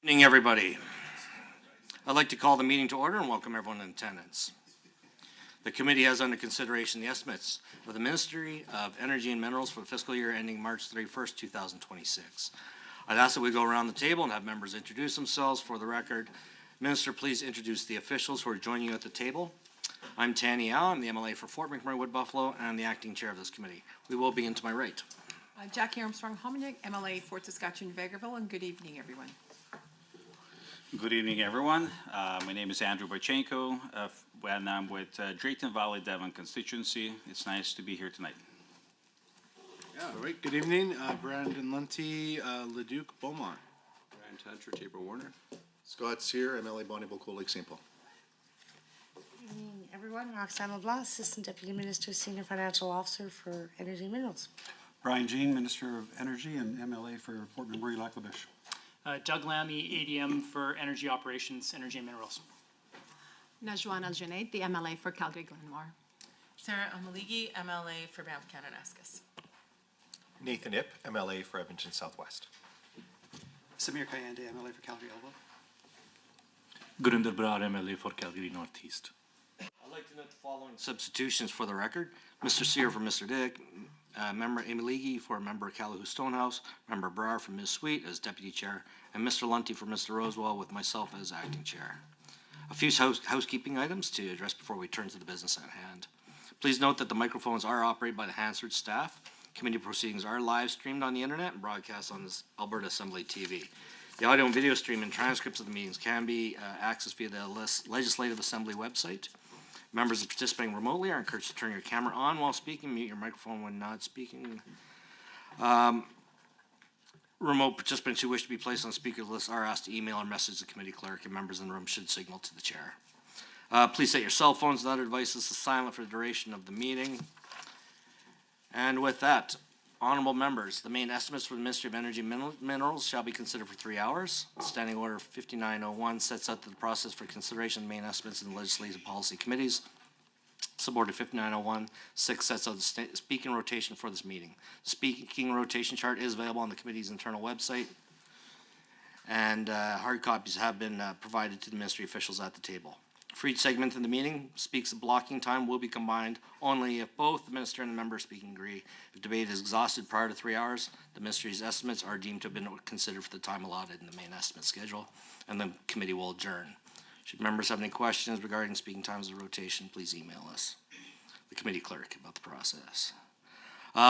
Good evening, everybody. I'd like to call the meeting to order and welcome everyone in attendance. The committee has under consideration the estimates of the Ministry of Energy and Minerals for the fiscal year ending March 31st, 2026. I'd ask that we go around the table and have members introduce themselves. For the record, Minister, please introduce the officials who are joining you at the table. I'm Tanny Au. I'm the MLA for Fort McMurray Wood Buffalo and I'm the acting chair of this committee. We will begin to my right. Jackie Armstrong-Hominick, MLA Fort Saskatchewan-Vegreville, and good evening, everyone. Good evening, everyone. My name is Andrew Barchenko, and I'm with Drayton Valley Devon constituency. It's nice to be here tonight. Yeah, all right. Good evening, Brandon Lunty, Leduc, Beaumont. Ryan Tantra, Tabor Warner. Scott Sear, MLA Bonnie-Beau, Cold Lake, St. Paul. Good evening, everyone. Roxanne LeBlanc, Assistant Deputy Minister, Senior Financial Officer for Energy and Minerals. Brian Jean, Minister of Energy and MLA for Fort McMurray, Lac La Biche. Doug Lammy, ADM for Energy Operations, Energy and Minerals. Najwan Al-Junaid, the MLA for Calgary-Glenmore. Sarah Omaligi, MLA for Banff Kananaskis. Nathan Ip, MLA for Edmonton Southwest. Samir Kayande, MLA for Calgary Elbow. Gurinder Brar, MLA for Calgary Northeast. I'd like to note the following substitutions for the record. Mr. Sear for Mr. Dick, Member Omaligi for Member Calahoo Stonehouse, Member Brar for Ms. Sweet as Deputy Chair, and Mr. Lunty for Mr. Rosewell with myself as Acting Chair. A few housekeeping items to address before we turn to the business at hand. Please note that the microphones are operated by the Hansard staff. Committee proceedings are live streamed on the internet and broadcast on this Alberta Assembly TV. The audio and video stream and transcripts of the meetings can be accessed via the Legislative Assembly website. Members participating remotely are encouraged to turn your camera on while speaking, mute your microphone when not speaking. Remote participants who wish to be placed on speaker list are asked to email or message the committee clerk, and members in the room should signal to the chair. Please set your cell phones and other devices to silent for the duration of the meeting. And with that, honorable members, the main estimates for the Ministry of Energy and Minerals shall be considered for 3 hours. Standing Order 5901 sets out the process for consideration of the main estimates in the Legislative Policy Committees. Suborder 5901 6 sets out the speaking rotation for this meeting. The speaking rotation chart is available on the committee's internal website, and hard copies have been provided to the ministry officials at the table. For each segment in the meeting, speaks of blocking time will be combined only if both the minister and the member speaking agree. If debate is exhausted prior to 3 hours, the ministry's estimates are deemed to have been considered for the time allotted in the main estimate schedule, and the committee will adjourn. Should members have any questions regarding speaking times of rotation, please email us, the committee clerk, about the process.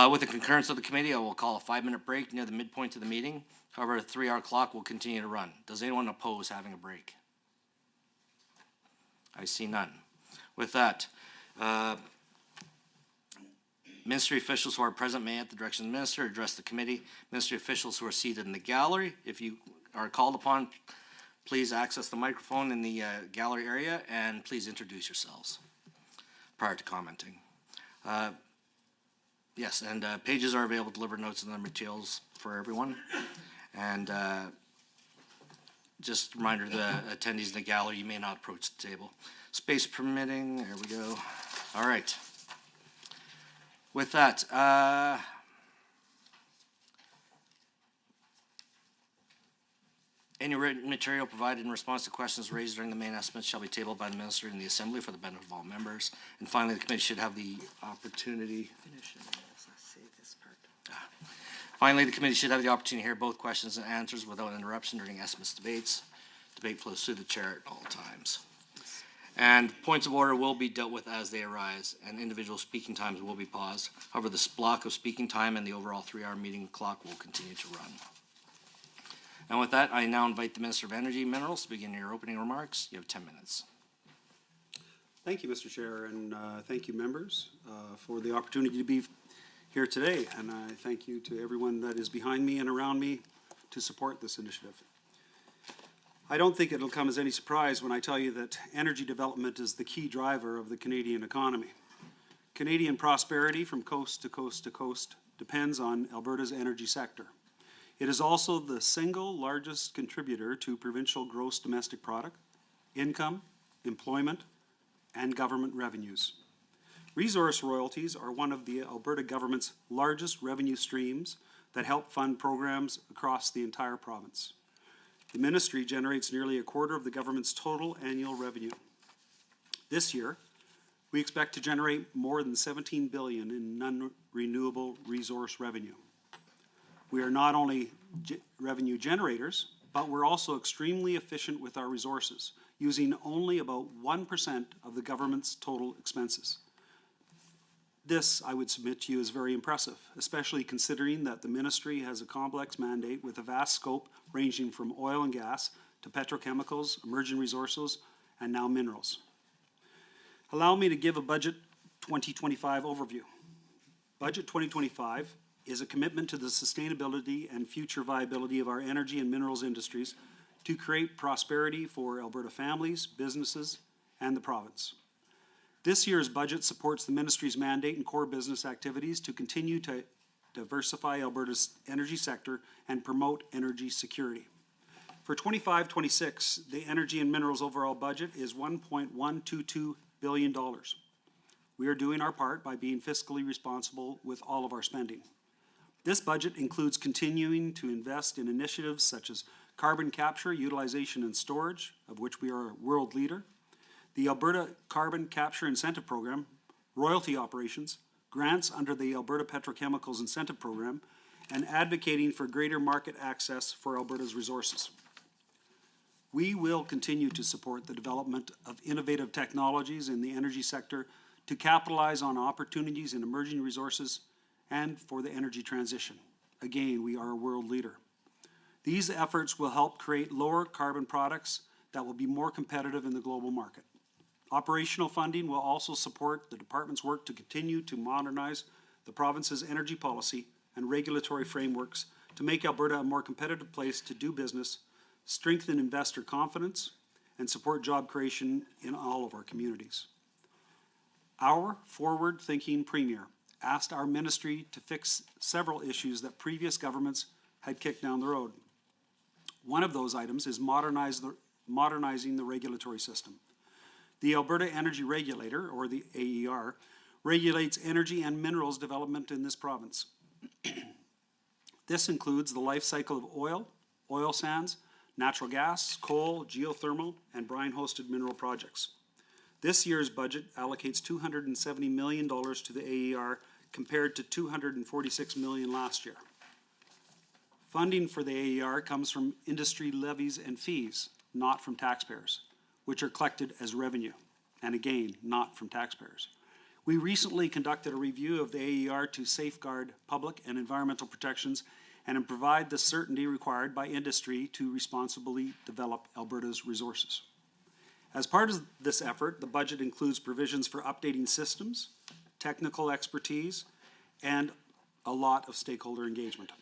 With the concurrence of the committee, I will call a 5-minute break near the midpoint of the meeting. However, the 3-hour clock will continue to run. Does anyone oppose having a break? I see none. With that, ministry officials who are present may, at the direction of the minister, address the committee. Ministry officials who are seated in the gallery, if you are called upon, please access the microphone in the gallery area and please introduce yourselves prior to commenting. Yes, and pages are available to deliver notes and other materials for everyone. And just a reminder, the attendees in the gallery, you may not approach the table. Space permitting, there we go. All right. With that, any written material provided in response to questions raised during the main estimates shall be tabled by the minister in the assembly for the benefit of all members. And finally, the committee should have the opportunity. Finally, the committee should have the opportunity to hear both questions and answers without interruption during estimates debates. Debate flows through the chair at all times. And points of order will be dealt with as they arise, and individual speaking times will be paused. However, this block of speaking time and the overall 3-hour meeting clock will continue to run. And with that, I now invite the Minister of Energy and Minerals to begin your opening remarks. You have 10 minutes. Thank you, Mr. Chair, and thank you, members, for the opportunity to be here today. And I thank you to everyone that is behind me and around me to support this initiative. I don't think it'll come as any surprise when I tell you that energy development is the key driver of the Canadian economy. Canadian prosperity from coast to coast to coast depends on Alberta's energy sector. It is also the single largest contributor to provincial gross domestic product, income, employment, and government revenues. Resource royalties are one of the Alberta government's largest revenue streams that help fund programs across the entire province. The ministry generates nearly a quarter of the government's total annual revenue. This year, we expect to generate more than $17 billion in non-renewable resource revenue. We are not only revenue generators, but we're also extremely efficient with our resources, using only about 1% of the government's total expenses. This, I would submit to you, is very impressive, especially considering that the ministry has a complex mandate with a vast scope ranging from oil and gas to petrochemicals, emerging resources, and now minerals. Allow me to give a Budget 2025 overview. Budget 2025 is a commitment to the sustainability and future viability of our energy and minerals industries to create prosperity for Alberta families, businesses, and the province. This year's budget supports the ministry's mandate and core business activities to continue to diversify Alberta's energy sector and promote energy security. For 25-26, the energy and minerals overall budget is $1.122 billion. We are doing our part by being fiscally responsible with all of our spending. This budget includes continuing to invest in initiatives such as carbon capture, utilization, and storage, of which we are a world leader, the Alberta Carbon Capture Incentive Program, royalty operations, grants under the Alberta Petrochemicals Incentive Program, and advocating for greater market access for Alberta's resources. We will continue to support the development of innovative technologies in the energy sector to capitalize on opportunities in emerging resources and for the energy transition. Again, we are a world leader. These efforts will help create lower carbon products that will be more competitive in the global market. Operational funding will also support the department's work to continue to modernize the province's energy policy and regulatory frameworks to make Alberta a more competitive place to do business, strengthen investor confidence, and support job creation in all of our communities. Our forward-thinking Premier asked our ministry to fix several issues that previous governments had kicked down the road. One of those items is modernizing the regulatory system. The Alberta Energy Regulator, or the AER, regulates energy and minerals development in this province. This includes the life cycle of oil, oil sands, natural gas, coal, geothermal, and brine-hosted mineral projects. This year's budget allocates $270 million to the AER compared to $246 million last year. Funding for the AER comes from industry levies and fees, not from taxpayers, which are collected as revenue, and again, not from taxpayers. We recently conducted a review of the AER to safeguard public and environmental protections and provide the certainty required by industry to responsibly develop Alberta's resources. As part of this effort, the budget includes provisions for updating systems, technical expertise, and a lot of stakeholder engagement.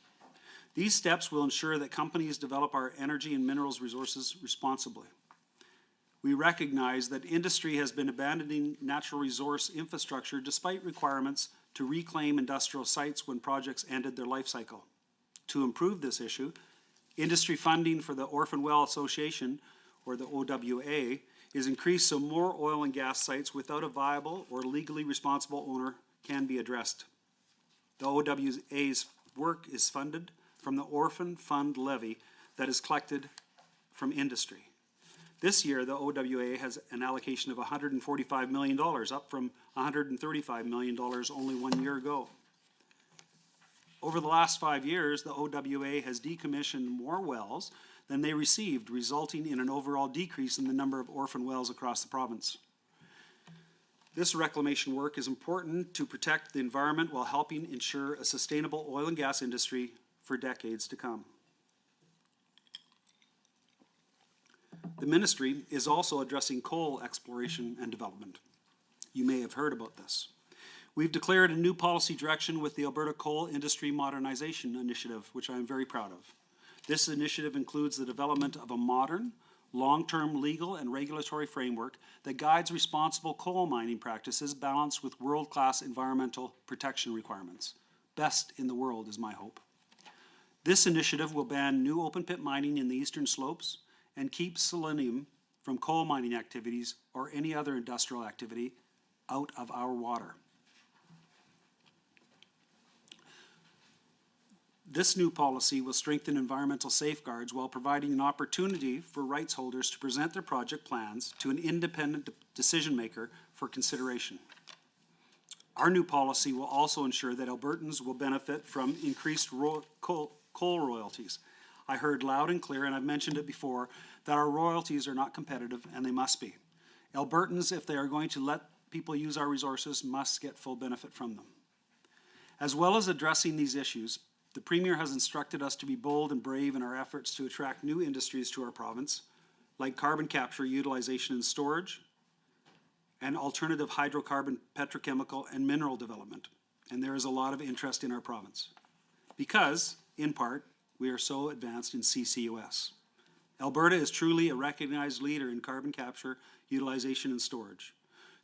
These steps will ensure that companies develop our energy and minerals resources responsibly. We recognize that industry has been abandoning natural resource infrastructure despite requirements to reclaim industrial sites when projects ended their life cycle. To improve this issue, industry funding for the Orphan Well Association, or the OWA, is increased so more oil and gas sites without a viable or legally responsible owner can be addressed. The OWA's work is funded from the Orphan Fund levy that is collected from industry. This year, the OWA has an allocation of $145 million, up from $135 million only 1 year ago. Over the last 5 years, the OWA has decommissioned more wells than they received, resulting in an overall decrease in the number of orphan wells across the province. This reclamation work is important to protect the environment while helping ensure a sustainable oil and gas industry for decades to come. The ministry is also addressing coal exploration and development. You may have heard about this. We've declared a new policy direction with the Alberta Coal Industry Modernization Initiative, which I am very proud of. This initiative includes the development of a modern, long-term legal and regulatory framework that guides responsible coal mining practices balanced with world-class environmental protection requirements. Best in the world is my hope. This initiative will ban new open-pit mining in the eastern slopes and keep selenium from coal mining activities or any other industrial activity out of our water. This new policy will strengthen environmental safeguards while providing an opportunity for rights holders to present their project plans to an independent decision maker for consideration. Our new policy will also ensure that Albertans will benefit from increased coal royalties. I heard loud and clear, and I've mentioned it before, that our royalties are not competitive, and they must be. Albertans, if they are going to let people use our resources, must get full benefit from them. As well as addressing these issues, the Premier has instructed us to be bold and brave in our efforts to attract new industries to our province, like carbon capture, utilization and storage, and alternative hydrocarbon, petrochemical, and mineral development. And there is a lot of interest in our province because, in part, we are so advanced in CCUS. Alberta is truly a recognized leader in carbon capture, utilization, and storage.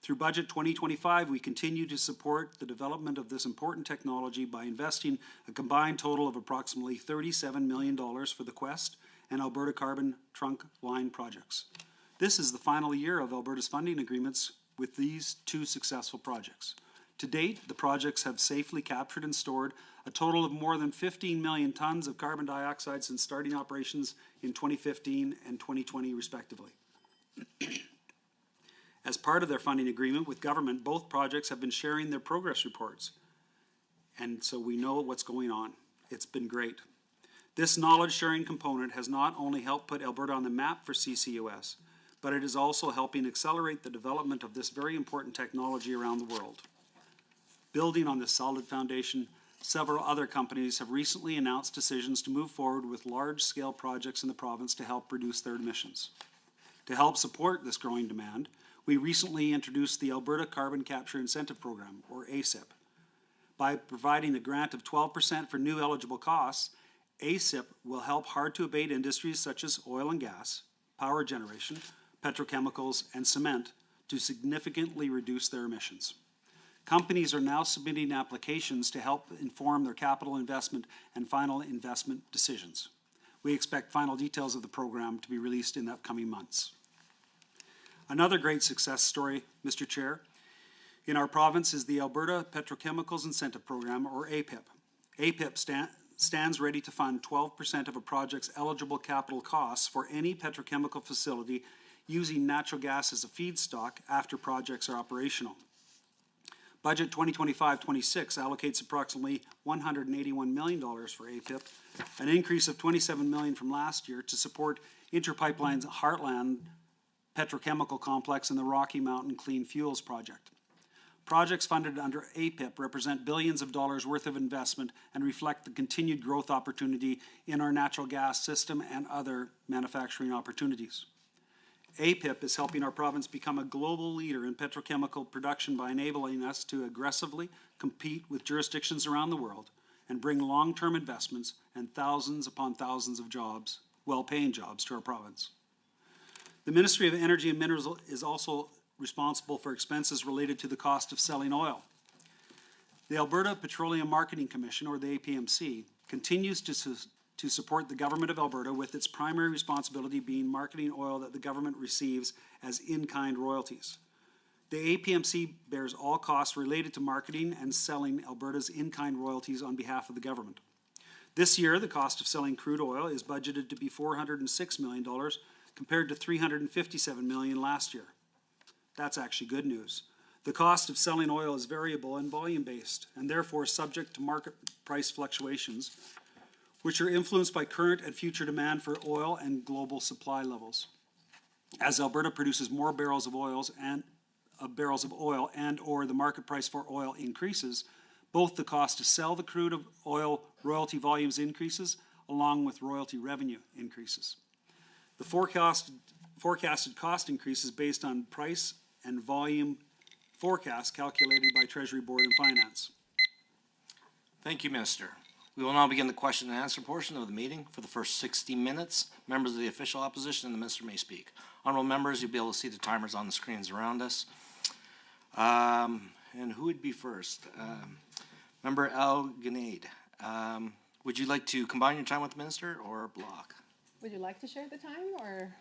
Through Budget 2025, we continue to support the development of this important technology by investing a combined total of approximately $37 million for the Quest and Alberta Carbon Trunk Line projects. This is the final year of Alberta's funding agreements with these two successful projects. To date, the projects have safely captured and stored a total of more than 15 million tons of carbon dioxide since starting operations in 2015 and 2020, respectively. As part of their funding agreement with government, both projects have been sharing their progress reports. And so we know what's going on. It's been great. This knowledge sharing component has not only helped put Alberta on the map for CCUS, but it is also helping accelerate the development of this very important technology around the world. Building on this solid foundation, several other companies have recently announced decisions to move forward with large-scale projects in the province to help reduce their emissions. To help support this growing demand, we recently introduced the Alberta Carbon Capture Incentive Program, or ACIP. By providing a grant of 12% for new eligible costs, ACIP will help hard-to-abate industries such as oil and gas, power generation, petrochemicals, and cement to significantly reduce their emissions. Companies are now submitting applications to help inform their capital investment and final investment decisions. We expect final details of the program to be released in the upcoming months. Another great success story, Mr. Chair, in our province is the Alberta Petrochemicals Incentive Program, or APIP. APIP stands ready to fund 12% of a project's eligible capital costs for any petrochemical facility using natural gas as a feedstock after projects are operational. Budget 2025-26 allocates approximately $181 million for APIP, an increase of $27 million from last year to support Interpipeline's Heartland petrochemical complex and the Rocky Mountain Clean Fuels Project. Projects funded under APIP represent billions of dollars worth of investment and reflect the continued growth opportunity in our natural gas system and other manufacturing opportunities. APIP is helping our province become a global leader in petrochemical production by enabling us to aggressively compete with jurisdictions around the world and bring long-term investments and thousands upon thousands of jobs, well-paying jobs, to our province. The Ministry of Energy and Minerals is also responsible for expenses related to the cost of selling oil. The Alberta Petroleum Marketing Commission, or the APMC, continues to support the Government of Alberta with its primary responsibility being marketing oil that the government receives as in-kind royalties. The APMC bears all costs related to marketing and selling Alberta's in-kind royalties on behalf of the government. This year, the cost of selling crude oil is budgeted to be $406 million, compared to $357 million last year. That's actually good news. The cost of selling oil is variable and volume-based, and therefore subject to market price fluctuations, which are influenced by current and future demand for oil and global supply levels. As Alberta produces more barrels of oil and or the market price for oil increases, both the cost to sell the crude oil royalty volumes increases, along with royalty revenue increases. The forecasted cost increase is based on price and volume forecasts calculated by Treasury Board and Finance. Thank you, Minister. We will now begin the question and answer portion of the meeting. For the first 60 minutes, members of the official opposition and the minister may speak. Honorable members, you'll be able to see the timers on the screens around us. And who would be first? Member Al Ganaid. Would you like to combine your time with the minister or block? Would you like to share the time, or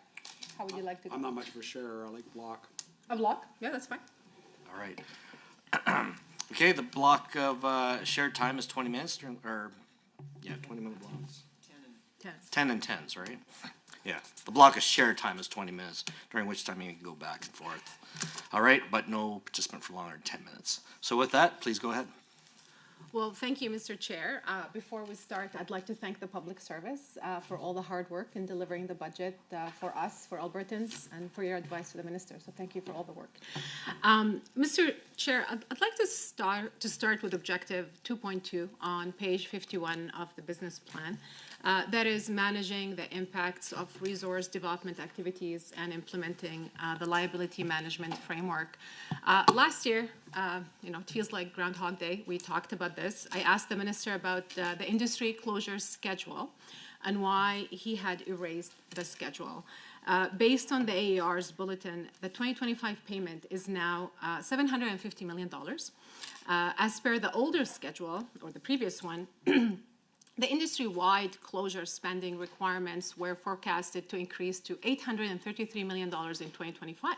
how would you like to go? I'm not much of a sharer. I like block. A block? Yeah, that's fine. All right. Okay, the block of shared time is 20 minutes, or Yeah, 20-minute blocks. 10. 10 and 10s, right? Yeah, the block of shared time is 20 minutes, during which time you can go back and forth. All right, but no participant for longer than 10 minutes. So with that, please go ahead. Well, thank you, Mr. Chair. Before we start, I'd like to thank the public service for all the hard work in delivering the budget for us, for Albertans, and for your advice to the minister. So thank you for all the work. Mr. Chair, I'd like to start with objective 2.2 on page 51 of the business plan. That is managing the impacts of resource development activities and implementing the liability management framework. Last year, it feels like Groundhog Day. We talked about this. I asked the minister about the industry closure schedule and why he had erased the schedule. Based on the AER's bulletin, the 2025 payment is now $750 million. As per the older schedule, or the previous one, the industry-wide closure spending requirements were forecasted to increase to $833 million in 2025.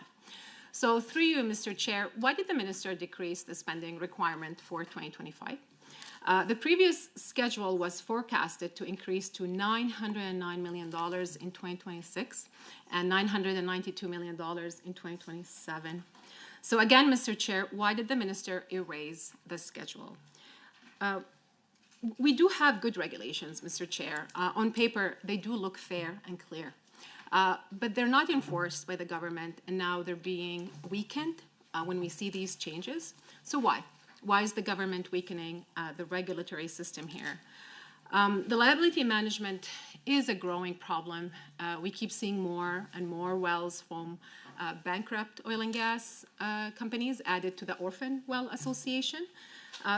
So through you, Mr. Chair, why did the minister decrease the spending requirement for 2025? The previous schedule was forecasted to increase to $909 million in 2026 and $992 million in 2027. So again, Mr. Chair, why did the minister erase the schedule? We do have good regulations, Mr. Chair. On paper, they do look fair and clear. But they're not enforced by the government, and now they're being weakened when we see these changes. So why? Why is the government weakening the regulatory system here? The liability management is a growing problem. We keep seeing more and more wells from bankrupt oil and gas companies added to the Orphan Well Association.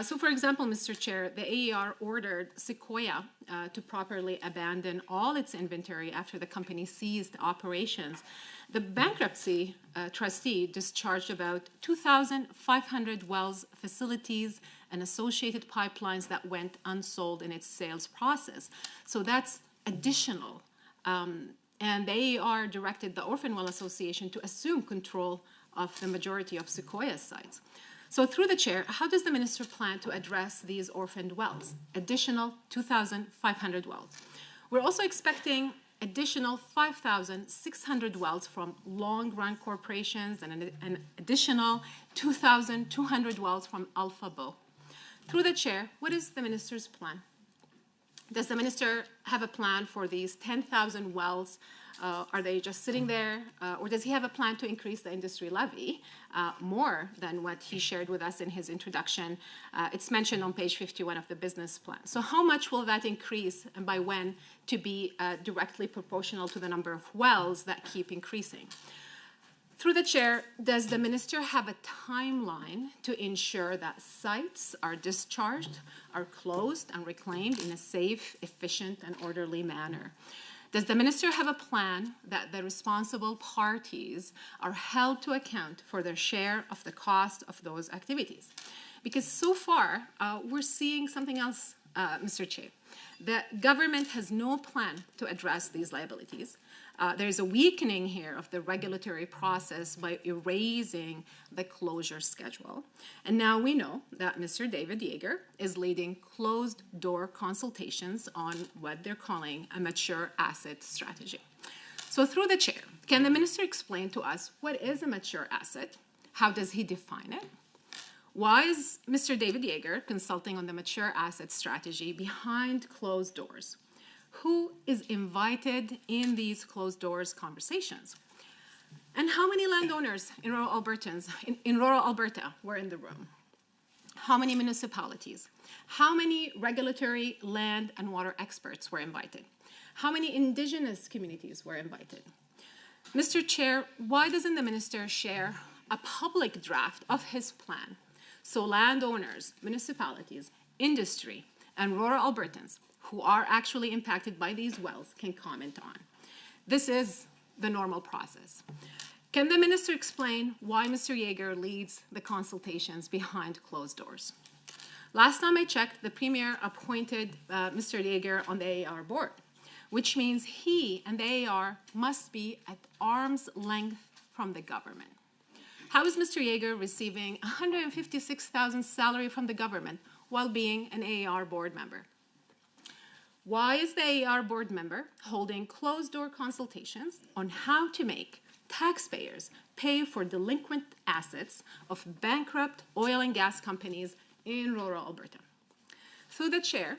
So, for example, Mr. Chair, the AER ordered Sequoia to properly abandon all its inventory after the company ceased operations. The bankruptcy trustee discharged about 2,500 wells, facilities, and associated pipelines that went unsold in its sales process. So that's additional. And the AER directed the Orphan Well Association to assume control of the majority of Sequoia's sites. So through the chair, how does the minister plan to address these orphaned wells? Additional 2,500 wells. We're also expecting additional 5,600 wells from long-run corporations and an additional 2,200 wells from Alpha Bow. Through the chair, what is the minister's plan? Does the minister have a plan for these 10,000 wells? Are they just sitting there? Or does he have a plan to increase the industry levy more than what he shared with us in his introduction? It's mentioned on page 51 of the business plan. So how much will that increase, and by when, to be directly proportional to the number of wells that keep increasing? Through the chair, does the minister have a timeline to ensure that sites are discharged, are closed, and reclaimed in a safe, efficient, and orderly manner? Does the minister have a plan that the responsible parties are held to account for their share of the cost of those activities? Because so far, we're seeing something else, Mr. Chair. The government has no plan to address these liabilities. There's a weakening here of the regulatory process by erasing the closure schedule. And now we know that Mr. David Yeager is leading closed-door consultations on what they're calling a mature asset strategy. So through the chair, can the minister explain to us what is a mature asset? How does he define it? Why is Mr. David Yeager consulting on the mature asset strategy behind closed doors? Who is invited in these closed doors conversations? And how many landowners in rural Alberta were in the room? How many municipalities? How many regulatory land and water experts were invited? How many Indigenous communities were invited? Mr. Chair, why doesn't the minister share a public draft of his plan so landowners, municipalities, industry, and rural Albertans who are actually impacted by these wells can comment on? This is the normal process. Can the minister explain why Mr. Yeager leads the consultations behind closed doors? Last time I checked, the Premier appointed Mr. Yeager on the AER board, which means he and the AER must be at arm's length from the government. How is Mr. Yeager receiving $156,000 salary from the government while being an AER board member? Why is the AAR board member holding closed-door consultations on how to make taxpayers pay for delinquent assets of bankrupt oil and gas companies in rural Alberta? Through the chair,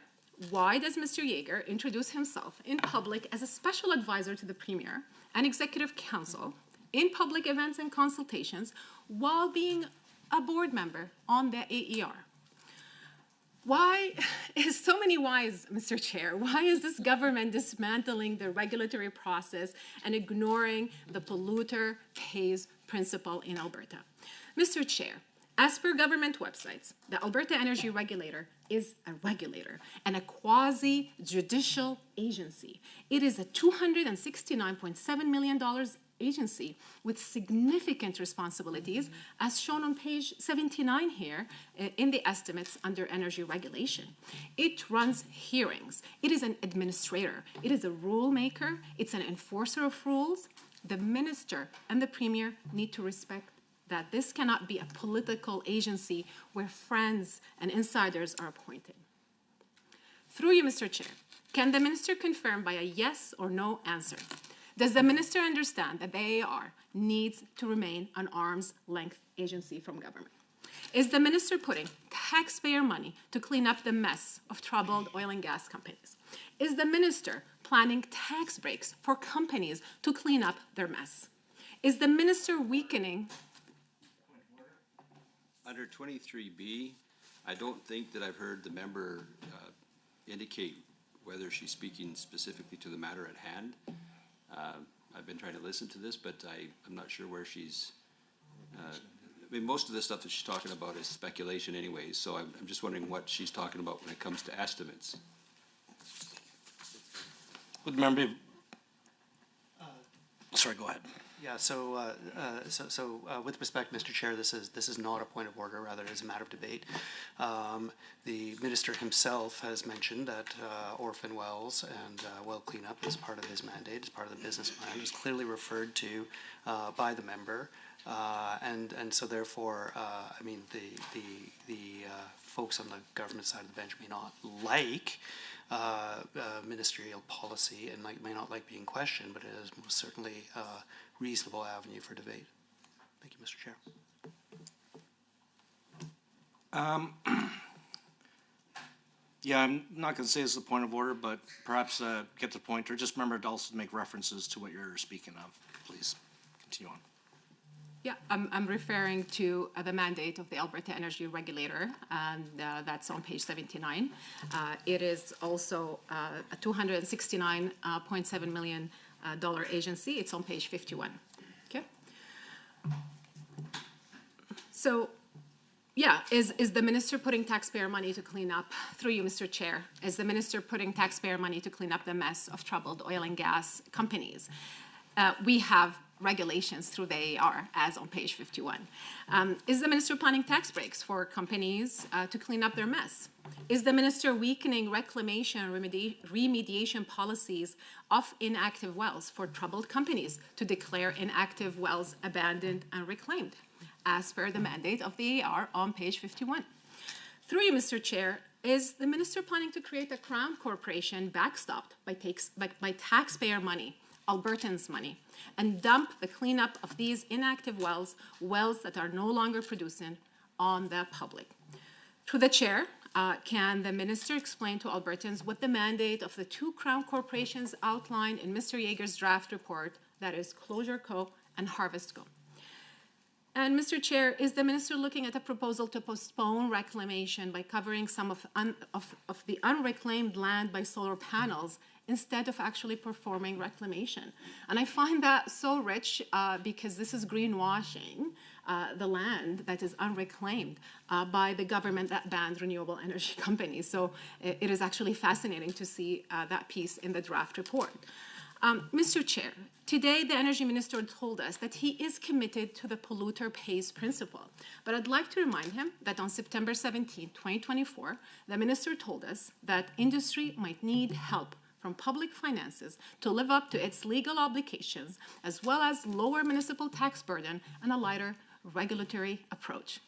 why does Mr. Yeager introduce himself in public as a special advisor to the Premier and Executive Council in public events and consultations while being a board member on the AER? Why is so many whys, Mr. Chair? Why is this government dismantling the regulatory process and ignoring the polluter pays principle in Alberta? Mr. Chair, as per government websites, the Alberta Energy Regulator is a regulator and a quasi-judicial agency. It is a $269.7 million agency with significant responsibilities, as shown on page 79 here in the estimates under energy regulation. It runs hearings. It is an administrator. It is a rule maker. It's an enforcer of rules. The minister and the premier need to respect that this cannot be a political agency where friends and insiders are appointed. Through you, Mr. Chair, can the minister confirm by a yes or no answer? Does the minister understand that the AAR needs to remain an arm's length agency from government? Is the minister putting taxpayer money to clean up the mess of troubled oil and gas companies? Is the minister planning tax breaks for companies to clean up their mess? Is the minister weakening? Under 23B, I don't think that I've heard the member indicate whether she's speaking specifically to the matter at hand. I've been trying to listen to this, but I'm not sure where she's, I mean, most of the stuff that she's talking about is speculation anyways, so I'm just wondering what she's talking about when it comes to estimates. Would the member, sorry, go ahead. Yeah, so with respect, Mr. Chair, this is not a point of order, rather it is a matter of debate. The minister himself has mentioned that orphan wells and well cleanup is part of his mandate, is part of the business plan. It was clearly referred to by the member, and so therefore, I mean, the folks on the government side of the bench may not like ministerial policy and may not like being questioned, but it is most certainly reasonable avenue for debate. Thank you, Mr. Chair. Yeah, I'm not going to say it's a point of order, but perhaps get the point, or just remember to also make references to what you're speaking of. Please continue on. Yeah, I'm referring to the mandate of the Alberta Energy Regulator, and that's on page 79. It is also a $269.7 million agency. It's on page 51. Okay. So, yeah, is the minister putting taxpayer money to clean up, through you, Mr. Chair, is the minister putting taxpayer money to clean up the mess of troubled oil and gas companies? We have regulations through the AAR, as on page 51. Is the minister planning tax breaks for companies to clean up their mess? Is the minister weakening reclamation and remediation policies of inactive wells for troubled companies to declare inactive wells abandoned and reclaimed, as per the mandate of the AAR on page 51? Through you, Mr. Chair, is the minister planning to create a Crown Corporation backstopped by taxpayer money, Albertans' money, and dump the cleanup of these inactive wells that are no longer producing, on the public? Through the chair, can the minister explain to Albertans what the mandate of the two Crown corporations outlined in Mr. Yeager's draft report, that is Closure Co. and Harvest Co.? And Mr. Chair, is the minister looking at a proposal to postpone reclamation by covering some of the unreclaimed land by solar panels instead of actually performing reclamation? And I find that so rich because this is greenwashing the land that is unreclaimed by the government that banned renewable energy companies. So it is actually fascinating to see that piece in the draft report. Mr. Chair, today the Energy Minister told us that he is committed to the polluter pays principle. But I'd like to remind him that on September 17, 2024, the Minister told us that industry might need help from public finances to live up to its legal obligations, as well as lower municipal tax burden and a lighter regulatory approach.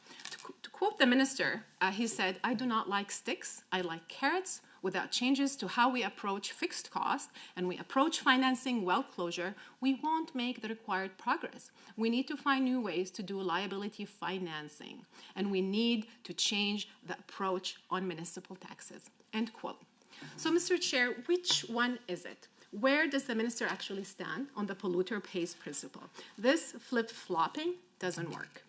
To quote the Minister, he said, "I do not like sticks, I like carrots. without changes to how we approach fixed cost and we approach financing well closure, we won't make the required progress. We need to find new ways to do liability financing, and we need to change the approach on municipal taxes." End quote. So, Mr. Chair, which one is it? Where does the minister actually stand on the polluter pays principle? This flip-flopping doesn't work.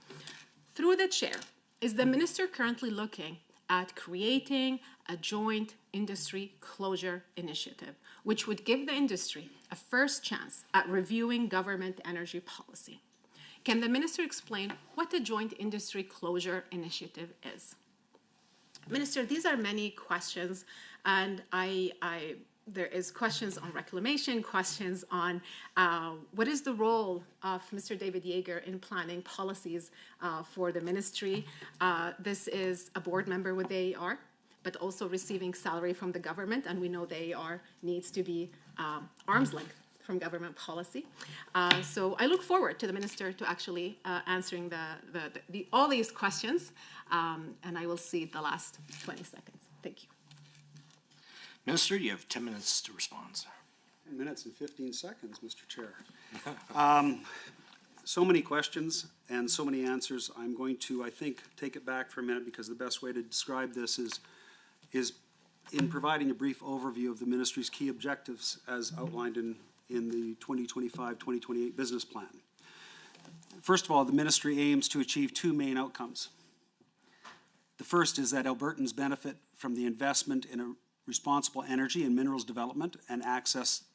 Through the chair, is the minister currently looking at creating a joint industry closure initiative, which would give the industry a first chance at reviewing government energy policy? Can the minister explain what a joint industry closure initiative is? Minister, these are many questions, and there is questions on reclamation, questions on what is the role of Mr. David Yeager in planning policies for the ministry. This is a board member with the AER, but also receiving salary from the government, and we know the AER needs to be arm's length from government policy. So I look forward to the minister to actually answering all these questions, and I will see the last 20 seconds. Thank you. Minister, you have 10 minutes to respond. 10 minutes and 15 seconds, Mr. Chair. So many questions and so many answers. I'm going to, I think, take it back for a minute, because the best way to describe this is in providing a brief overview of the ministry's key objectives as outlined in the 2025-2028 business plan. First of all, the ministry aims to achieve two main outcomes. The first is that Albertans benefit from the investment in a responsible energy and minerals development and access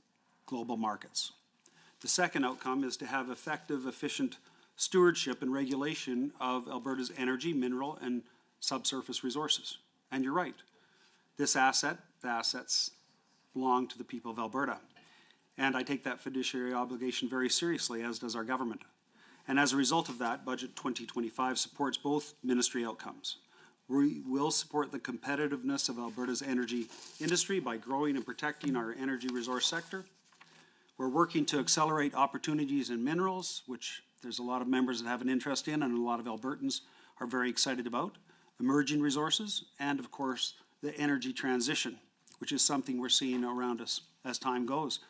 global markets. The second outcome is to have effective, efficient stewardship and regulation of Alberta's energy, mineral, and subsurface resources. And you're right, the assets belong to the people of Alberta. And I take that fiduciary obligation very seriously, as does our government. And as a result of that, Budget 2025 supports both ministry outcomes. We will support the competitiveness of Alberta's energy industry by growing and protecting our energy resource sector. We're working to accelerate opportunities in minerals, which there's a lot of members that have an interest in and a lot of Albertans are very excited about, emerging resources, and of course, the energy transition, which is something we're seeing around us as time goes.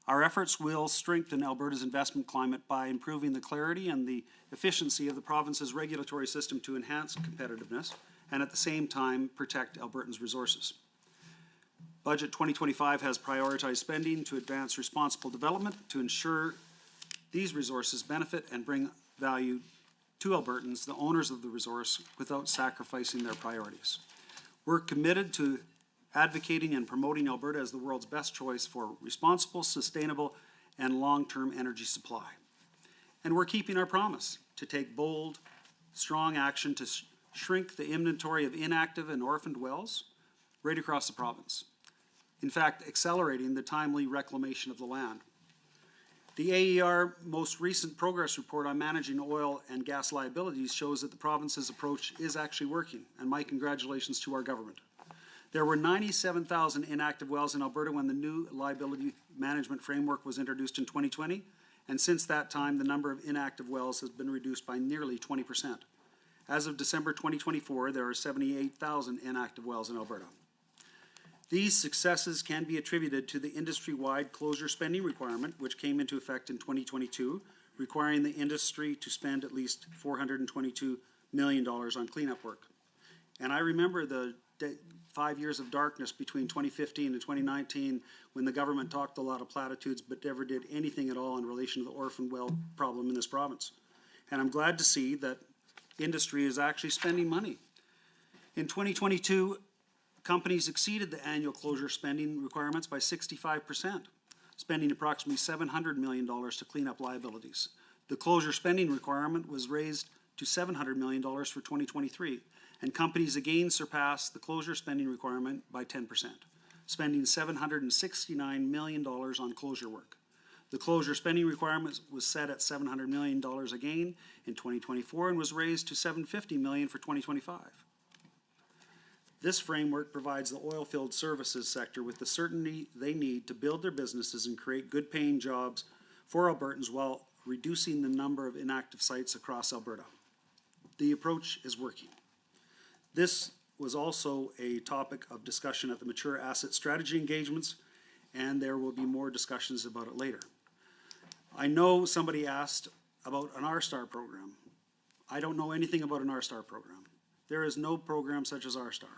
Our efforts will strengthen Alberta's investment climate by improving the clarity and the efficiency of the province's regulatory system to enhance competitiveness and at the same time protect Albertans' resources. Budget 2025 has prioritized spending to advance responsible development to ensure these resources benefit and bring value to Albertans, the owners of the resource, without sacrificing their priorities. We're committed to advocating and promoting Alberta as the world's best choice for responsible, sustainable, and long-term energy supply. And we're keeping our promise to take bold, strong action to shrink the inventory of inactive and orphaned wells right across the province. In fact, accelerating the timely reclamation of the land. The AER most recent progress report on managing oil and gas liabilities shows that the province's approach is actually working, and my congratulations to our government. There were 97,000 inactive wells in Alberta when the new liability management framework was introduced in 2020, and since that time, the number of inactive wells has been reduced by nearly 20%. As of December 2024, there are 78,000 inactive wells in Alberta. These successes can be attributed to the industry-wide closure spending requirement, which came into effect in 2022, requiring the industry to spend at least $422 million on cleanup work. And I remember the 5 years of darkness between 2015 and 2019 when the government talked a lot of platitudes but never did anything at all in relation to the orphan well problem in this province. And I'm glad to see that industry is actually spending money. In 2022, companies exceeded the annual closure spending requirements by 65%, spending approximately $700 million to clean up liabilities. The closure spending requirement was raised to $700 million for 2023, and companies again surpassed the closure spending requirement by 10%, spending $769 million on closure work. The closure spending requirement was set at $700 million again in 2024 and was raised to $750 million for 2025. This framework provides the oilfield services sector with the certainty they need to build their businesses and create good-paying jobs for Albertans while reducing the number of inactive sites across Alberta. The approach is working. This was also a topic of discussion at the mature asset strategy engagements, and there will be more discussions about it later. I know somebody asked about an R-Star program. I don't know anything about an R-Star program. There is no program such as R-Star.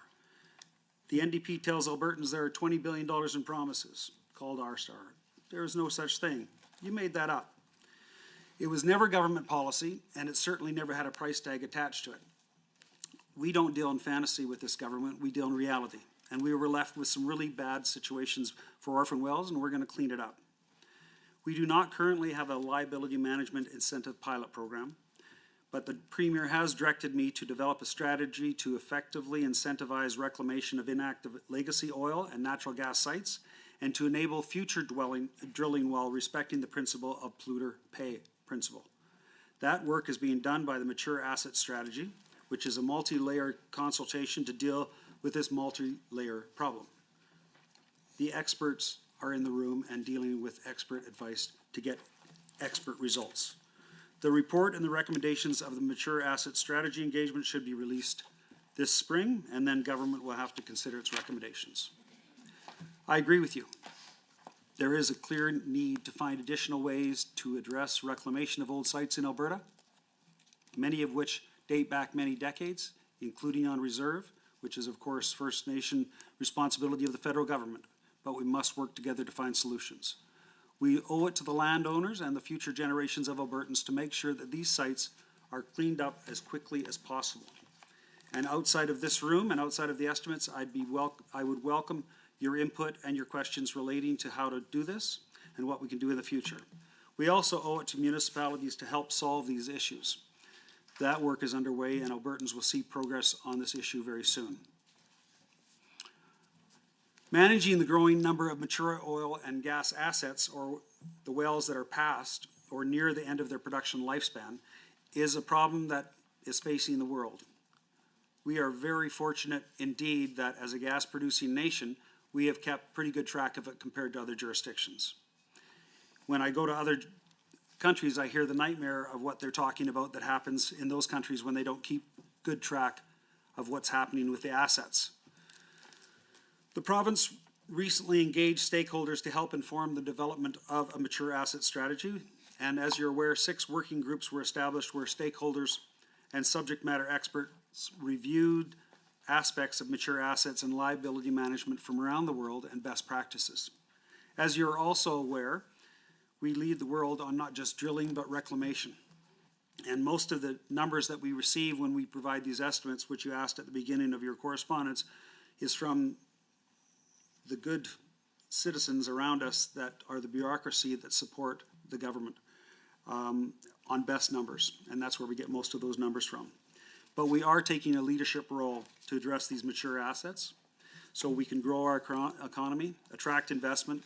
The NDP tells Albertans there are $20 billion in promises called R-Star. There is no such thing. You made that up. It was never government policy, and it certainly never had a price tag attached to it. We don't deal in fantasy with this government, we deal in reality. And we were left with some really bad situations for orphan wells, and we're going to clean it up. We do not currently have a liability management incentive pilot program, but the Premier has directed me to develop a strategy to effectively incentivize reclamation of inactive legacy oil and natural gas sites, and to enable future drilling while respecting the principle of polluter pay principle. That work is being done by the Mature Asset Strategy, which is a multi-layer consultation to deal with this multi-layer problem. The experts are in the room and dealing with expert advice to get expert results. The report and the recommendations of the Mature Asset Strategy engagement should be released this spring, and then government will have to consider its recommendations. I agree with you. There is a clear need to find additional ways to address reclamation of old sites in Alberta, many of which date back many decades, including on reserve, which is of course First Nation responsibility of the federal government, but we must work together to find solutions. We owe it to the landowners and the future generations of Albertans to make sure that these sites are cleaned up as quickly as possible. And outside of this room and outside of the estimates, I would welcome your input and your questions relating to how to do this and what we can do in the future. We also owe it to municipalities to help solve these issues. That work is underway, and Albertans will see progress on this issue very soon. Managing the growing number of mature oil and gas assets, or the wells that are past or near the end of their production lifespan, is a problem that is facing the world. We are very fortunate indeed that as a gas-producing nation, we have kept pretty good track of it compared to other jurisdictions. When I go to other countries, I hear the nightmare of what they're talking about that happens in those countries when they don't keep good track of what's happening with the assets. The province recently engaged stakeholders to help inform the development of a mature asset strategy, and as you're aware, 6 working groups were established where stakeholders and subject matter experts reviewed aspects of mature assets and liability management from around the world and best practices. As you're also aware, we lead the world on not just drilling but reclamation. And most of the numbers that we receive when we provide these estimates, which you asked at the beginning of your correspondence, is from the good citizens around us that are the bureaucracy that support the government on best numbers. And that's where we get most of those numbers from. But we are taking a leadership role to address these mature assets so we can grow our economy, attract investment,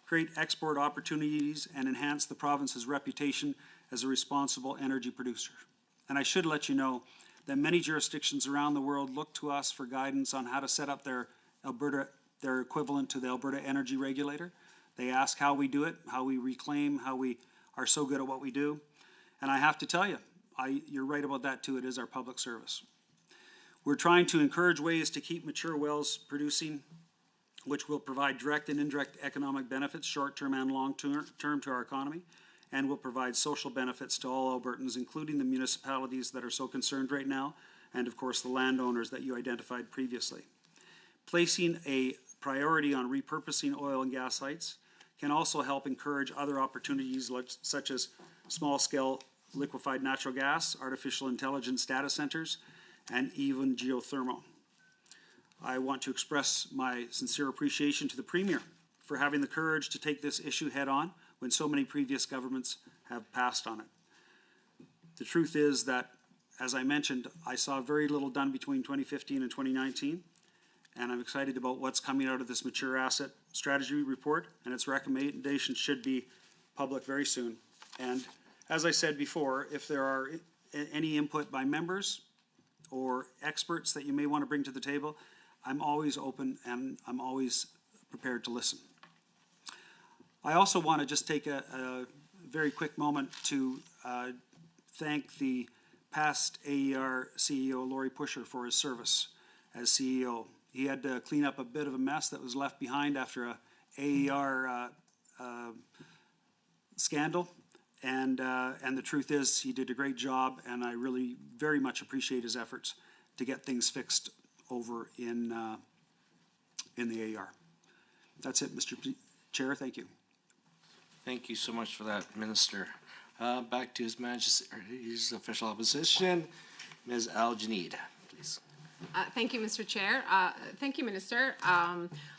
create export opportunities, and enhance the province's reputation as a responsible energy producer. And I should let you know that many jurisdictions around the world look to us for guidance on how to set up their equivalent to the Alberta Energy Regulator. They ask how we do it, how we reclaim, how we are so good at what we do. And I have to tell you, you're right about that too, it is our public service. We're trying to encourage ways to keep mature wells producing, which will provide direct and indirect economic benefits, short-term and long-term to our economy, and will provide social benefits to all Albertans, including the municipalities that are so concerned right now, and of course the landowners that you identified previously. Placing a priority on repurposing oil and gas sites can also help encourage other opportunities such as small-scale liquefied natural gas, artificial intelligence data centers, and even geothermal. I want to express my sincere appreciation to the Premier for having the courage to take this issue head on when so many previous governments have passed on it. The truth is that, as I mentioned, I saw very little done between 2015 and 2019, and I'm excited about what's coming out of this Mature Asset Strategy report, and its recommendations should be public very soon. And as I said before, if there are any input by members or experts that you may want to bring to the table, I'm always open and I'm always prepared to listen. I also want to just take a very quick moment to thank the past AER CEO, Laurie Pusher, for his service as CEO. He had to clean up a bit of a mess that was left behind after a AER scandal. And the truth is, he did a great job, and I really very much appreciate his efforts to get things fixed over in the AER. That's it, Mr. Chair. Thank you. Thank you so much for that, Minister. Back to his official opposition, Ms. Al-Janeed, please. Thank you, Mr. Chair. Thank you, Minister.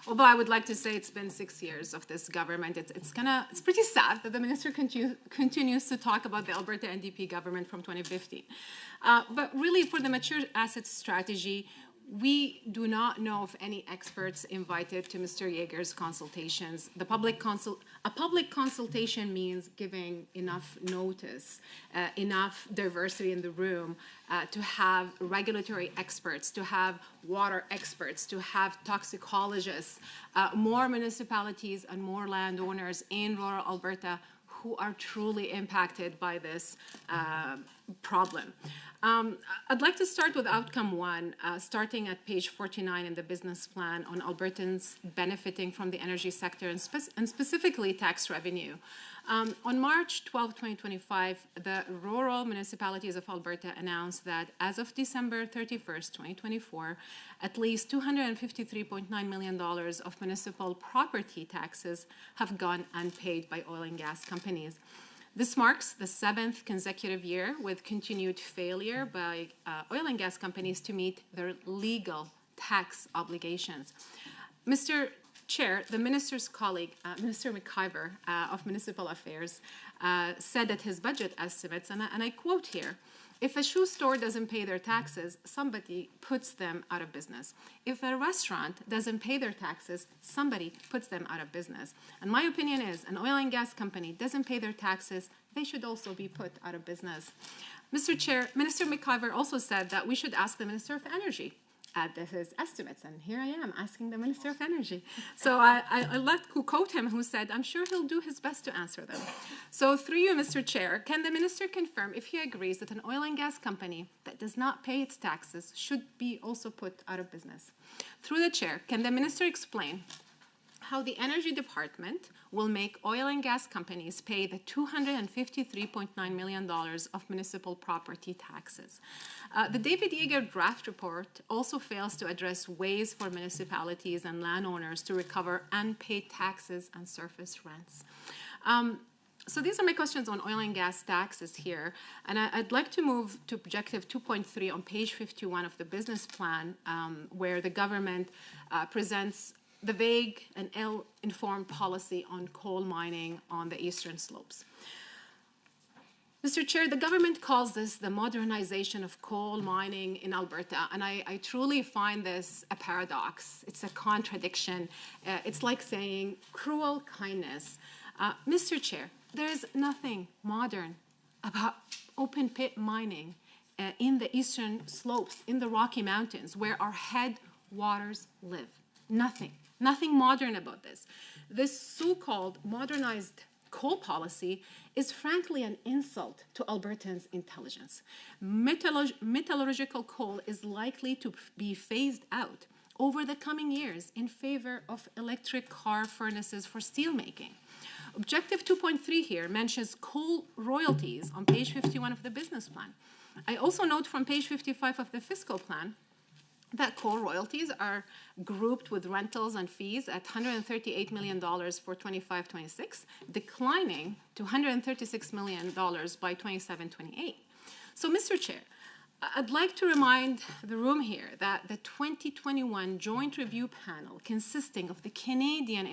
Although I would like to say it's been 6 years of this government, it's pretty sad that the Minister continues to talk about the Alberta NDP government from 2015. But really, for the mature assets strategy, we do not know of any experts invited to Mr. Yeager's consultations. A public consultation means giving enough notice, enough diversity in the room to have regulatory experts, to have water experts, to have toxicologists, more municipalities and more landowners in rural Alberta who are truly impacted by this problem. I'd like to start with outcome one, starting at page 49 in the business plan on Albertans benefiting from the energy sector and specifically tax revenue. On March 12, 2025, the rural municipalities of Alberta announced that as of December 31st, 2024, at least $253.9 million of municipal property taxes have gone unpaid by oil and gas companies. This marks the 7th consecutive year with continued failure by oil and gas companies to meet their legal tax obligations. Mr. Chair, the Minister's colleague, Minister McIver of Municipal Affairs, said that his budget estimates, and I quote here, "If a shoe store doesn't pay their taxes, somebody puts them out of business. If a restaurant doesn't pay their taxes, somebody puts them out of business." And my opinion is, an oil and gas company doesn't pay their taxes, they should also be put out of business. Mr. Chair, Minister McIver also said that we should ask the Minister of Energy his estimates, and here I am asking the Minister of Energy. So I let quote him, who said, "I'm sure he'll do his best to answer them." So through you, Mr. Chair, can the Minister confirm if he agrees that an oil and gas company that does not pay its taxes should be also put out of business? Through the Chair, can the Minister explain how the Energy Department will make oil and gas companies pay the $253.9 million of municipal property taxes? The David Yeager draft report also fails to address ways for municipalities and landowners to recover unpaid taxes and surface rents. So these are my questions on oil and gas taxes here. And I'd like to move to objective 2.3 on page 51 of the business plan, where the government presents the vague and ill-informed policy on coal mining on the eastern slopes. Mr. Chair, the government calls this the modernization of coal mining in Alberta, and I truly find this a paradox. It's a contradiction. It's like saying cruel kindness. Mr. Chair, there is nothing modern about open pit mining in the eastern slopes, in the Rocky Mountains, where our headwaters live. Nothing modern about this. This so-called modernized coal policy is frankly an insult to Albertans' intelligence. Metallurgical coal is likely to be phased out over the coming years in favor of electric car furnaces for steelmaking. Objective 2.3 here mentions coal royalties on page 51 of the business plan. I also note from page 55 of the fiscal plan that coal royalties are grouped with rentals and fees at $138 million for 25-26, declining to $136 million by 27-28. So, Mr. Chair, I'd like to remind the room here that the 2021 Joint Review Panel, consisting of the Canadian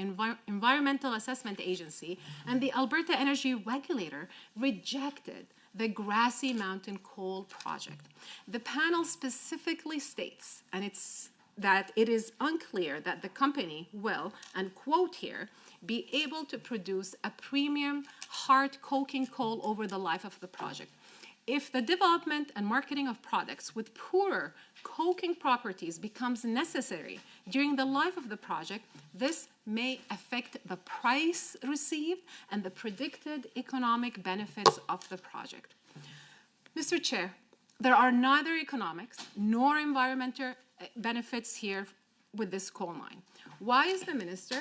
Environmental Assessment Agency and the Alberta Energy Regulator, rejected the Grassy Mountain Coal Project. The panel specifically states, and that it is unclear that the company will, and quote here, be able to produce a premium hard coking coal over the life of the project. If the development and marketing of products with poorer coking properties becomes necessary during the life of the project, this may affect the price received and the predicted economic benefits of the project. Mr. Chair, There are neither economics nor environmental benefits here with this coal mine. Why is the minister,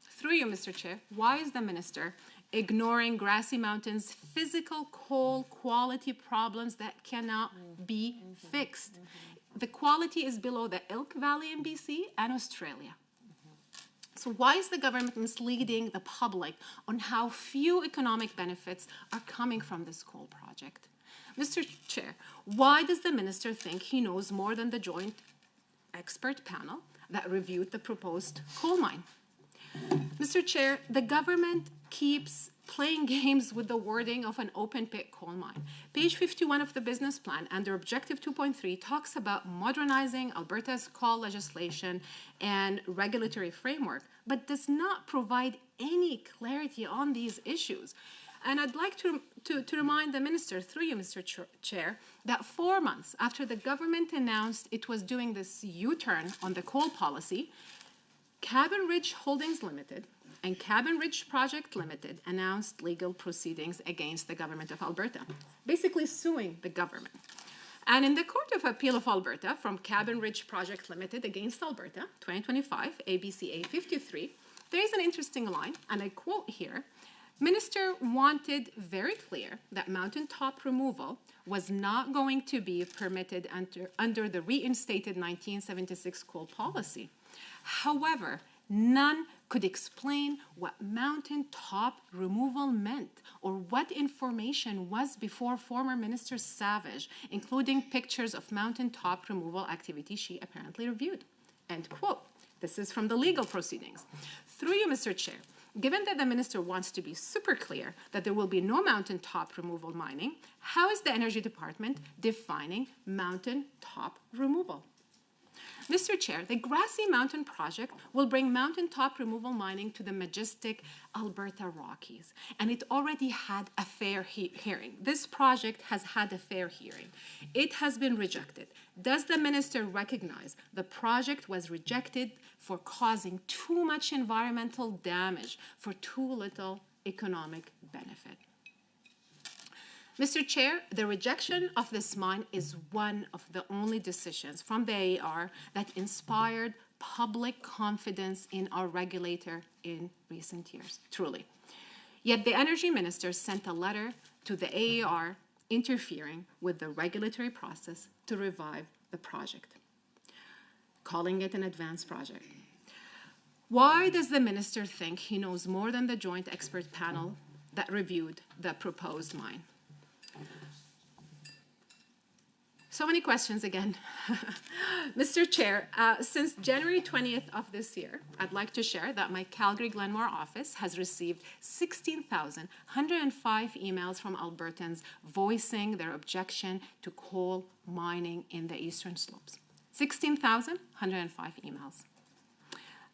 through you, Mr. Chair, why is the minister ignoring Grassy Mountain's physical coal quality problems that cannot be fixed? The quality is below the Elk Valley in BC and Australia. So why is the government misleading the public on how few economic benefits are coming from this coal project? Mr. Chair, why does the minister think he knows more than the joint expert panel that reviewed the proposed coal mine? Mr. Chair, the government keeps playing games with the wording of an open pit coal mine. Page 51 of the business plan under Objective 2.3 talks about modernizing Alberta's coal legislation and regulatory framework, but does not provide any clarity on these issues. And I'd like to remind the minister, through you, Mr. Chair, that 4 months after the government announced it was doing this U-turn on the coal policy, Cabin Ridge Holdings Limited and Cabin Ridge Project Limited announced legal proceedings against the government of Alberta, basically suing the government. And in the Court of Appeal of Alberta, from Cabin Ridge Project Limited against Alberta, 2025, ABCA 53, there is an interesting line, and I quote here, Minister wanted very clear that mountaintop removal was not going to be permitted under the reinstated 1976 coal policy. However, none could explain what mountaintop removal meant or what information was before former Minister Savage, including pictures of mountaintop removal activity she apparently reviewed. End quote. This is from the legal proceedings. Through you, Mr. Chair, given that the minister wants to be super clear that there will be no mountaintop removal mining, how is the Energy Department defining mountaintop removal? Mr. Chair, the Grassy Mountain project will bring mountaintop removal mining to the majestic Alberta Rockies, and it already had a fair hearing. This project has had a fair hearing. It has been rejected. Does the minister recognize the project was rejected for causing too much environmental damage for too little economic benefit? Mr. Chair, the rejection of this mine is one of the only decisions from the AER that inspired public confidence in our regulator in recent years, truly. Yet the Energy Minister sent a letter to the AER interfering with the regulatory process to revive the project, calling it an advanced project. Why does the minister think he knows more than the joint expert panel that reviewed the proposed mine? So many questions again. Mr. Chair, since January 20th of this year, I'd like to share that my Calgary Glenmore office has received 16,105 emails from Albertans voicing their objection to coal mining in the Eastern Slopes. 16,105 emails.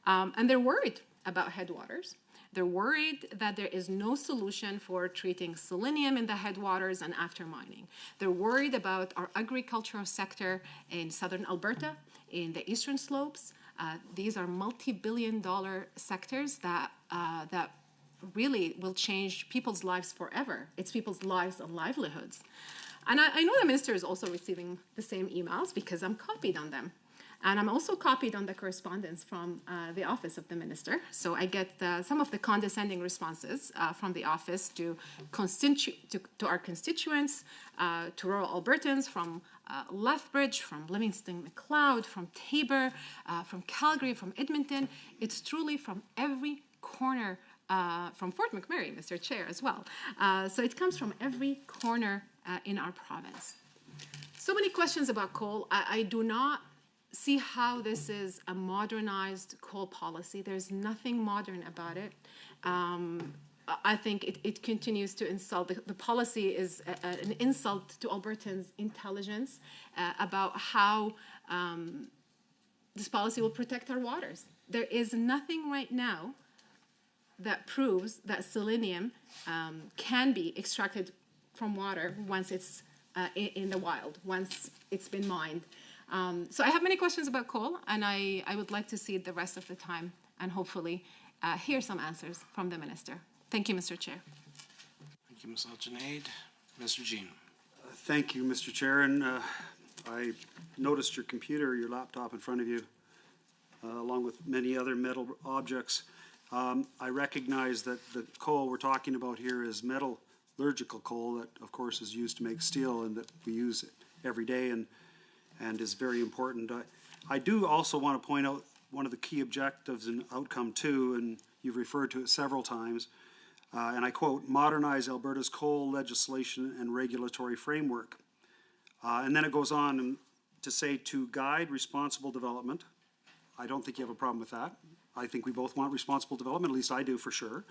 And they're worried about headwaters. They're worried that there is no solution for treating selenium in the headwaters and after mining. They're worried about our agricultural sector in southern Alberta, in the Eastern Slopes. These are multi-billion-dollar sectors that really will change people's lives forever. It's people's lives and livelihoods. And I know the minister is also receiving the same emails because I'm copied on them. And I'm also copied on the correspondence from the office of the minister. So I get some of the condescending responses from the office to our constituents, to rural Albertans, from Lethbridge, from Livingston-McLeod, from Taber, from Calgary, from Edmonton. It's truly from every corner, from Fort McMurray, Mr. Chair, as well. So it comes from every corner in our province. So many questions about coal. I do not see how this is a modernized coal policy. There's nothing modern about it. I think it continues to insult. The policy is an insult to Albertans' intelligence about how this policy will protect our waters. There is nothing right now that proves that selenium can be extracted from water once it's in the wild, once it's been mined. So I have many questions about coal, and I would like to see it the rest of the time and hopefully hear some answers from the minister. Thank you, Mr. Chair. Thank you, Ms. Aljunaid. Mr. Jean. Thank you, Mr. Chair, and I noticed your computer, your laptop in front of you, along with many other metal objects. I recognize that the coal we're talking about here is metallurgical coal that, of course, is used to make steel and that we use every day and is very important. I do also want to point out one of the key objectives and outcome too, and you've referred to it several times, and I quote, modernize Alberta's coal legislation and regulatory framework. And then it goes on to say to guide responsible development. I don't think you have a problem with that. I think we both want responsible development, at least I do for sure.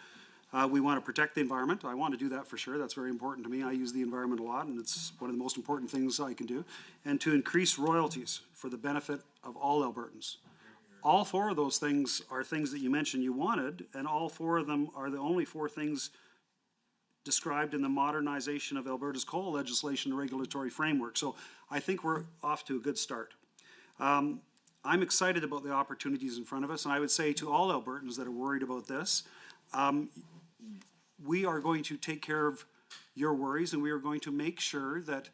We want to protect the environment. I want to do that for sure. That's very important to me. I use the environment a lot, and it's one of the most important things I can do. And to increase royalties for the benefit of all Albertans. All four of those things are things that you mentioned you wanted, and all four of them are the only four things described in the modernization of Alberta's coal legislation and regulatory framework. So I think we're off to a good start. I'm excited about the opportunities in front of us, and I would say to all Albertans that are worried about this, we are going to take care of your worries, and we are going to make sure that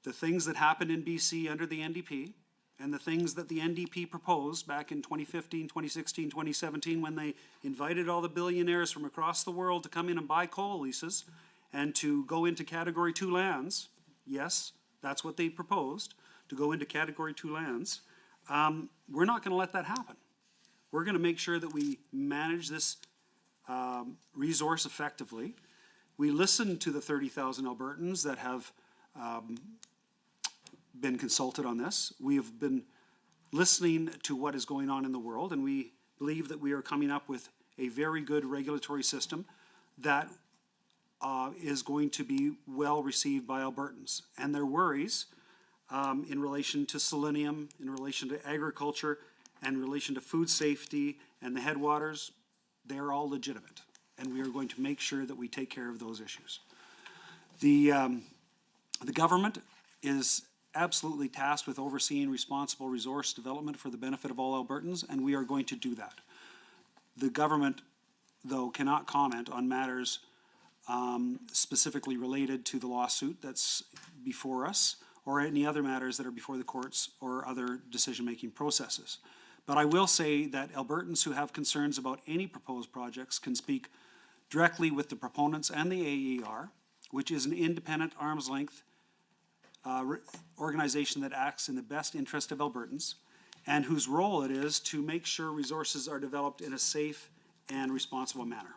the things that happened in BC under the NDP and the things that the NDP proposed back in 2015, 2016, 2017, when they invited all the billionaires from across the world to come in and buy coal leases and to go into Category 2 lands, yes, that's what they proposed, to go into Category 2 lands, we're not going to let that happen. We're going to make sure that we manage this resource effectively. We listen to the 30,000 Albertans that have been consulted on this. We have been listening to what is going on in the world, and we believe that we are coming up with a very good regulatory system that is going to be well received by Albertans. And their worries in relation to selenium, in relation to agriculture, and in relation to food safety and the headwaters, they're all legitimate. And we are going to make sure that we take care of those issues. The government is absolutely tasked with overseeing responsible resource development for the benefit of all Albertans, and we are going to do that. The government, though, cannot comment on matters specifically related to the lawsuit that's before us or any other matters that are before the courts or other decision-making processes. But I will say that Albertans who have concerns about any proposed projects can speak directly with the proponents and the AER, which is an independent arm's-length organization that acts in the best interest of Albertans and whose role it is to make sure resources are developed in a safe and responsible manner.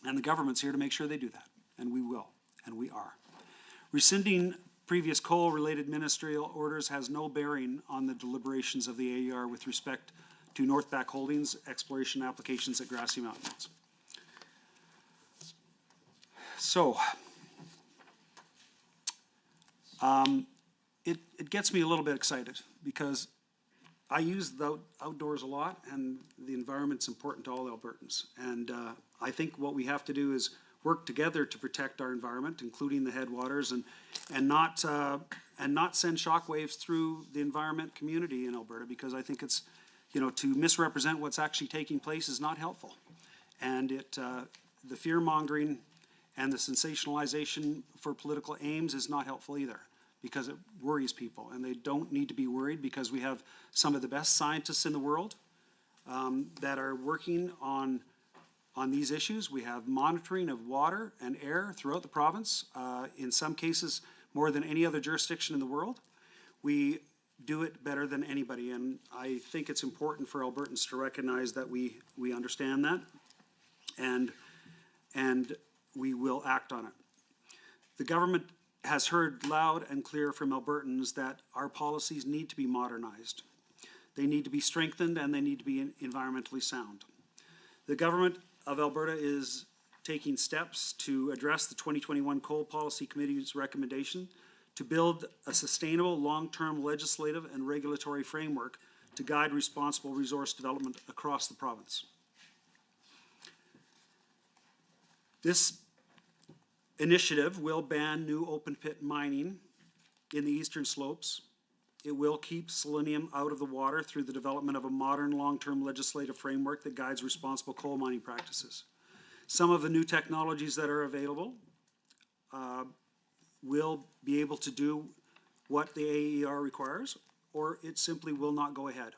And the government's here to make sure they do that, and we will, and we are. Rescinding previous coal-related ministerial orders has no bearing on the deliberations of the AER with respect to Northback Holdings exploration applications at Grassy Mountains. So, it gets me a little bit excited because I use the outdoors a lot, and the environment's important to all Albertans. And I think what we have to do is work together to protect our environment, including the headwaters, and not send shockwaves through the environment community in Alberta, because I think it's, to misrepresent what's actually taking place is not helpful. And the fear-mongering and the sensationalization for political aims is not helpful either, because it worries people, and they don't need to be worried because we have some of the best scientists in the world that are working on these issues. We have monitoring of water and air throughout the province, in some cases more than any other jurisdiction in the world. We do it better than anybody, and I think it's important for Albertans to recognize that we understand that, and we will act on it. The government has heard loud and clear from Albertans that our policies need to be modernized. They need to be strengthened, and they need to be environmentally sound. The government of Alberta is taking steps to address the 2021 Coal Policy Committee's recommendation to build a sustainable, long-term legislative and regulatory framework to guide responsible resource development across the province. This initiative will ban new open-pit mining in the eastern slopes. It will keep selenium out of the water through the development of a modern long-term legislative framework that guides responsible coal mining practices. Some of the new technologies that are available will be able to do what the AER requires, or it simply will not go ahead.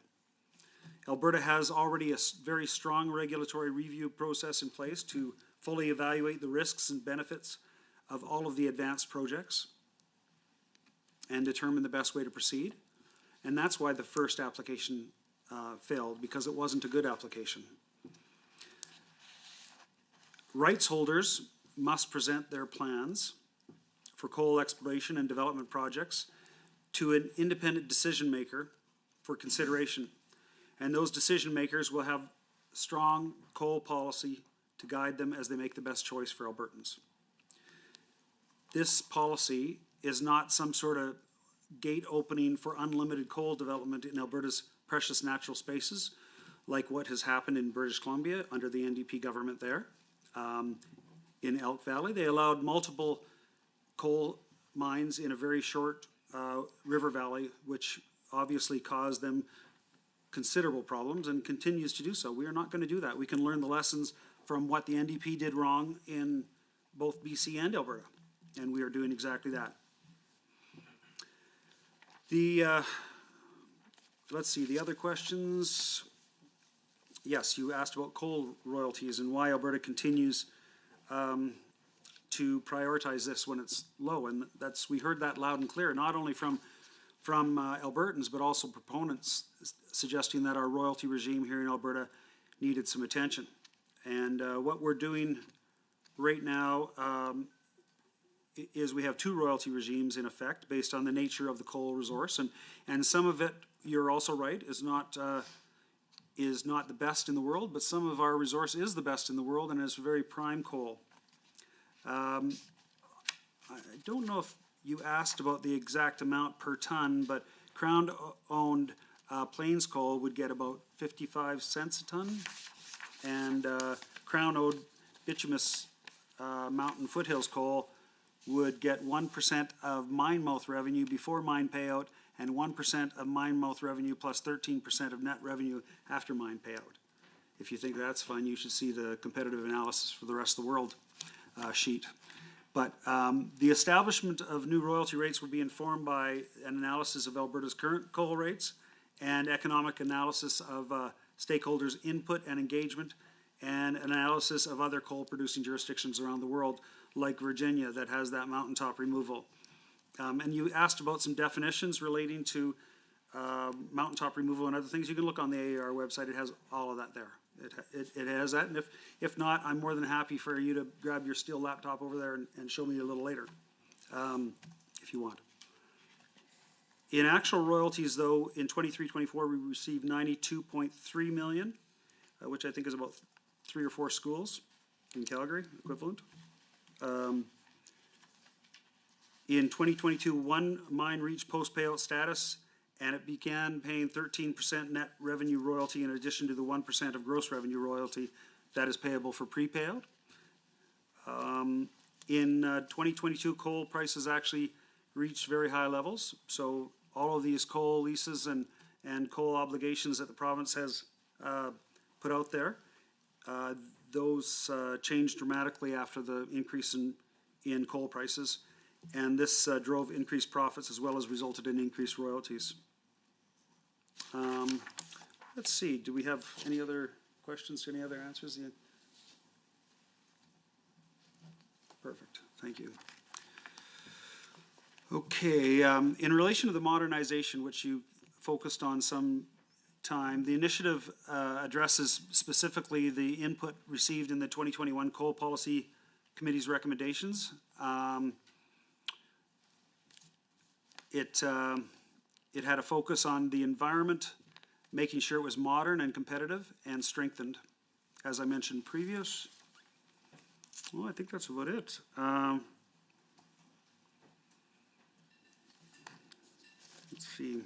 Alberta has already a very strong regulatory review process in place to fully evaluate the risks and benefits of all of the advanced projects and determine the best way to proceed. And that's why the first application failed, because it wasn't a good application. Rights holders must present their plans for coal exploration and development projects to an independent decision maker for consideration. And those decision makers will have strong coal policy to guide them as they make the best choice for Albertans. This policy is not some sort of gate opening for unlimited coal development in Alberta's precious natural spaces, like what has happened in British Columbia under the NDP government there. In Elk Valley, they allowed multiple coal mines in a very short river valley, which obviously caused them considerable problems and continues to do so. We are not going to do that. We can learn the lessons from what the NDP did wrong in both BC and Alberta, and we are doing exactly that. Let's see, the other questions. Yes, you asked about coal royalties and why Alberta continues to prioritize this when it's low, and we heard that loud and clear, not only from Albertans, but also proponents suggesting that our royalty regime here in Alberta needed some attention. And what we're doing right now is we have two royalty regimes in effect based on the nature of the coal resource, and some of it, you're also right, is not the best in the world, but some of our resource is the best in the world, and it's very prime coal. I don't know if you asked about the exact amount per ton, but Crown-owned Plains coal would get about 55 cents a ton, and Crown-owned bituminous Mountain Foothills coal would get 1% of mine mouth revenue before mine payout, and 1% of mine mouth revenue plus 13% of net revenue after mine payout. If you think that's fun, you should see the competitive analysis for the rest of the world sheet. But the establishment of new royalty rates will be informed by an analysis of Alberta's current coal rates and economic analysis of stakeholders' input and engagement, and analysis of other coal-producing jurisdictions around the world, like Virginia, that has that mountaintop removal. And you asked about some definitions relating to mountaintop removal and other things. You can look on the AER website. It has all of that there. It has that, and if not, I'm more than happy for you to grab your steel laptop over there and show me a little later, if you want. In actual royalties, though, in 23-24, we received 92.3 million, which I think is about 3 or 4 schools in Calgary, equivalent. In 2022, one mine reached post-payout status, and it began paying 13% net revenue royalty in addition to the 1% of gross revenue royalty that is payable for pre-payout. In 2022, coal prices actually reached very high levels, so all of these coal leases and coal obligations that the province has put out there, those changed dramatically after the increase in coal prices, and this drove increased profits as well as resulted in increased royalties. Let's see, do we have any other questions, any other answers? Yeah. Perfect, thank you. Okay, in relation to the modernization, which you focused on some time, the initiative addresses specifically the input received in the 2021 Coal Policy Committee's recommendations. It had a focus on the environment, making sure it was modern and competitive and strengthened, as I mentioned previous. Well, I think that's about it. Let's see.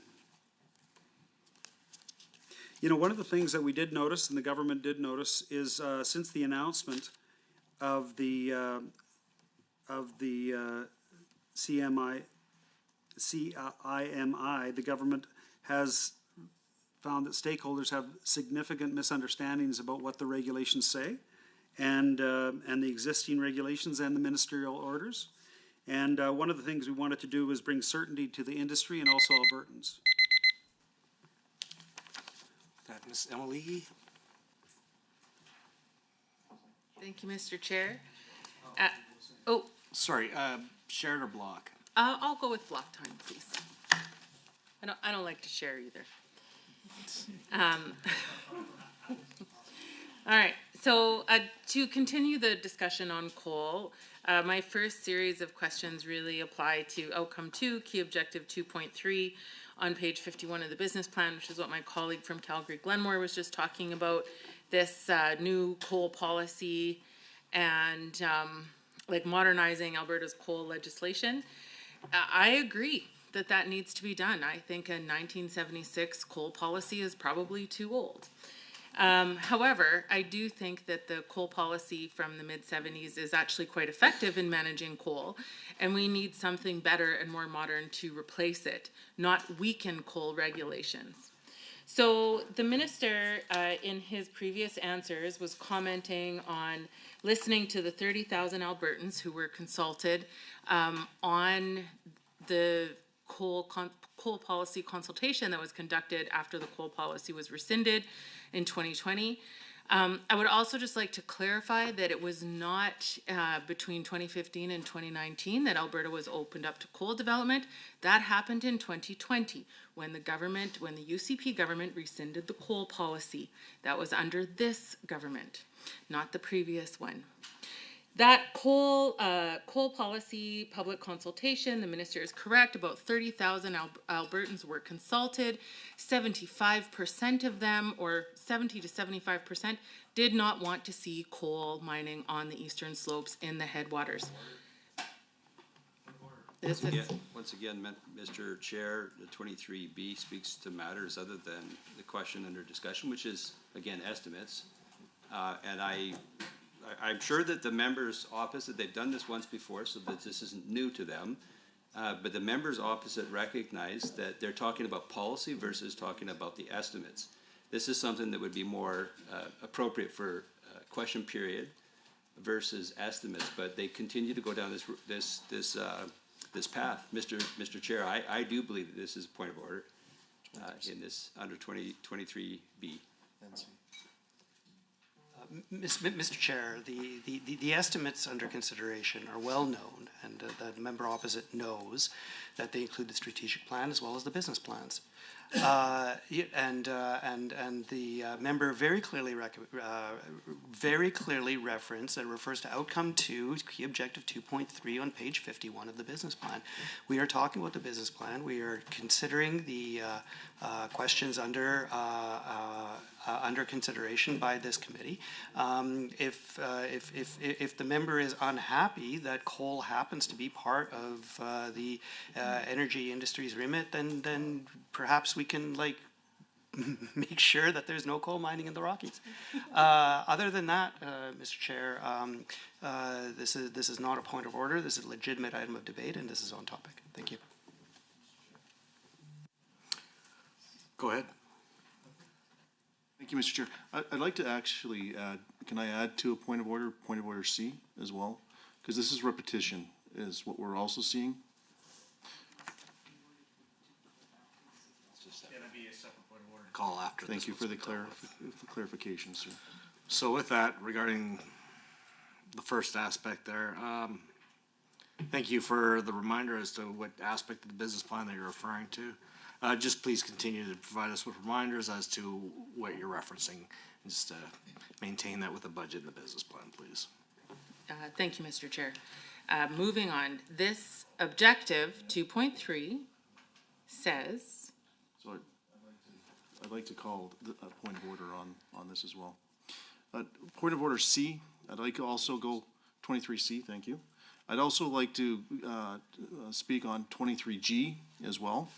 You know, one of the things that we did notice, and the government did notice, is since the announcement of the CIMI, the government has found that stakeholders have significant misunderstandings about what the regulations say, and the existing regulations and the ministerial orders. And one of the things we wanted to do was bring certainty to the industry and also Albertans. That Ms. Emily? Thank you, Mr. Chair. Sorry, shared or block? I'll go with block time, please. I don't like to share either. All right, so to continue the discussion on coal, my first series of questions really apply to outcome 2, key objective 2.3 on page 51 of the business plan, which is what my colleague from Calgary Glenmore was just talking about, this new coal policy and like modernizing Alberta's coal legislation. I agree that that needs to be done. I think a 1976 coal policy is probably too old. However, I do think that the coal policy from the mid-70s is actually quite effective in managing coal, and we need something better and more modern to replace it, not weaken coal regulations. So the minister, in his previous answers, was commenting on listening to the 30,000 Albertans who were consulted on the coal policy consultation that was conducted after the coal policy was rescinded in 2020. I would also just like to clarify that it was not between 2015 and 2019 that Alberta was opened up to coal development. That happened in 2020 when the UCP government rescinded the coal policy. That was under this government, not the previous one. That coal policy public consultation, the minister is correct, about 30,000 Albertans were consulted. 75% of them, or 70 to 75%, did not want to see coal mining on the eastern slopes in the headwaters. Once again, Mr. Chair, the 23B speaks to matters other than the question under discussion, which is, again, estimates. And I'm sure that the members opposite, they've done this once before, so that this isn't new to them. But the members opposite recognize that they're talking about policy versus talking about the estimates. This is something that would be more appropriate for question period versus estimates, but they continue to go down this path. Mr. Chair, I do believe that this is a point of order in this under 23B. Mr. Chair, the estimates under consideration are well known, and the member opposite knows that they include the strategic plan as well as the business plans. And the member very clearly referenced and refers to outcome 2, key objective 2.3 on page 51 of the business plan. We are talking about the business plan. We are considering the questions under consideration by this committee. If the member is unhappy that coal happens to be part of the energy industry's remit, then perhaps we can make sure that there's no coal mining in the Rockies. Other than that, Mr. Chair, this is not a point of order. This is a legitimate item of debate, and this is on topic. Thank you. Go ahead. Thank you, Mr. Chair. I'd like to actually add, can I add to a point of order C as well? Because this is repetition, is what we're also seeing. Call after. Thank you for the clarification, sir. So with that, regarding the first aspect there, thank you for the reminder as to what aspect of the business plan that you're referring to. Just please continue to provide us with reminders as to what you're referencing, and just maintain that with the budget and the business plan, please. Thank you, Mr. Chair. Moving on, this objective 2.3 says. So I'd like to call a point of order on this as well. Point of order C, I'd like to also go 23C, thank you. I'd also like to speak on 23G as well.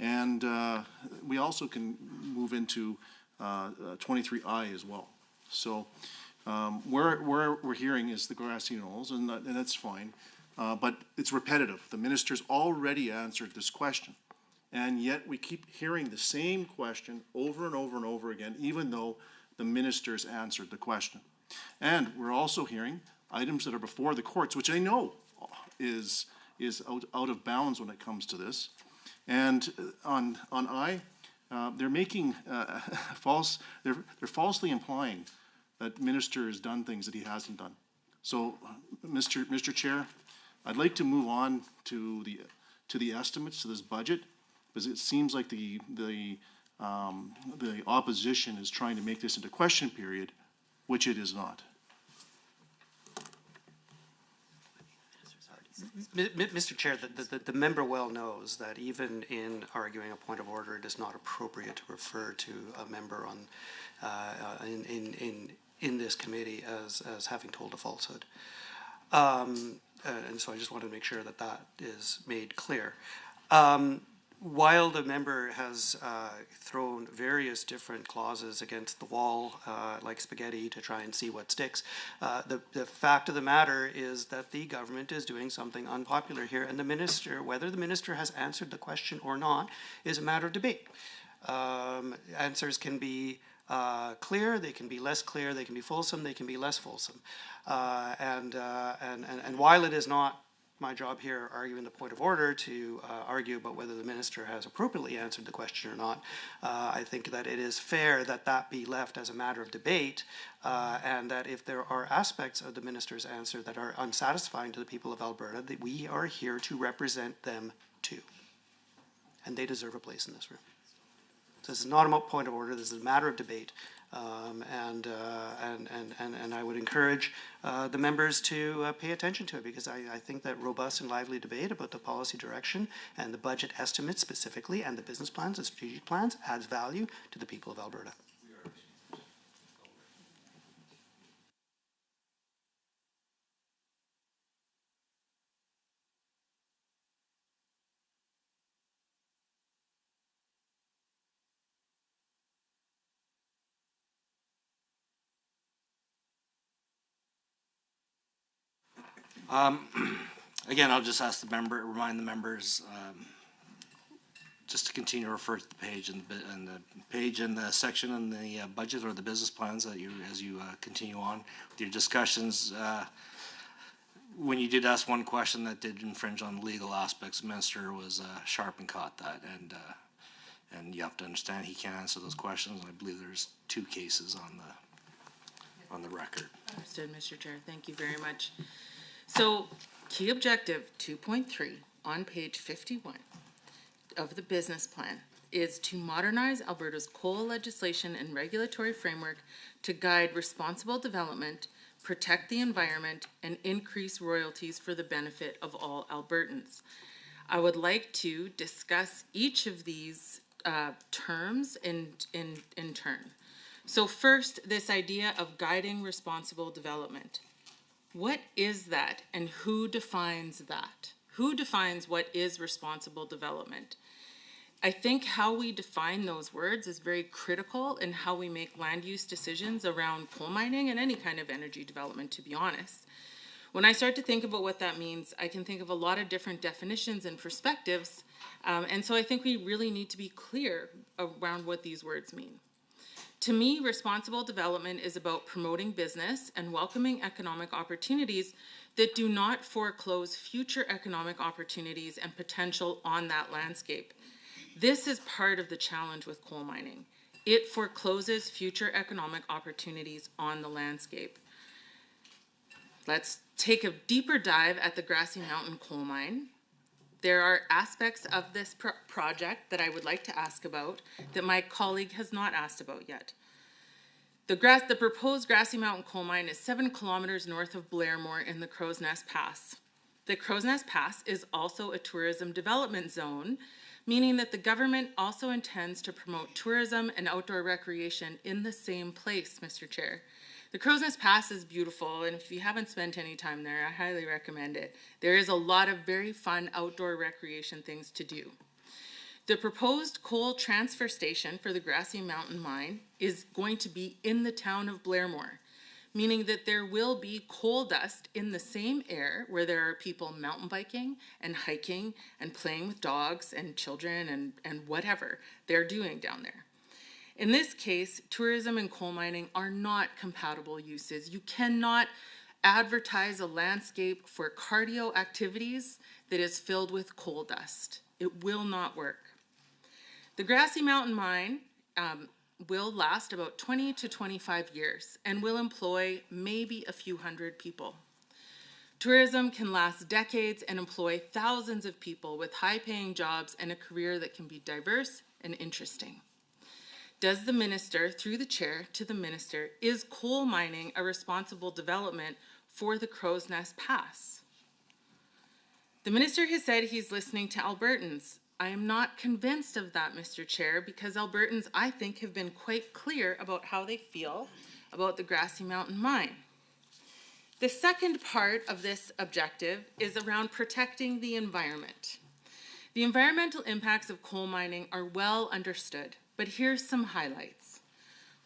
And we also can move into 23I as well. So where we're hearing is the grassy knolls, and that's fine. But it's repetitive. The minister's already answered this question. And yet we keep hearing the same question over and over and over again, even though the minister's answered the question. And we're also hearing items that are before the courts, which I know is out of bounds when it comes to this. And on I, they're making they're falsely implying that minister has done things that he hasn't done. So, Mr. Chair, I'd like to move on to the estimates to this budget, because it seems like the opposition is trying to make this into question period, which it is not. Mr. Chair, the member well knows that even in arguing a point of order, it is not appropriate to refer to a member on in this committee as having told a falsehood. And so I just want to make sure that that is made clear. While the member has thrown various different clauses against the wall, like spaghetti, to try and see what sticks, the fact of the matter is that the government is doing something unpopular here, and the minister, whether the minister has answered the question or not, is a matter of debate. Answers can be clear, they can be less clear, they can be fulsome, they can be less fulsome. And while it is not my job here arguing the point of order to argue about whether the minister has appropriately answered the question or not, I think that it is fair that that be left as a matter of debate, and that if there are aspects of the minister's answer that are unsatisfying to the people of Alberta, that we are here to represent them too. And they deserve a place in this room. So this is not a point of order, this is a matter of debate. And I would encourage the members to pay attention to it, because I think that robust and lively debate about the policy direction and the budget estimates specifically and the business plans and strategic plans adds value to the people of Alberta. Again, I'll just ask remind the members, just to continue to refer to the page and the section in the budget or the business plans that as you continue on with your discussions. When you did ask one question that did infringe on legal aspects, the minister was sharp and caught that, and you have to understand he can't answer those questions. And I believe there's 2 cases on the record. Understood, Mr. Chair. Thank you very much. So, key objective 2.3 on page 51 of the business plan is to modernize Alberta's coal legislation and regulatory framework to guide responsible development, protect the environment, and increase royalties for the benefit of all Albertans. I would like to discuss each of these terms in turn. So first, this idea of guiding responsible development. What is that, and who defines that? Who defines what is responsible development? I think how we define those words is very critical in how we make land use decisions around coal mining and any kind of energy development, to be honest. When I start to think about what that means, I can think of a lot of different definitions and perspectives, and so I think we really need to be clear around what these words mean. To me, responsible development is about promoting business and welcoming economic opportunities that do not foreclose future economic opportunities and potential on that landscape. This is part of the challenge with coal mining. It forecloses future economic opportunities on the landscape. Let's take a deeper dive at the Grassy Mountain coal mine. There are aspects of this project that I would like to ask about that my colleague has not asked about yet. The proposed Grassy Mountain coal mine is 7 kilometers north of Blairmore in the Crow's Nest Pass. The Crow's Nest Pass is also a tourism development zone, meaning that the government also intends to promote tourism and outdoor recreation in the same place, Mr. Chair. The Crow's Nest Pass is beautiful, and if you haven't spent any time there, I highly recommend it. There is a lot of very fun outdoor recreation things to do. The proposed coal transfer station for the Grassy Mountain mine is going to be in the town of Blairmore, meaning that there will be coal dust in the same air where there are people mountain biking and hiking and playing with dogs and children and whatever they're doing down there. In this case, tourism and coal mining are not compatible uses. You cannot advertise a landscape for cardio activities that is filled with coal dust. It will not work. The Grassy Mountain Mine will last about 20 to 25 years and will employ maybe a few hundred people. Tourism can last decades and employ thousands of people with high-paying jobs and a career that can be diverse and interesting. Does the minister, through the chair to the minister, is coal mining a responsible development for the Crow's Nest Pass? The minister has said he's listening to Albertans. I am not convinced of that, Mr. Chair, because Albertans, I think, have been quite clear about how they feel about the Grassy Mountain Mine. The second part of this objective is around protecting the environment. The environmental impacts of coal mining are well understood, but here's some highlights.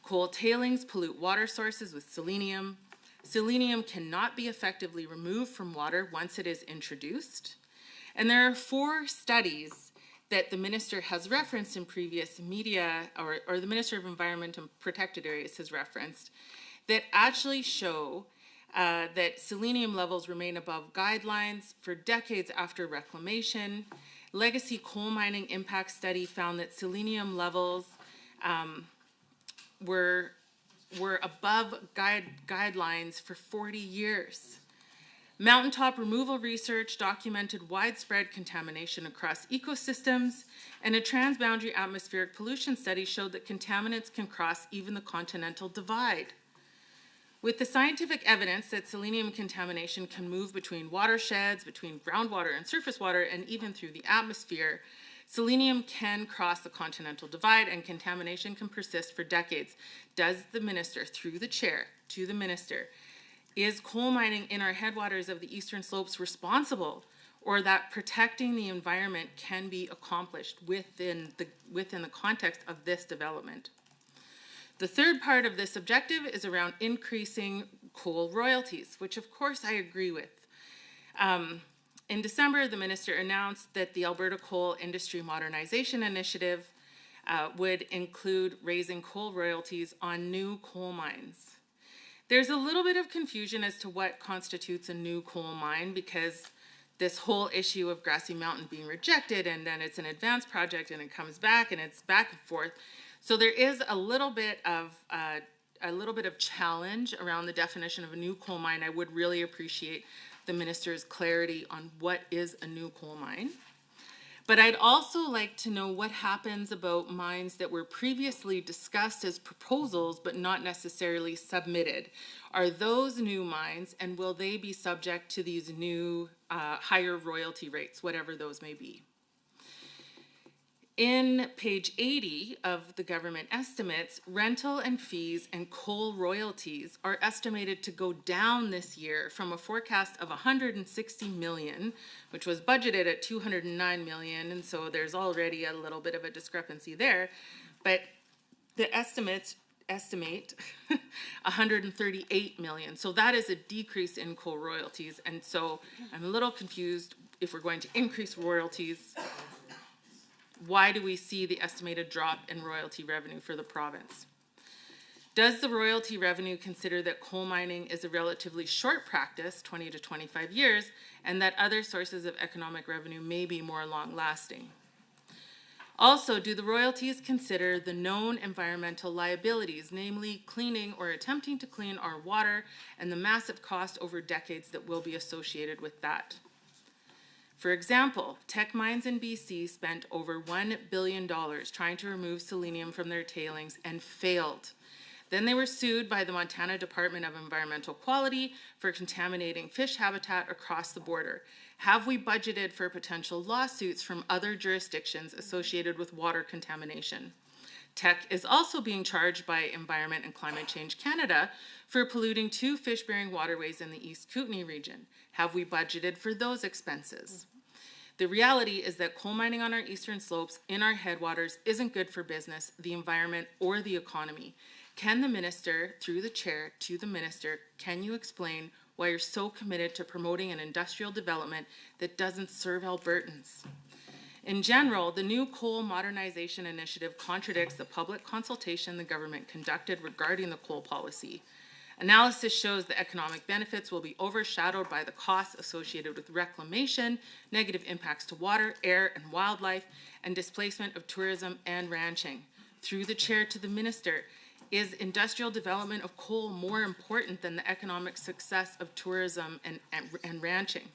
Coal tailings pollute water sources with selenium. Selenium cannot be effectively removed from water once it is introduced. And there are 4 studies that the minister has referenced in previous media, or the Minister of Environment and Protected Areas has referenced, that actually show that selenium levels remain above guidelines for decades after reclamation. Legacy Coal Mining Impact Study found that selenium levels were above guidelines for 40 years. Mountaintop removal research documented widespread contamination across ecosystems, and a transboundary atmospheric pollution study showed that contaminants can cross even the continental divide. With the scientific evidence that selenium contamination can move between watersheds, between groundwater and surface water, and even through the atmosphere, selenium can cross the continental divide and contamination can persist for decades. Does the minister, through the chair to the minister, is coal mining in our headwaters of the eastern slopes responsible, or that protecting the environment can be accomplished within the context of this development? The third part of this objective is around increasing coal royalties, which of course I agree with. In December, the minister announced that the Alberta Coal Industry Modernization Initiative would include raising coal royalties on new coal mines. There's a little bit of confusion as to what constitutes a new coal mine, because this whole issue of Grassy Mountain being rejected, and then it's an advanced project and it comes back and it's back and forth. So there is a little bit of challenge around the definition of a new coal mine. I would really appreciate the minister's clarity on what is a new coal mine. But I'd also like to know what happens about mines that were previously discussed as proposals but not necessarily submitted. Are those new mines, and will they be subject to these new higher royalty rates, whatever those may be? In page 80 of the government estimates, rental and fees and coal royalties are estimated to go down this year from a forecast of 160 million, which was budgeted at 209 million, and so there's already a little bit of a discrepancy there. But the estimates estimate 138 million. So that is a decrease in coal royalties, and so I'm a little confused if we're going to increase royalties. Why do we see the estimated drop in royalty revenue for the province? Does the royalty revenue consider that coal mining is a relatively short practice, 20 to 25 years, and that other sources of economic revenue may be more long-lasting? Also, do the royalties consider the known environmental liabilities, namely cleaning or attempting to clean our water, and the massive cost over decades that will be associated with that? For example, Teck Mines in BC spent over $1 billion trying to remove selenium from their tailings and failed. Then they were sued by the Montana Department of Environmental Quality for contaminating fish habitat across the border. Have we budgeted for potential lawsuits from other jurisdictions associated with water contamination? Teck is also being charged by Environment and Climate Change Canada for polluting 2 fish-bearing waterways in the East Kootenay region. Have we budgeted for those expenses? The reality is that coal mining on our eastern slopes in our headwaters isn't good for business, the environment, or the economy. Can the minister, through the chair to the minister, can you explain why you're so committed to promoting an industrial development that doesn't serve Albertans? In general, the new Coal Modernization Initiative contradicts the public consultation the government conducted regarding the coal policy. Analysis shows the economic benefits will be overshadowed by the costs associated with reclamation, negative impacts to water, air, and wildlife, and displacement of tourism and ranching. Through the chair to the minister, is industrial development of coal more important than the economic success of tourism and ranching?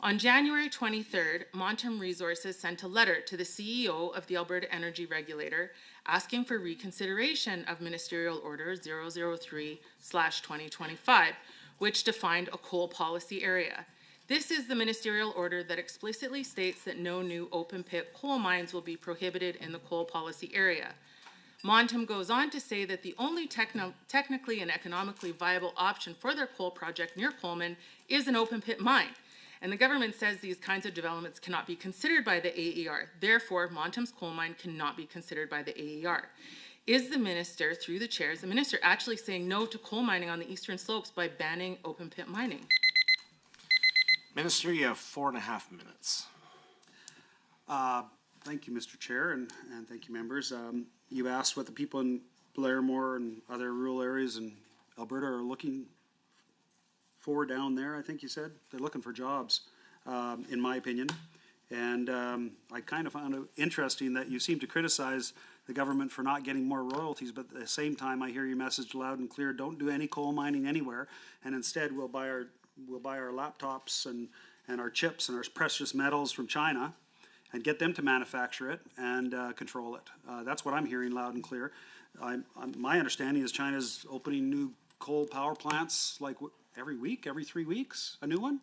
On January 23rd, Montem Resources sent a letter to the CEO of the Alberta Energy Regulator asking for reconsideration of Ministerial Order 003/2025, which defined a coal policy area. This is the ministerial order that explicitly states that no new open-pit coal mines will be prohibited in the coal policy area. Montem goes on to say that the only technically and economically viable option for their coal project near Coleman is an open-pit mine. And the government says these kinds of developments cannot be considered by the AER. Therefore, Montem's coal mine cannot be considered by the AER. Is the minister, through the chair, is the minister actually saying no to coal mining on the eastern slopes by banning open pit mining? Minister, you have 4.5 minutes. Thank you, Mr. Chair, and thank you, members. You asked what the people in Blairmore and other rural areas in Alberta are looking for down there, I think you said. They're looking for jobs, in my opinion. And I kind of found it interesting that you seem to criticize the government for not getting more royalties, but at the same time I hear your message loud and clear, don't do any coal mining anywhere, and instead we'll buy our laptops and our chips and our precious metals from China and get them to manufacture it and control it. That's what I'm hearing loud and clear. My understanding is China's opening new coal power plants like every week, every 3 weeks, a new one.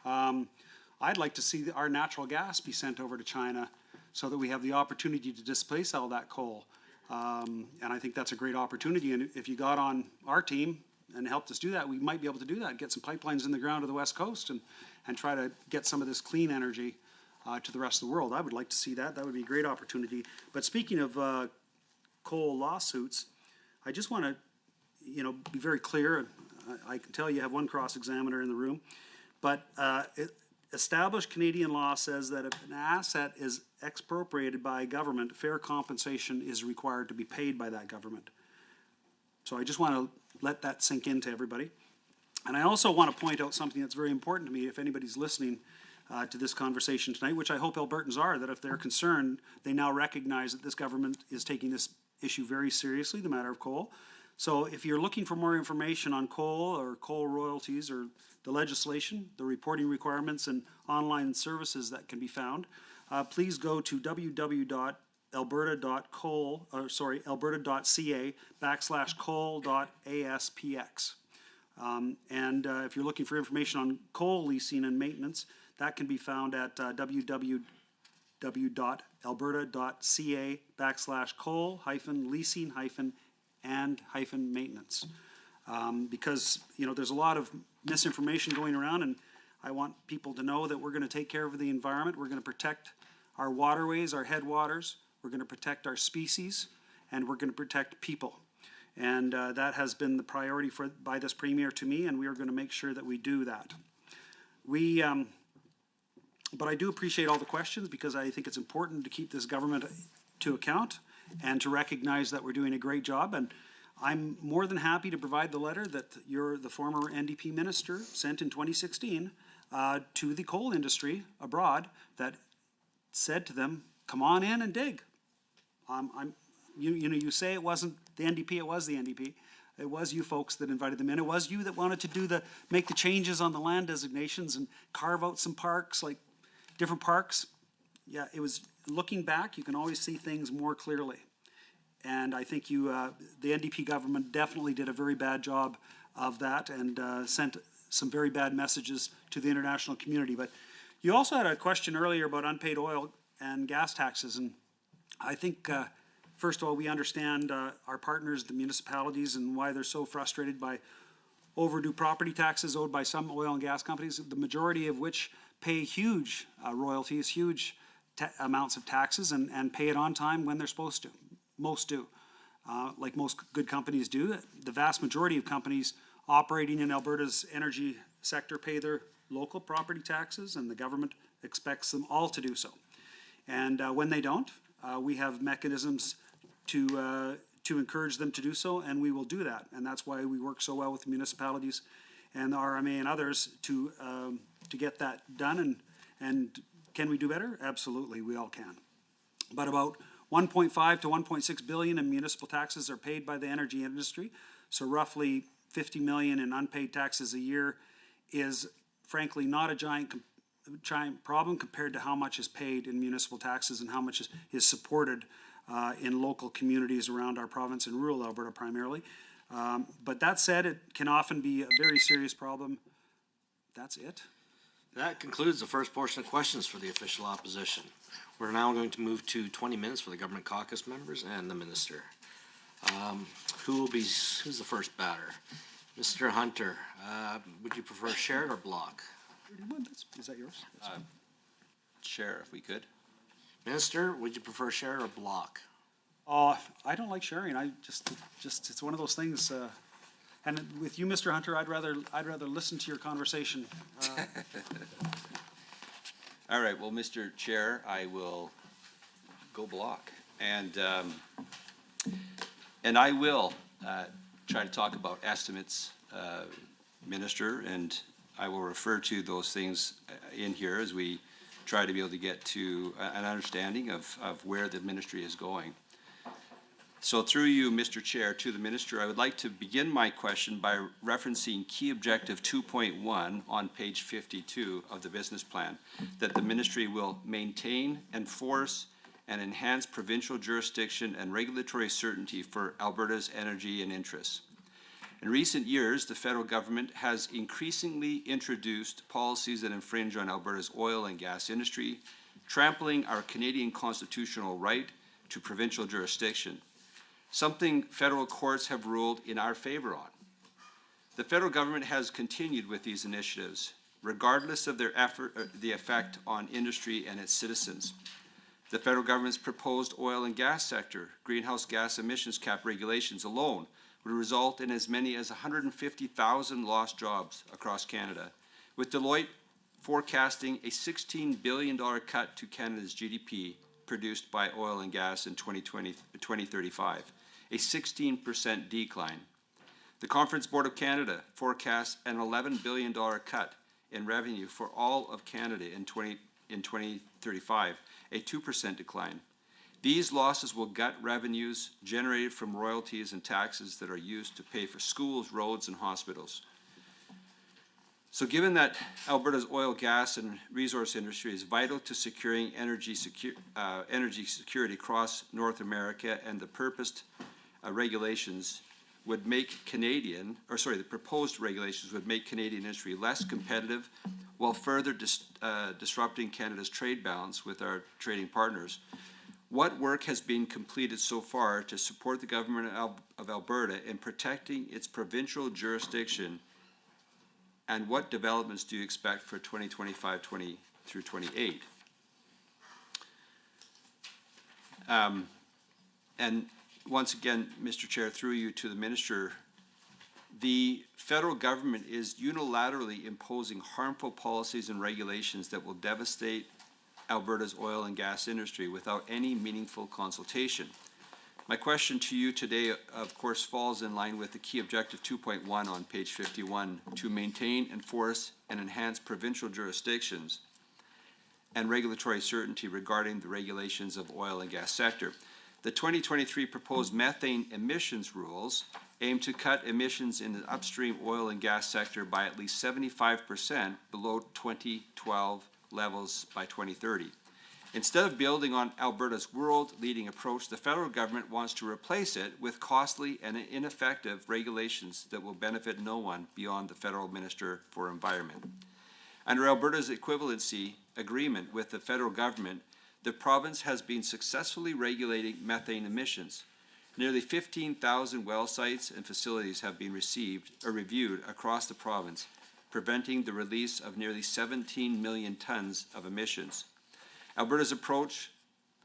I'd like to see our natural gas be sent over to China so that we have the opportunity to displace all that coal. And I think that's a great opportunity. And if you got on our team and helped us do that, we might be able to do that, get some pipelines in the ground to the West Coast and try to get some of this clean energy to the rest of the world. I would like to see that. That would be a great opportunity. But speaking of coal lawsuits, I just want to, be very clear. I can tell you have one cross-examiner in the room, but established Canadian law says that if an asset is expropriated by a government, fair compensation is required to be paid by that government. So I just want to let that sink into everybody. And I also want to point out something that's very important to me if anybody's listening to this conversation tonight, which I hope Albertans are, that if they're concerned, they now recognize that this government is taking this issue very seriously, the matter of coal. So if you're looking for more information on coal or coal royalties or the legislation, the reporting requirements and online services that can be found, please go to alberta.ca/coal.aspx. And if you're looking for information on coal leasing and maintenance, that can be found at www.alberta.ca/coal-leasing-and-maintenance. Because, there's a lot of misinformation going around, and I want people to know that we're going to take care of the environment. We're going to protect our waterways, our headwaters. We're going to protect our species, and we're going to protect people. And that has been the priority by this Premier to me, and we are going to make sure that we do that. But I do appreciate all the questions because I think it's important to keep this government to account and to recognize that we're doing a great job. And I'm more than happy to provide the letter that the former NDP minister sent in 2016 to the coal industry abroad that said to them, come on in and dig. You say it wasn't the NDP, it was the NDP. It was you folks that invited them in. It was you that wanted to make the changes on the land designations and carve out some parks, like different parks. Yeah, it was, looking back, you can always see things more clearly. And I think the NDP government definitely did a very bad job of that and sent some very bad messages to the international community. But you also had a question earlier about unpaid oil and gas taxes. And I think, first of all, we understand our partners, the municipalities, and why they're so frustrated by overdue property taxes owed by some oil and gas companies, the majority of which pay huge royalties, huge amounts of taxes, and pay it on time when they're supposed to. Most do, like most good companies do. The vast majority of companies operating in Alberta's energy sector pay their local property taxes, and the government expects them all to do so. And when they don't, we have mechanisms to to encourage them to do so, and we will do that. And that's why we work so well with the municipalities and the RMA and others to get that done. And can we do better? Absolutely, we all can. But about 1.5 to 1.6 billion in municipal taxes are paid by the energy industry. So roughly 50 million in unpaid taxes a year is frankly not a giant problem compared to how much is paid in municipal taxes and how much is supported in local communities around our province and rural Alberta primarily. But that said, it can often be a very serious problem. That's it. That concludes the first portion of questions for the official opposition. We're now going to move to 20 minutes for the government caucus members and the minister. Who's the first batter? Mr. Hunter, would you prefer shared or block? Is that yours? Share, if we could. Minister, would you prefer shared or block? I don't like sharing. I just it's one of those things. And with you, Mr. Hunter, I'd rather listen to your conversation. All right, well, Mr. Chair, I will go block. And I will try to talk about estimates, Minister, and I will refer to those things in here as we try to be able to get to an understanding of where the ministry is going. So through you, Mr. Chair, to the Minister, I would like to begin my question by referencing Key Objective 2.1 on page 52 of the business plan, that the Ministry will maintain, enforce, and enhance provincial jurisdiction and regulatory certainty for Alberta's energy and interests. In recent years, the federal government has increasingly introduced policies that infringe on Alberta's oil and gas industry, trampling our Canadian constitutional right to provincial jurisdiction, something federal courts have ruled in our favor on. The federal government has continued with these initiatives, regardless of their the effect on industry and its citizens. The federal government's proposed oil and gas sector greenhouse gas emissions cap regulations alone would result in as many as 150,000 lost jobs across Canada, with Deloitte forecasting a $16 billion cut to Canada's GDP produced by oil and gas in 2035, a 16% decline. The Conference Board of Canada forecasts an $11 billion cut in revenue for all of Canada in 2035, a 2% decline. These losses will gut revenues generated from royalties and taxes that are used to pay for schools, roads, and hospitals. So given that Alberta's oil, gas, and resource industry is vital to securing energy security across North America, and the proposed regulations would make Canadian industry less competitive while further disrupting Canada's trade balance with our trading partners, what work has been completed so far to support the government of Alberta in protecting its provincial jurisdiction, and what developments do you expect for 2025 through 28? And once again, Mr. Chair, through you to the Minister, the federal government is unilaterally imposing harmful policies and regulations that will devastate Alberta's oil and gas industry without any meaningful consultation. My question to you today, of course, falls in line with the Key Objective 2.1 on page 51, to maintain, enforce, and enhance provincial jurisdictions and regulatory certainty regarding the regulations of oil and gas sector. The 2023 proposed methane emissions rules aim to cut emissions in the upstream oil and gas sector by at least 75% below 2012 levels by 2030. Instead of building on Alberta's world-leading approach, the federal government wants to replace it with costly and ineffective regulations that will benefit no one beyond the Federal Minister for Environment. Under Alberta's equivalency agreement with the federal government, the province has been successfully regulating methane emissions. Nearly 15,000 well sites and facilities have been reviewed across the province, preventing the release of nearly 17 million tons of emissions. Alberta's approach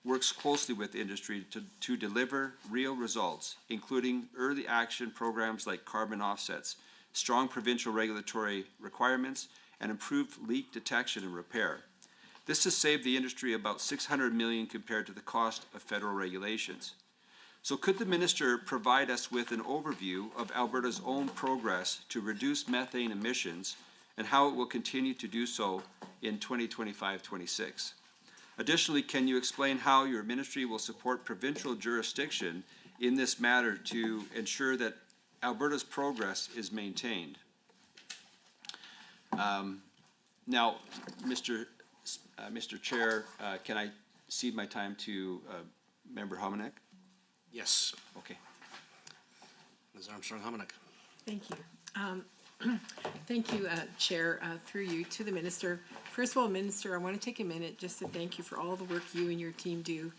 works closely with industry to deliver real results, including early action programs like carbon offsets, strong provincial regulatory requirements, and improved leak detection and repair. This has saved the industry about $600 million compared to the cost of federal regulations. So could the minister provide us with an overview of Alberta's own progress to reduce methane emissions and how it will continue to do so in 2025-26? Additionally, can you explain how your ministry will support provincial jurisdiction in this matter to ensure that Alberta's progress is maintained? Now, Mr. Chair, can I cede my time to Member Hominick? Yes. Okay. Ms. Armstrong Hominick. Thank you. Thank you, Chair, through you to the Minister. First of all, Minister, I want to take a minute just to thank you for all the work you and your team do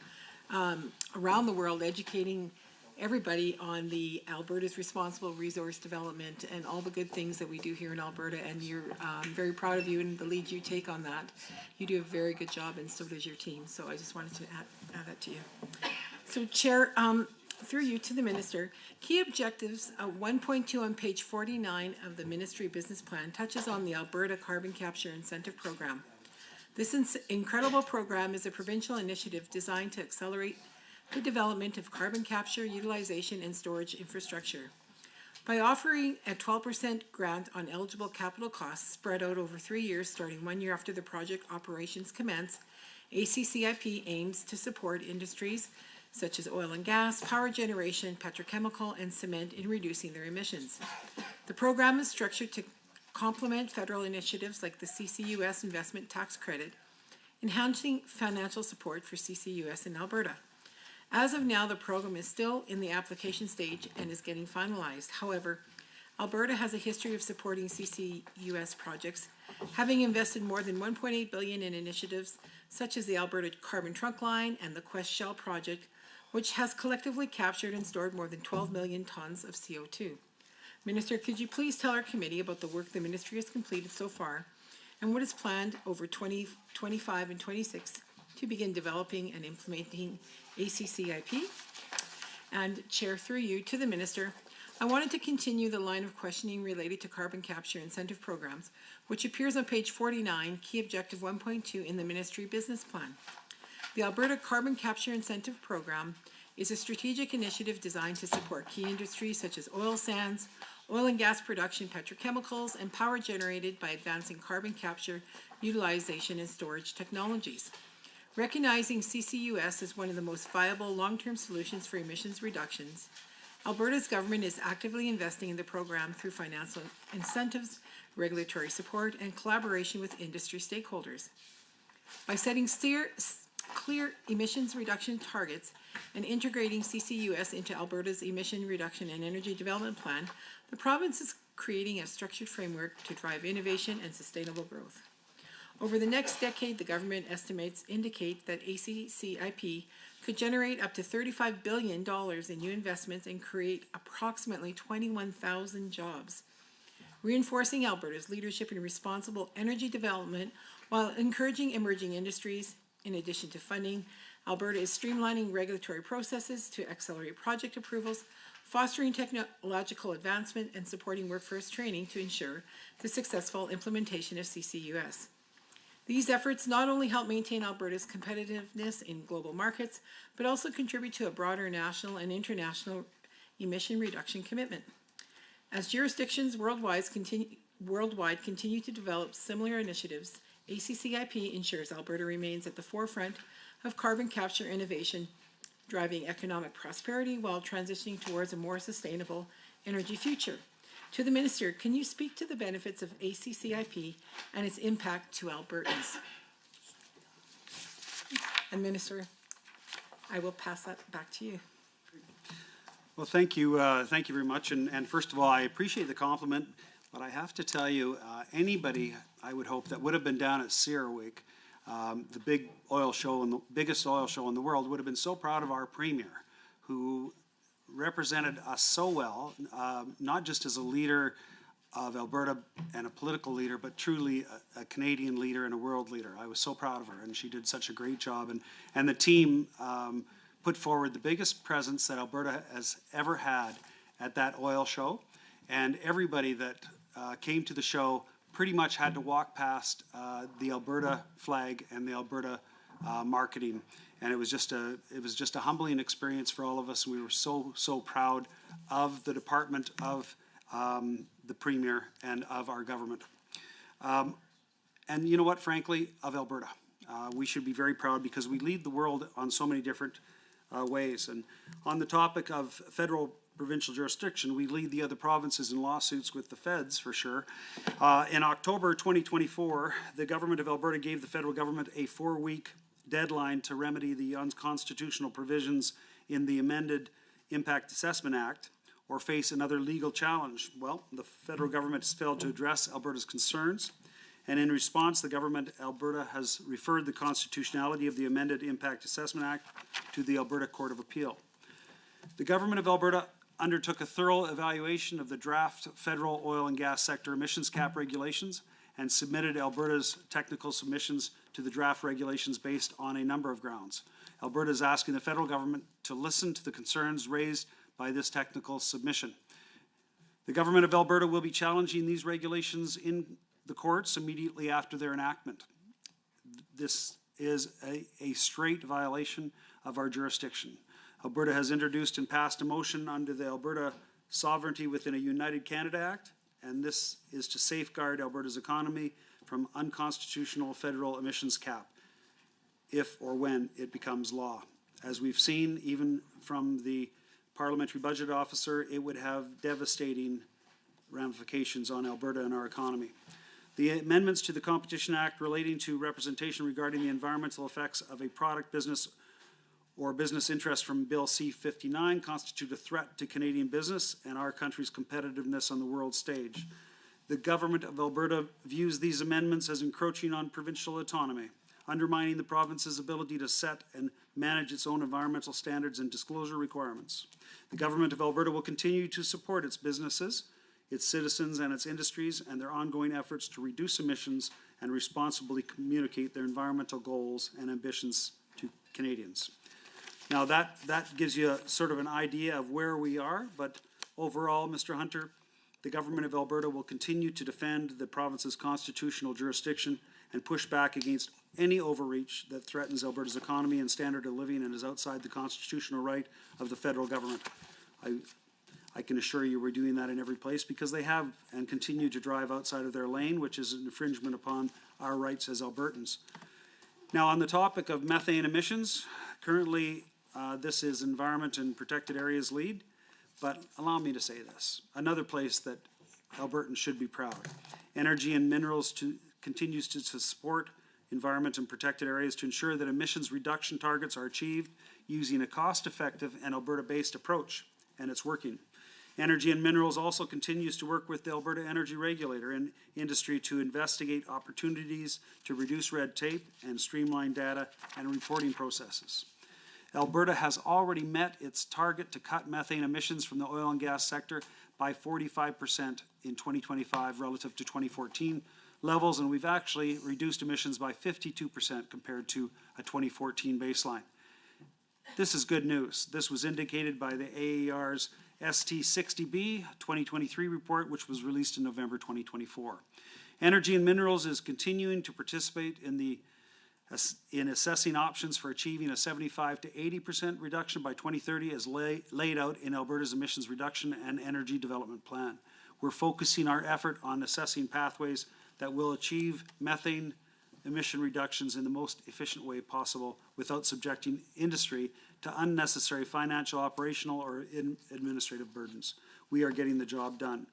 around the world, educating everybody on the Alberta's responsible resource development and all the good things that we do here in Alberta. And you're very proud of you and the lead you take on that. You do a very good job, and so does your team. So I just wanted to add that to you. So, Chair, through you to the Minister, key objectives 1.2 on page 49 of the Ministry Business Plan touches on the Alberta Carbon Capture Incentive Program. This incredible program is a provincial initiative designed to accelerate the development of carbon capture, utilization, and storage infrastructure. By offering a 12% grant on eligible capital costs spread out over 3 years, starting 1 year after the project operations commence, ACCIP aims to support industries such as oil and gas, power generation, petrochemical, and cement in reducing their emissions. The program is structured to complement federal initiatives like the CCUS investment tax credit, enhancing financial support for CCUS in Alberta. As of now, the program is still in the application stage and is getting finalized. However, Alberta has a history of supporting CCUS projects, having invested more than $1.8 billion in initiatives such as the Alberta Carbon Trunk Line and the Quest Shell project, which has collectively captured and stored more than 12 million tons of CO2. Minister, could you please tell our committee about the work the ministry has completed so far and what is planned over 2025 and 26 to begin developing and implementing ACCIP? And Chair, through you to the Minister, I wanted to continue the line of questioning related to carbon capture incentive programs, which appears on page 49, key objective 1.2 in the Ministry Business Plan. The Alberta Carbon Capture Incentive Program is a strategic initiative designed to support key industries such as oil sands, oil and gas production, petrochemicals, and power generated by advancing carbon capture, utilization, and storage technologies. Recognizing CCUS as one of the most viable long-term solutions for emissions reductions, Alberta's government is actively investing in the program through financial incentives, regulatory support, and collaboration with industry stakeholders. By setting clear emissions reduction targets and integrating CCUS into Alberta's emission reduction and energy development plan, the province is creating a structured framework to drive innovation and sustainable growth. Over the next decade, the government estimates indicate that ACCIP could generate up to $35 billion in new investments and create approximately 21,000 jobs, reinforcing Alberta's leadership in responsible energy development while encouraging emerging industries. In addition to funding, Alberta is streamlining regulatory processes to accelerate project approvals, fostering technological advancement, and supporting workforce training to ensure the successful implementation of CCUS. These efforts not only help maintain Alberta's competitiveness in global markets, but also contribute to a broader national and international emission reduction commitment. As jurisdictions worldwide continue to develop similar initiatives, ACCIP ensures Alberta remains at the forefront of carbon capture innovation, driving economic prosperity while transitioning towards a more sustainable energy future. To the Minister, can you speak to the benefits of ACCIP and its impact to Albertans? And Minister, I will pass that back to you. Well, thank you very much. And first of all, I appreciate the compliment, but I have to tell you, anybody, I would hope, that would have been down at CERAWeek, the big oil show and the biggest oil show in the world, would have been so proud of our Premier, who represented us so well, not just as a leader of Alberta and a political leader, but truly a Canadian leader and a world leader. I was so proud of her, and she did such a great job. And the team put forward the biggest presence that Alberta has ever had at that oil show. And everybody that came to the show pretty much had to walk past the Alberta flag and the Alberta marketing. And it was just a humbling experience for all of us. We were so proud of the department, of the Premier, and of our government. And you know what, frankly, of Alberta. We should be very proud because we lead the world on so many different ways. And on the topic of federal provincial jurisdiction, we lead the other provinces in lawsuits with the feds, for sure. In October 2024, the government of Alberta gave the federal government a 4-week deadline to remedy the unconstitutional provisions in the amended Impact Assessment Act or face another legal challenge. Well, the federal government has failed to address Alberta's concerns, and in response, the government of Alberta has referred the constitutionality of the amended Impact Assessment Act to the Alberta Court of Appeal. The government of Alberta undertook a thorough evaluation of the draft federal oil and gas sector emissions cap regulations and submitted Alberta's technical submissions to the draft regulations based on a number of grounds. Alberta is asking the federal government to listen to the concerns raised by this technical submission. The government of Alberta will be challenging these regulations in the courts immediately after their enactment. This is a straight violation of our jurisdiction. Alberta has introduced and passed a motion under the Alberta Sovereignty Within a United Canada Act, and this is to safeguard Alberta's economy from unconstitutional federal emissions cap, if or when it becomes law. As we've seen, even from the Parliamentary Budget Officer, it would have devastating ramifications on Alberta and our economy. The amendments to the Competition Act relating to representation regarding the environmental effects of a product, business, or business interest from Bill C-59 constitute a threat to Canadian business and our country's competitiveness on the world stage. The government of Alberta views these amendments as encroaching on provincial autonomy, undermining the province's ability to set and manage its own environmental standards and disclosure requirements. The government of Alberta will continue to support its businesses, its citizens, and its industries, and their ongoing efforts to reduce emissions and responsibly communicate their environmental goals and ambitions to Canadians. Now that gives you sort of an idea of where we are, but overall, Mr. Hunter, the government of Alberta will continue to defend the province's constitutional jurisdiction and push back against any overreach that threatens Alberta's economy and standard of living and is outside the constitutional right of the federal government. I can assure you we're doing that in every place because they have and continue to drive outside of their lane, which is an infringement upon our rights as Albertans. Now, on the topic of methane emissions, currently this is Environment and Protected Areas Lead, but allow me to say this. Another place that Albertans should be proud. Energy and Minerals continues to support environment and protected areas to ensure that emissions reduction targets are achieved using a cost-effective and Alberta-based approach, and it's working. Energy and Minerals also continues to work with the Alberta Energy Regulator and industry to investigate opportunities to reduce red tape and streamline data and reporting processes. Alberta has already met its target to cut methane emissions from the oil and gas sector by 45% in 2025 relative to 2014 levels, and we've actually reduced emissions by 52% compared to a 2014 baseline. This is good news. This was indicated by the AER's ST60B 2023 report, which was released in November 2024. Energy and Minerals is continuing to participate in assessing options for achieving a 75 to 80% reduction by 2030 as laid out in Alberta's Emissions Reduction and Energy Development Plan. We're focusing our effort on assessing pathways that will achieve methane emission reductions in the most efficient way possible without subjecting industry to unnecessary financial, operational, or administrative burdens. We are getting the job done.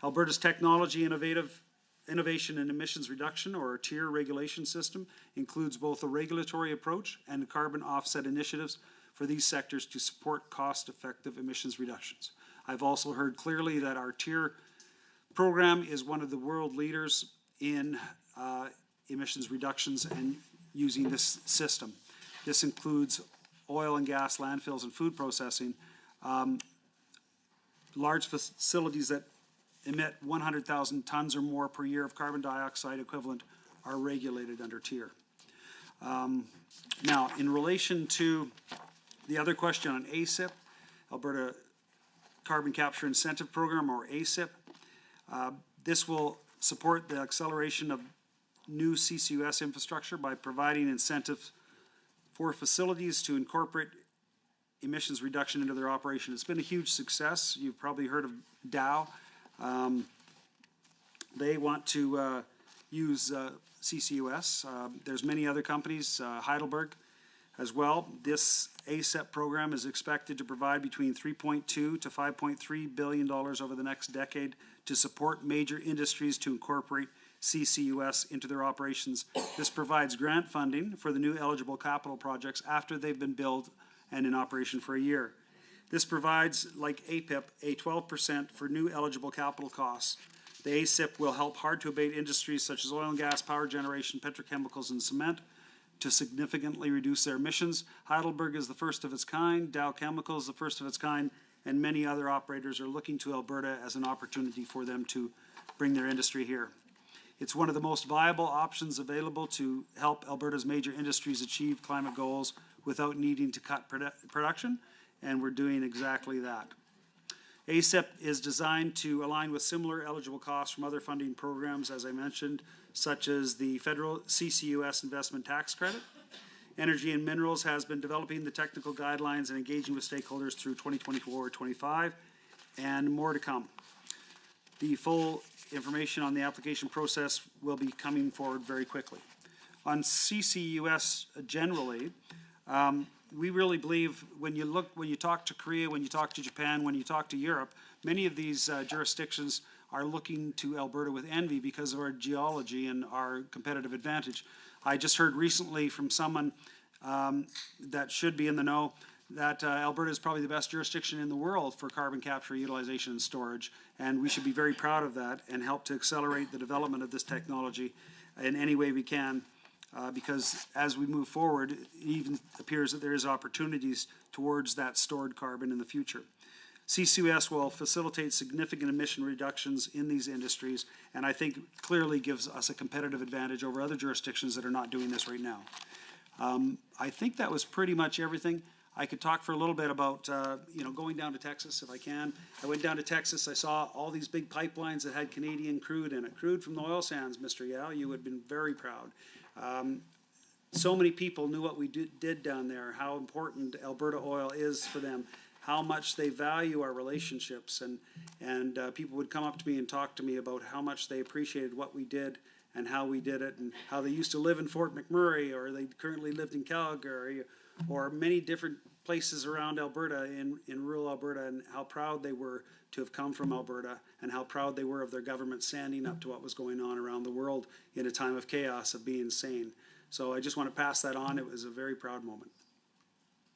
Alberta's Technology Innovation and Emissions Reduction, or TIER regulation system, includes both a regulatory approach and carbon offset initiatives for these sectors to support cost-effective emissions reductions. I've also heard clearly that our TIER program is one of the world leaders in emissions reductions and using this system. This includes oil and gas, landfills, and food processing, large facilities that emit 100,000 tons or more per year of carbon dioxide equivalent are regulated under TIER. Now, in relation to the other question on ACIP, Alberta Carbon Capture Incentive Program, or ACIP, this will support the acceleration of new CCUS infrastructure by providing incentives for facilities to incorporate emissions reduction into their operation. It's been a huge success. You've probably heard of Dow. They want to use CCUS. There's many other companies, Heidelberg as well. This ACEP program is expected to provide between $3.2 to $5.3 billion over the next decade to support major industries to incorporate CCUS into their operations. This provides grant funding for the new eligible capital projects after they've been built and in operation for a year. This provides, like APIP, a 12% for new eligible capital costs. The ACIP will help hard-to-abate industries such as oil and gas, power generation, petrochemicals, and cement to significantly reduce their emissions. Heidelberg is the first of its kind, Dow Chemical is the first of its kind, and many other operators are looking to Alberta as an opportunity for them to bring their industry here. It's one of the most viable options available to help Alberta's major industries achieve climate goals without needing to cut production, and we're doing exactly that. ACEP is designed to align with similar eligible costs from other funding programs, as I mentioned, such as the federal CCUS investment tax credit. Energy and Minerals has been developing the technical guidelines and engaging with stakeholders through 2024-25, and more to come. The full information on the application process will be coming forward very quickly. On CCUS generally, we really believe when you talk to Korea, when you talk to Japan, when you talk to Europe, many of these jurisdictions are looking to Alberta with envy because of our geology and our competitive advantage. I just heard recently from someone that should be in the know that Alberta is probably the best jurisdiction in the world for carbon capture, utilization, and storage, and we should be very proud of that and help to accelerate the development of this technology in any way we can. Because as we move forward, it even appears that there is opportunities towards that stored carbon in the future. CCUS will facilitate significant emission reductions in these industries, and I think clearly gives us a competitive advantage over other jurisdictions that are not doing this right now. I think that was pretty much everything. I could talk for a little bit about, going down to Texas if I can. I went down to Texas. I saw all these big pipelines that had Canadian crude in it. Crude from the oil sands, Mr. Yao. You would have been very proud. So many people knew what we did down there, how important Alberta oil is for them, how much they value our relationships, and people would come up to me and talk to me about how much they appreciated what we did and how we did it, and how they used to live in Fort McMurray, or they currently lived in Calgary, or many different places around Alberta, in rural Alberta, and how proud they were to have come from Alberta, and how proud they were of their government standing up to what was going on around the world in a time of chaos, of being sane. So I just want to pass that on. It was a very proud moment.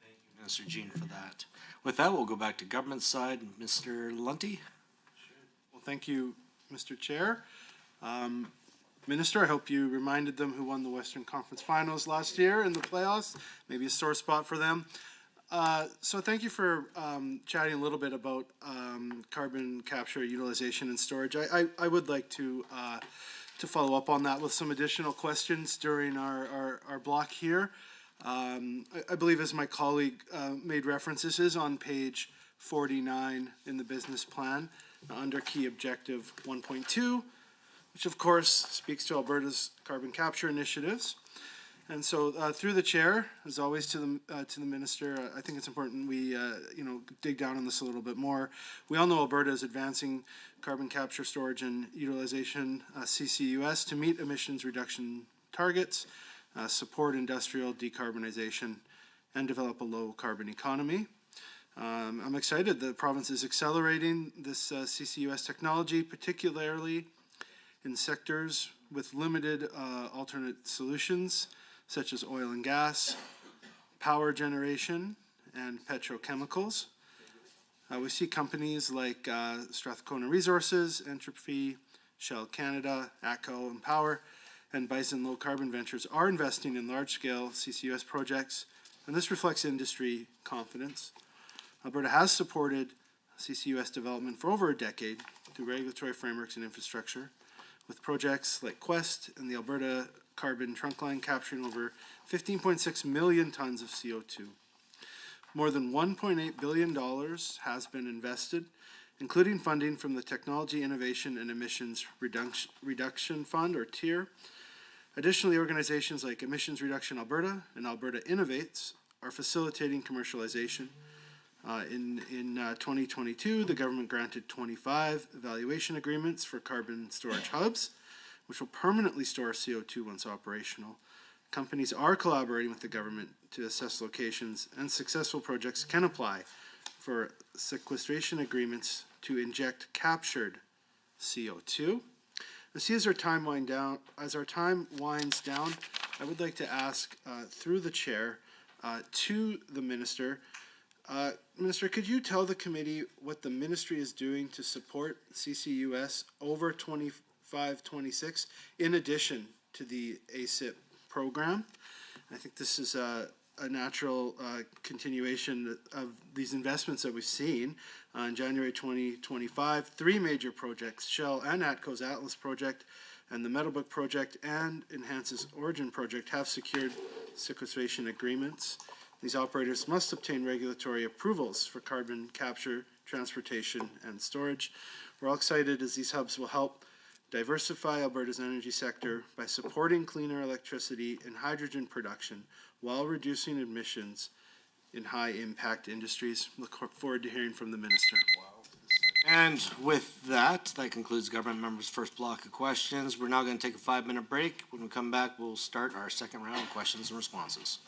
Thank you, Minister Jean, for that. With that, we'll go back to government side. Mr. Lunty? Well, thank you, Mr. Chair. Minister, I hope you reminded them who won the Western Conference Finals last year in the playoffs. Maybe a sore spot for them. So thank you for chatting a little bit about carbon capture, utilization, and storage. I would like to follow up on that with some additional questions during our block here. I believe, as my colleague made reference, this is on page 49 in the business plan under key objective 1.2, which of course speaks to Alberta's carbon capture initiatives. And so, through the chair, as always, to the minister, I think it's important we dig down on this a little bit more. We all know Alberta is advancing carbon capture, storage, and utilization (CCUS) to meet emissions reduction targets, support industrial decarbonization, and develop a low carbon economy. I'm excited that the province is accelerating this CCUS technology, particularly in sectors with limited alternate solutions, such as oil and gas, power generation, and petrochemicals. We see companies like Strathcona Resources, Entropy, Shell Canada, ATCO Empower, and Bison Low Carbon Ventures are investing in large-scale CCUS projects, and this reflects industry confidence. Alberta has supported CCUS development for over a decade through regulatory frameworks and infrastructure, with projects like Quest and the Alberta Carbon Trunkline capturing over 15.6 million tons of CO2. More than $1.8 billion has been invested, including funding from the Technology Innovation and Emissions Reduction Fund, or TIER. Additionally, organizations like Emissions Reduction Alberta and Alberta Innovates are facilitating commercialization. In 2022, the government granted 25 evaluation agreements for carbon storage hubs, which will permanently store CO2 once operational. Companies are collaborating with the government to assess locations, and successful projects can apply for sequestration agreements to inject captured CO2. As our time winds down, I would like to ask through the chair to the minister. Minister, could you tell the committee what the ministry is doing to support CCUS over 25-26 in addition to the ASIP program? I think this is a natural continuation of these investments that we've seen. In January 2025, 3 major projects, Shell and ATCO's Atlas project and the Meadowbrook project and Enhance's Origin project, have secured sequestration agreements. These operators must obtain regulatory approvals for carbon capture, transportation, and storage. We're all excited as these hubs will help diversify Alberta's energy sector by supporting cleaner electricity and hydrogen production while reducing emissions in high-impact industries. Look forward to hearing from the minister. And with that, that concludes government members' first block of questions. We're now going to take a 5-minute break. When we come back, we'll start our second round of questions and responses.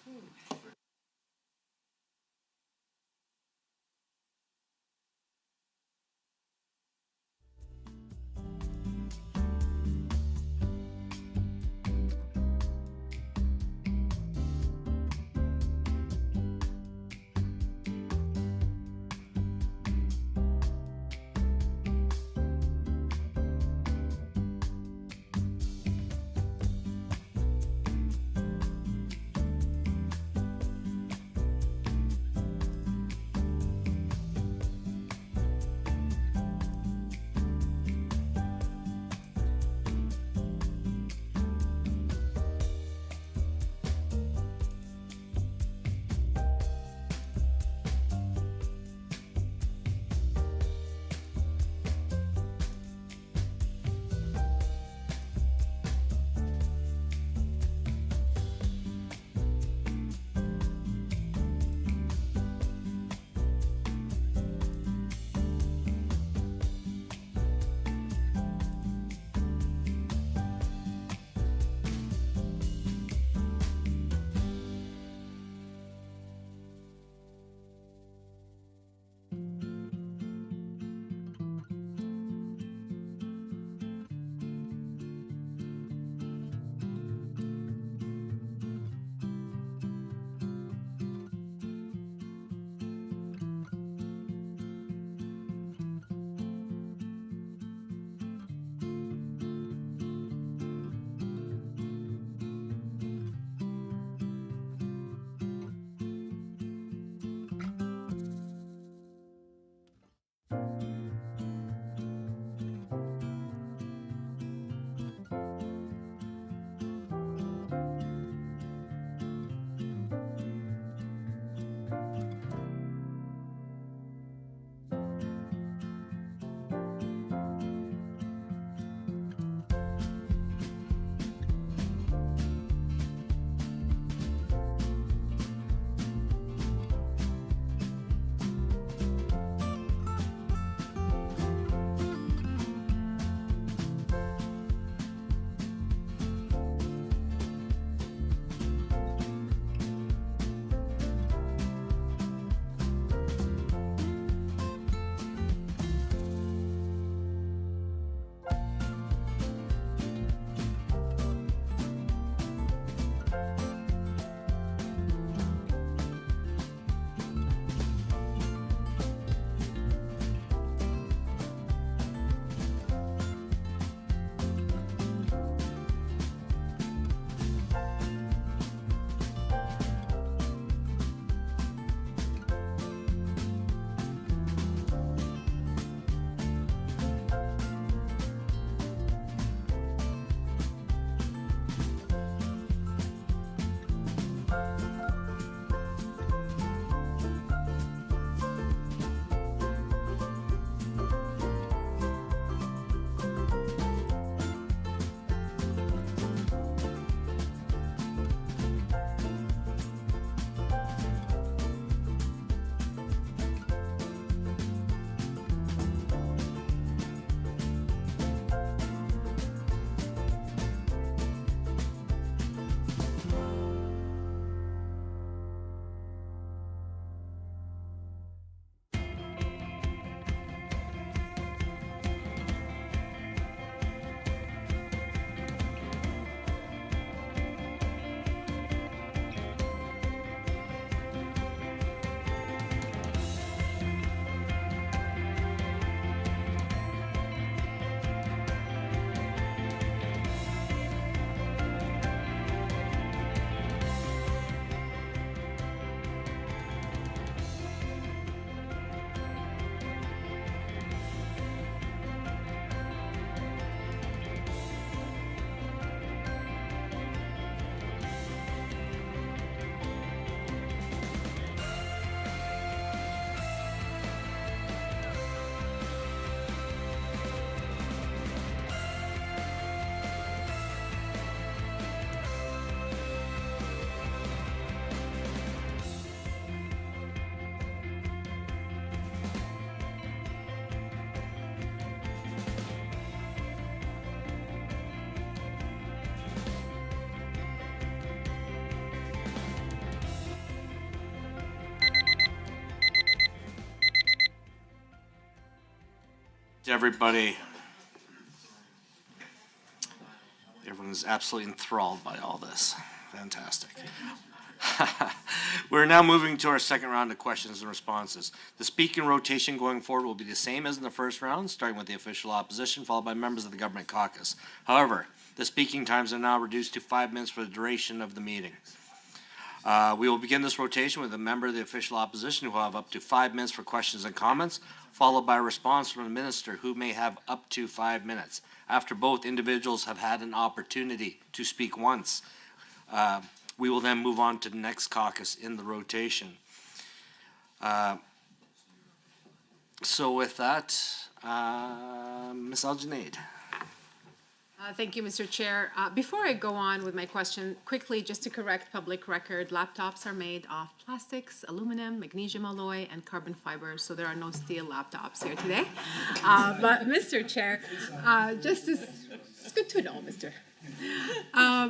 everybody. Everyone is absolutely enthralled by all this. Fantastic. We're now moving to our second round of questions and responses. The speaking rotation going forward will be the same as in the first round, starting with the official opposition, followed by members of the government caucus. However, the speaking times are now reduced to 5 minutes for the duration of the meeting. We will begin this rotation with a member of the official opposition who will have up to 5 minutes for questions and comments, followed by a response from the minister who may have up to 5 minutes. After both individuals have had an opportunity to speak once, we will then move on to the next caucus in the rotation. So with that, Ms. Aljunaid. Thank you, Mr. Chair. Before I go on with my question, quickly, just to correct public record, laptops are made of plastics, aluminum, magnesium alloy, and carbon fiber, so there are no steel laptops here today. But Mr. Chair, it's good to know,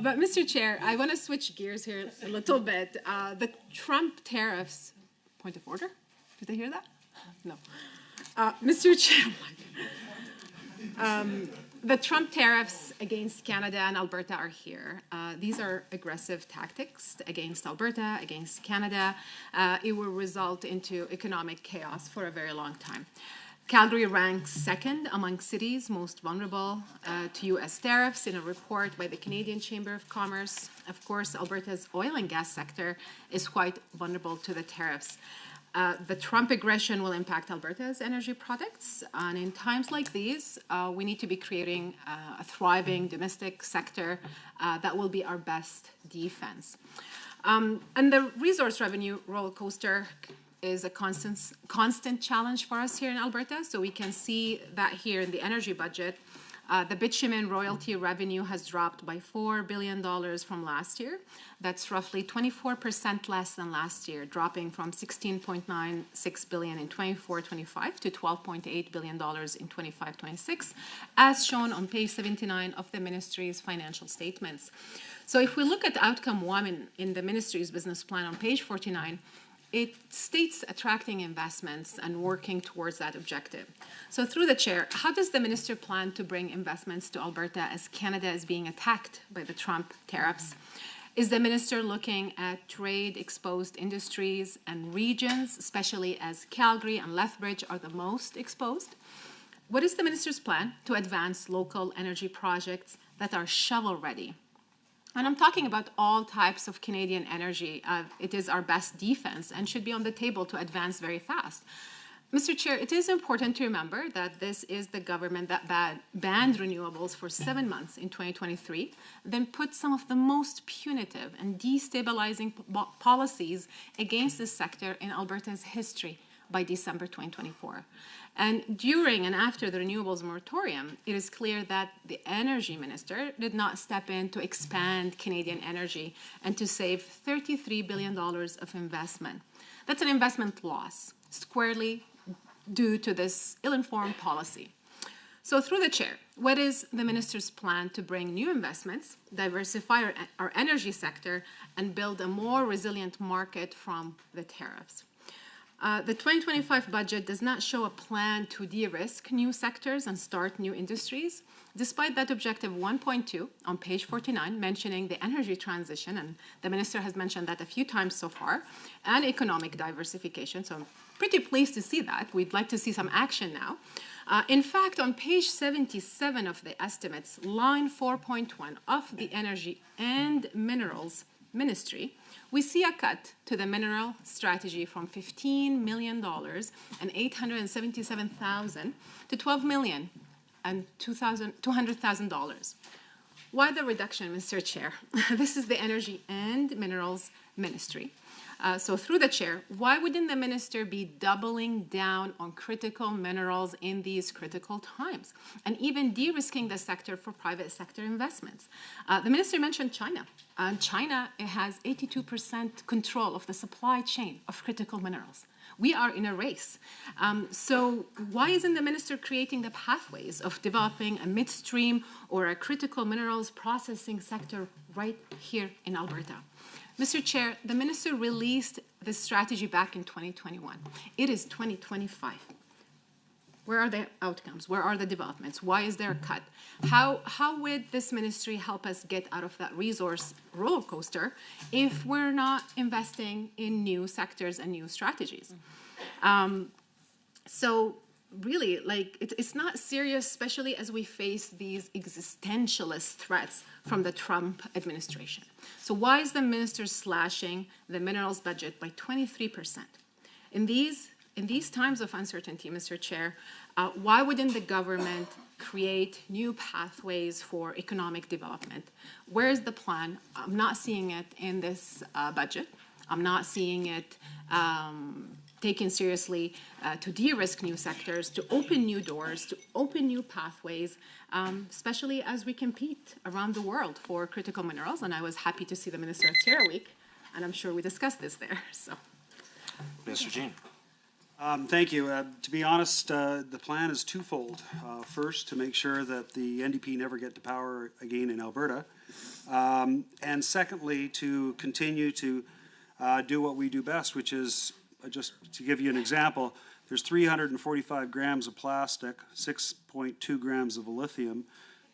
but Mr. Chair, I want to switch gears here a little bit. The Trump tariffs, point of order? Did they hear that? No. Mr. Chair, the Trump tariffs against Canada and Alberta are here. These are aggressive tactics against Alberta, against Canada. It will result into economic chaos for a very long time. Calgary ranks second among cities most vulnerable to U.S. tariffs in a report by the Canadian Chamber of Commerce. Of course, Alberta's oil and gas sector is quite vulnerable to the tariffs. The Trump aggression will impact Alberta's energy products, and in times like these, we need to be creating a thriving domestic sector that will be our best defense. And the resource revenue roller coaster is a constant challenge for us here in Alberta. So we can see that here in the energy budget. The bitumen royalty revenue has dropped by $4 billion from last year. That's roughly 24% less than last year, dropping from $16.96 billion in 24-25 to $12.8 billion in 25-26, as shown on page 79 of the ministry's financial statements. So if we look at outcome 1 in the ministry's business plan on page 49, it states attracting investments and working towards that objective. So through the chair, how does the minister plan to bring investments to Alberta as Canada is being attacked by the Trump tariffs? Is the minister looking at trade-exposed industries and regions, especially as Calgary and Lethbridge are the most exposed? What is the minister's plan to advance local energy projects that are shovel-ready? And I'm talking about all types of Canadian energy. It is our best defense and should be on the table to advance very fast. Mr. Chair, it is important to remember that this is the government that banned renewables for 7 months in 2023, then put some of the most punitive and destabilizing policies against this sector in Alberta's history by December 2024. And during and after the renewables moratorium, it is clear that the energy minister did not step in to expand Canadian energy and to save $33 billion of investment. That's an investment loss, squarely due to this ill-informed policy. So through the chair, what is the minister's plan to bring new investments, diversify our energy sector, and build a more resilient market from the tariffs? The 2025 budget does not show a plan to de-risk new sectors and start new industries, despite that objective 1.2 on page 49 mentioning the energy transition, and the minister has mentioned that a few times so far, and economic diversification. So I'm pretty pleased to see that. We'd like to see some action now. In fact, on page 77 of the estimates, line 4.1 of the Energy and Minerals Ministry, we see a cut to the mineral strategy from $15 million and $877,000 to $12 million and $200,000. Why the reduction, Mr. Chair? This is the Energy and Minerals Ministry. So through the chair, why wouldn't the minister be doubling down on critical minerals in these critical times and even de-risking the sector for private sector investments? The minister mentioned China. China has 82% control of the supply chain of critical minerals. We are in a race. So why isn't the minister creating the pathways of developing a midstream or a critical minerals processing sector right here in Alberta? Mr. Chair, the minister released this strategy back in 2021. It is 2025. Where are the outcomes? Where are the developments? Why is there a cut? How would this ministry help us get out of that resource roller coaster if we're not investing in new sectors and new strategies? So really, like, it's not serious, especially as we face these existentialist threats from the Trump administration. So why is the minister slashing the minerals budget by 23%? In these times of uncertainty, Mr. Chair, why wouldn't the government create new pathways for economic development? Where is the plan? I'm not seeing it in this budget. I'm not seeing it taken seriously to de-risk new sectors, to open new doors, to open new pathways, especially as we compete around the world for critical minerals. And I was happy to see the minister at Sierra Week, and I'm sure we discussed this there. So, Mr. Jean. Thank you. To be honest, the plan is twofold. First, to make sure that the NDP never get to power again in Alberta. And secondly, to continue to do what we do best, which is, just to give you an example, there's 345 grams of plastic, 6.2 grams of lithium,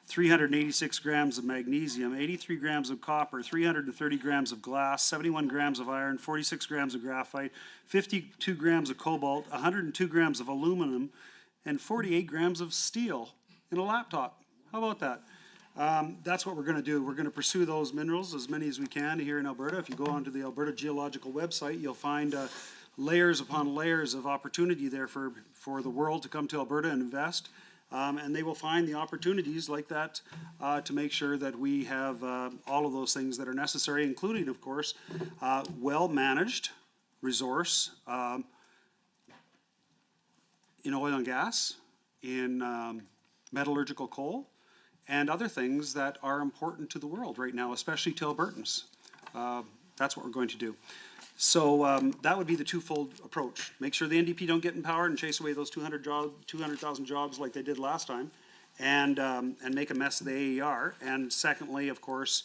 386 grams of magnesium, 83 grams of copper, 330 grams of glass, 71 grams of iron, 46 grams of graphite, 52 grams of cobalt, 102 grams of aluminum, and 48 grams of steel in a laptop. How about that? That's what we're going to do. We're going to pursue those minerals, as many as we can here in Alberta. If you go onto the Alberta Geological website, you'll find layers upon layers of opportunity there for the world to come to Alberta and invest. And they will find the opportunities like that to make sure that we have all of those things that are necessary, including, of course, well-managed resource in oil and gas, in metallurgical coal, and other things that are important to the world right now, especially to Albertans. That's what we're going to do. So that would be the twofold approach. Make sure the NDP don't get in power and chase away those 200,000 jobs like they did last time, and make a mess of the AER. And secondly, of course,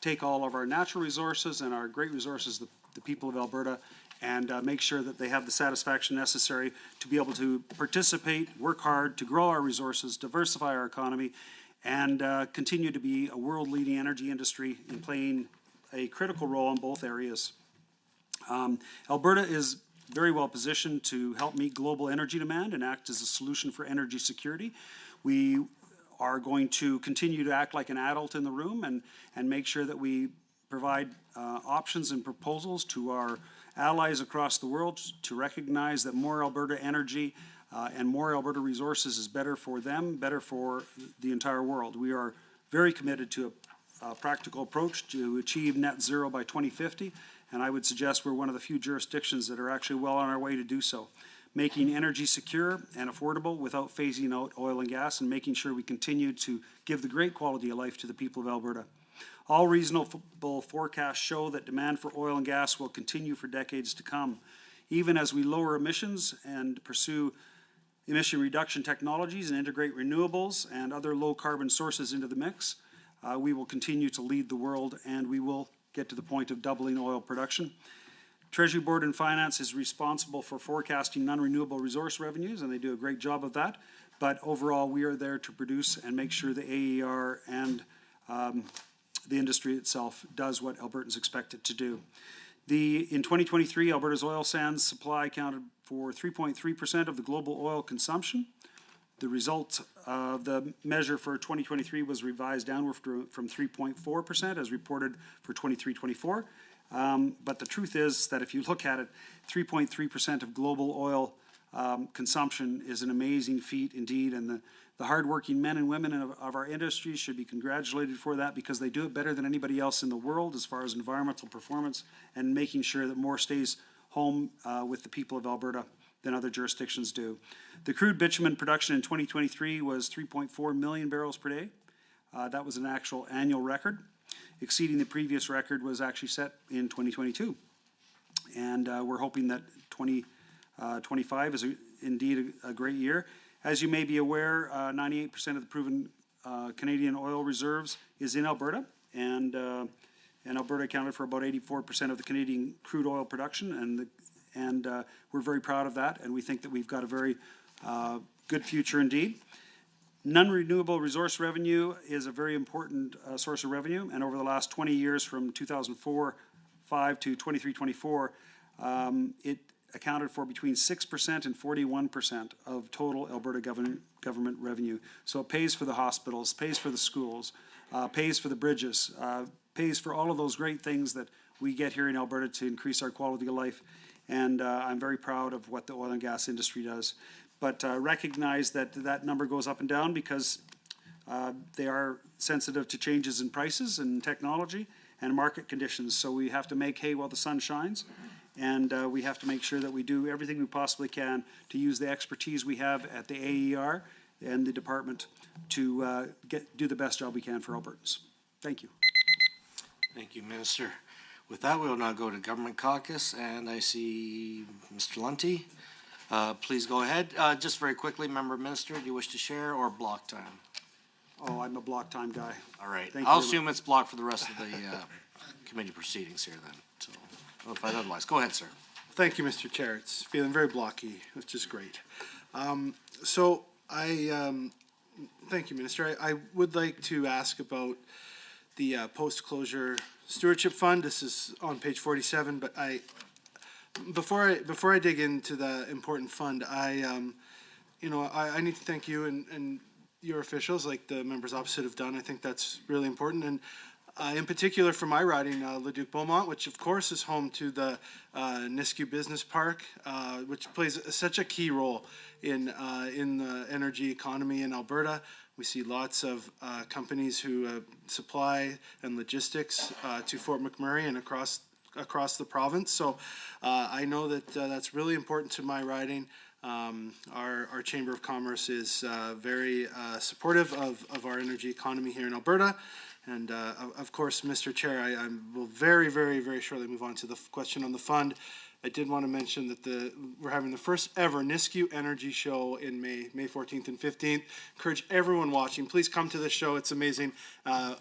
take all of our natural resources and our great resources, the people of Alberta, and make sure that they have the satisfaction necessary to be able to participate, work hard, to grow our resources, diversify our economy, and continue to be a world-leading energy industry in playing a critical role in both areas. Alberta is very well positioned to help meet global energy demand and act as a solution for energy security. We are going to continue to act like an adult in the room and make sure that we provide options and proposals to our allies across the world to recognize that more Alberta energy and more Alberta resources is better for them, better for the entire world. We are very committed to a practical approach to achieve net zero by 2050. And I would suggest we're one of the few jurisdictions that are actually well on our way to do so. Making energy secure and affordable without phasing out oil and gas, and making sure we continue to give the great quality of life to the people of Alberta. All reasonable forecasts show that demand for oil and gas will continue for decades to come. Even as we lower emissions and pursue emission reduction technologies and integrate renewables and other low carbon sources into the mix, we will continue to lead the world, and we will get to the point of doubling oil production. Treasury Board and Finance is responsible for forecasting non-renewable resource revenues, and they do a great job of that. But overall, we are there to produce and make sure the AER and the industry itself does what Albertans expect it to do. In 2023, Alberta's oil sands supply accounted for 3.3% of the global oil consumption. The result of the measure for 2023 was revised downward from 3.4% as reported for 23-24. But the truth is that if you look at it, 3.3% of global oil consumption is an amazing feat indeed. And the hardworking men and women of our industry should be congratulated for that, because they do it better than anybody else in the world as far as environmental performance and making sure that more stays home with the people of Alberta than other jurisdictions do. The crude bitumen production in 2023 was 3.4 million barrels per day. That was an actual annual record. Exceeding the previous record was actually set in 2022. And we're hoping that 2025 is indeed a great year. As you may be aware, 98% of the proven Canadian oil reserves is in Alberta, and Alberta accounted for about 84% of the Canadian crude oil production, and we're very proud of that, and we think that we've got a very good future indeed. Non-renewable resource revenue is a very important source of revenue, and over the last 20 years, from 2004-5 to 23-24, it accounted for between 6% and 41% of total Alberta government revenue. So it pays for the hospitals, pays for the schools, pays for the bridges, pays for all of those great things that we get here in Alberta to increase our quality of life. And I'm very proud of what the oil and gas industry does. But recognize that that number goes up and down because they are sensitive to changes in prices and technology and market conditions. So we have to make hay while the sun shines. And we have to make sure that we do everything we possibly can to use the expertise we have at the AER and the department to do the best job we can for Albertans. Thank you. Thank you, Minister. With that, we will now go to Government Caucus, and I see Mr. Lunty. Please go ahead. Just very quickly, Member Minister, do you wish to share or block time? Oh, I'm a block time guy. All right. Thank I'll you. assume it's blocked for the rest of the committee proceedings here then. So I'll find otherwise. Go ahead, sir. Thank you, Mr. Chair. It's feeling very blocky, which is great. Thank you, Minister. I would like to ask about the post-closure stewardship fund. This is on page 47, but before I dig into the important fund, I need to thank you and your officials, like the members opposite have done. I think that's really important. And in particular for my riding, Leduc-Beaumont, which of course is home to the Nisku Business Park, which plays such a key role in the energy economy in Alberta. We see lots of companies who supply and logistics to Fort McMurray and across the province. So I know that that's really important to my riding. Our Chamber of Commerce is very supportive of our energy economy here in Alberta. And of course, Mr. Chair, I will very, very, very shortly move on to the question on the fund. I did want to mention that we're having the first ever Nisku Energy Show in May 14th and 15th. Encourage everyone watching, please come to this show. It's amazing.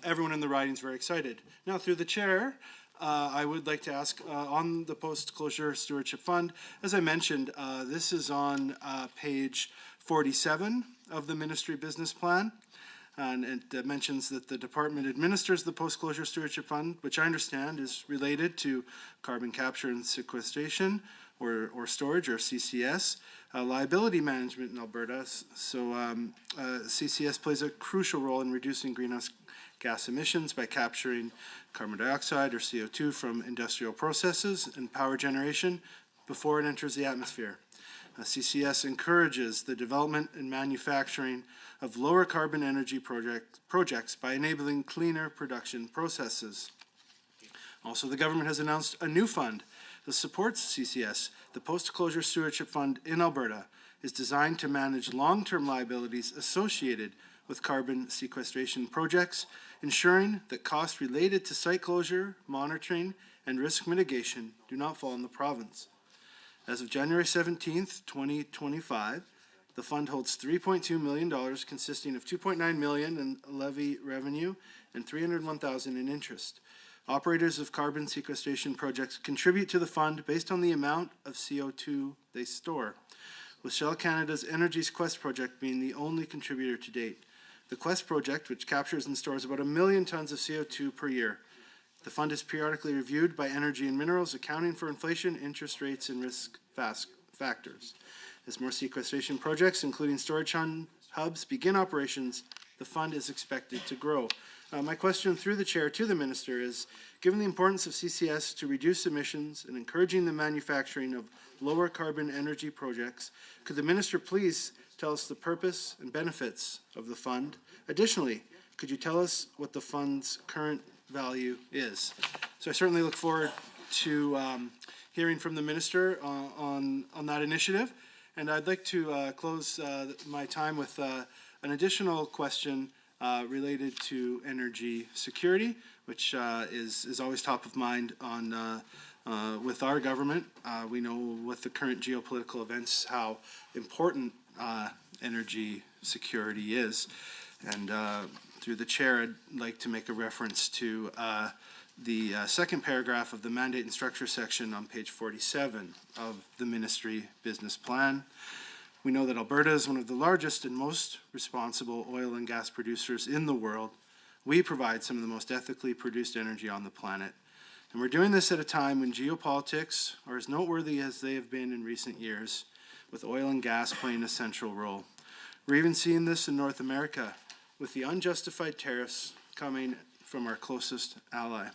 Everyone in the riding is very excited. Now, through the chair, I would like to ask on the post-closure stewardship fund. As I mentioned, this is on page 47 of the ministry business plan. And it mentions that the department administers the post-closure stewardship fund, which I understand is related to carbon capture and sequestration or storage, or CCS, liability management in Alberta. So CCS plays a crucial role in reducing greenhouse gas emissions by capturing carbon dioxide or CO2 from industrial processes and power generation before it enters the atmosphere. CCS encourages the development and manufacturing of lower carbon energy projects by enabling cleaner production processes. Also, the government has announced a new fund that supports CCS. The Post-Closure Stewardship Fund in Alberta is designed to manage long-term liabilities associated with carbon sequestration projects, ensuring that costs related to site closure, monitoring, and risk mitigation do not fall on the province. As of January 17th, 2025, the fund holds $3.2 million, consisting of $2.9 million in levy revenue and $301,000 in interest. Operators of carbon sequestration projects contribute to the fund based on the amount of CO2 they store, with Shell Canada's Energy's Quest project being the only contributor to date. The Quest project, which captures and stores about 1 million tons of CO2 per year. The fund is periodically reviewed by Energy and Minerals, accounting for inflation, interest rates, and risk factors. As more sequestration projects, including storage hubs, begin operations, the fund is expected to grow. My question through the chair to the minister is, given the importance of CCS to reduce emissions and encouraging the manufacturing of lower carbon energy projects, could the minister please tell us the purpose and benefits of the fund? Additionally, could you tell us what the fund's current value is? So I certainly look forward to hearing from the minister on that initiative. And I'd like to close my time with an additional question related to energy security, which is always top of mind with our government. We know with the current geopolitical events how important energy security is. And through the chair, I'd like to make a reference to the second paragraph of the mandate and structure section on page 47 of the ministry business plan, We know that Alberta is one of the largest and most responsible oil and gas producers in the world. We provide some of the most ethically produced energy on the planet. And we're doing this at a time when geopolitics are as noteworthy as they have been in recent years, with oil and gas playing a central role. We're even seeing this in North America, with the unjustified tariffs coming from our closest ally.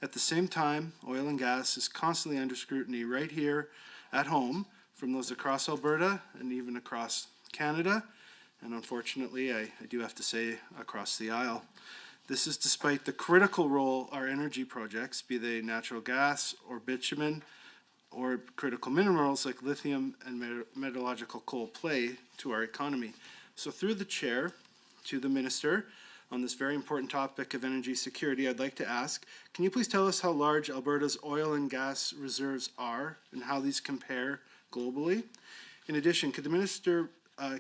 At the same time, oil and gas is constantly under scrutiny right here at home from those across Alberta and even across Canada, and unfortunately, I do have to say, across the aisle. This is despite the critical role our energy projects, be they natural gas or bitumen, or critical minerals like lithium and metallurgical coal play to our economy. So through the chair to the minister, on this very important topic of energy security, I'd like to ask, can you please tell us how large Alberta's oil and gas reserves are and how these compare globally? In addition, could the minister,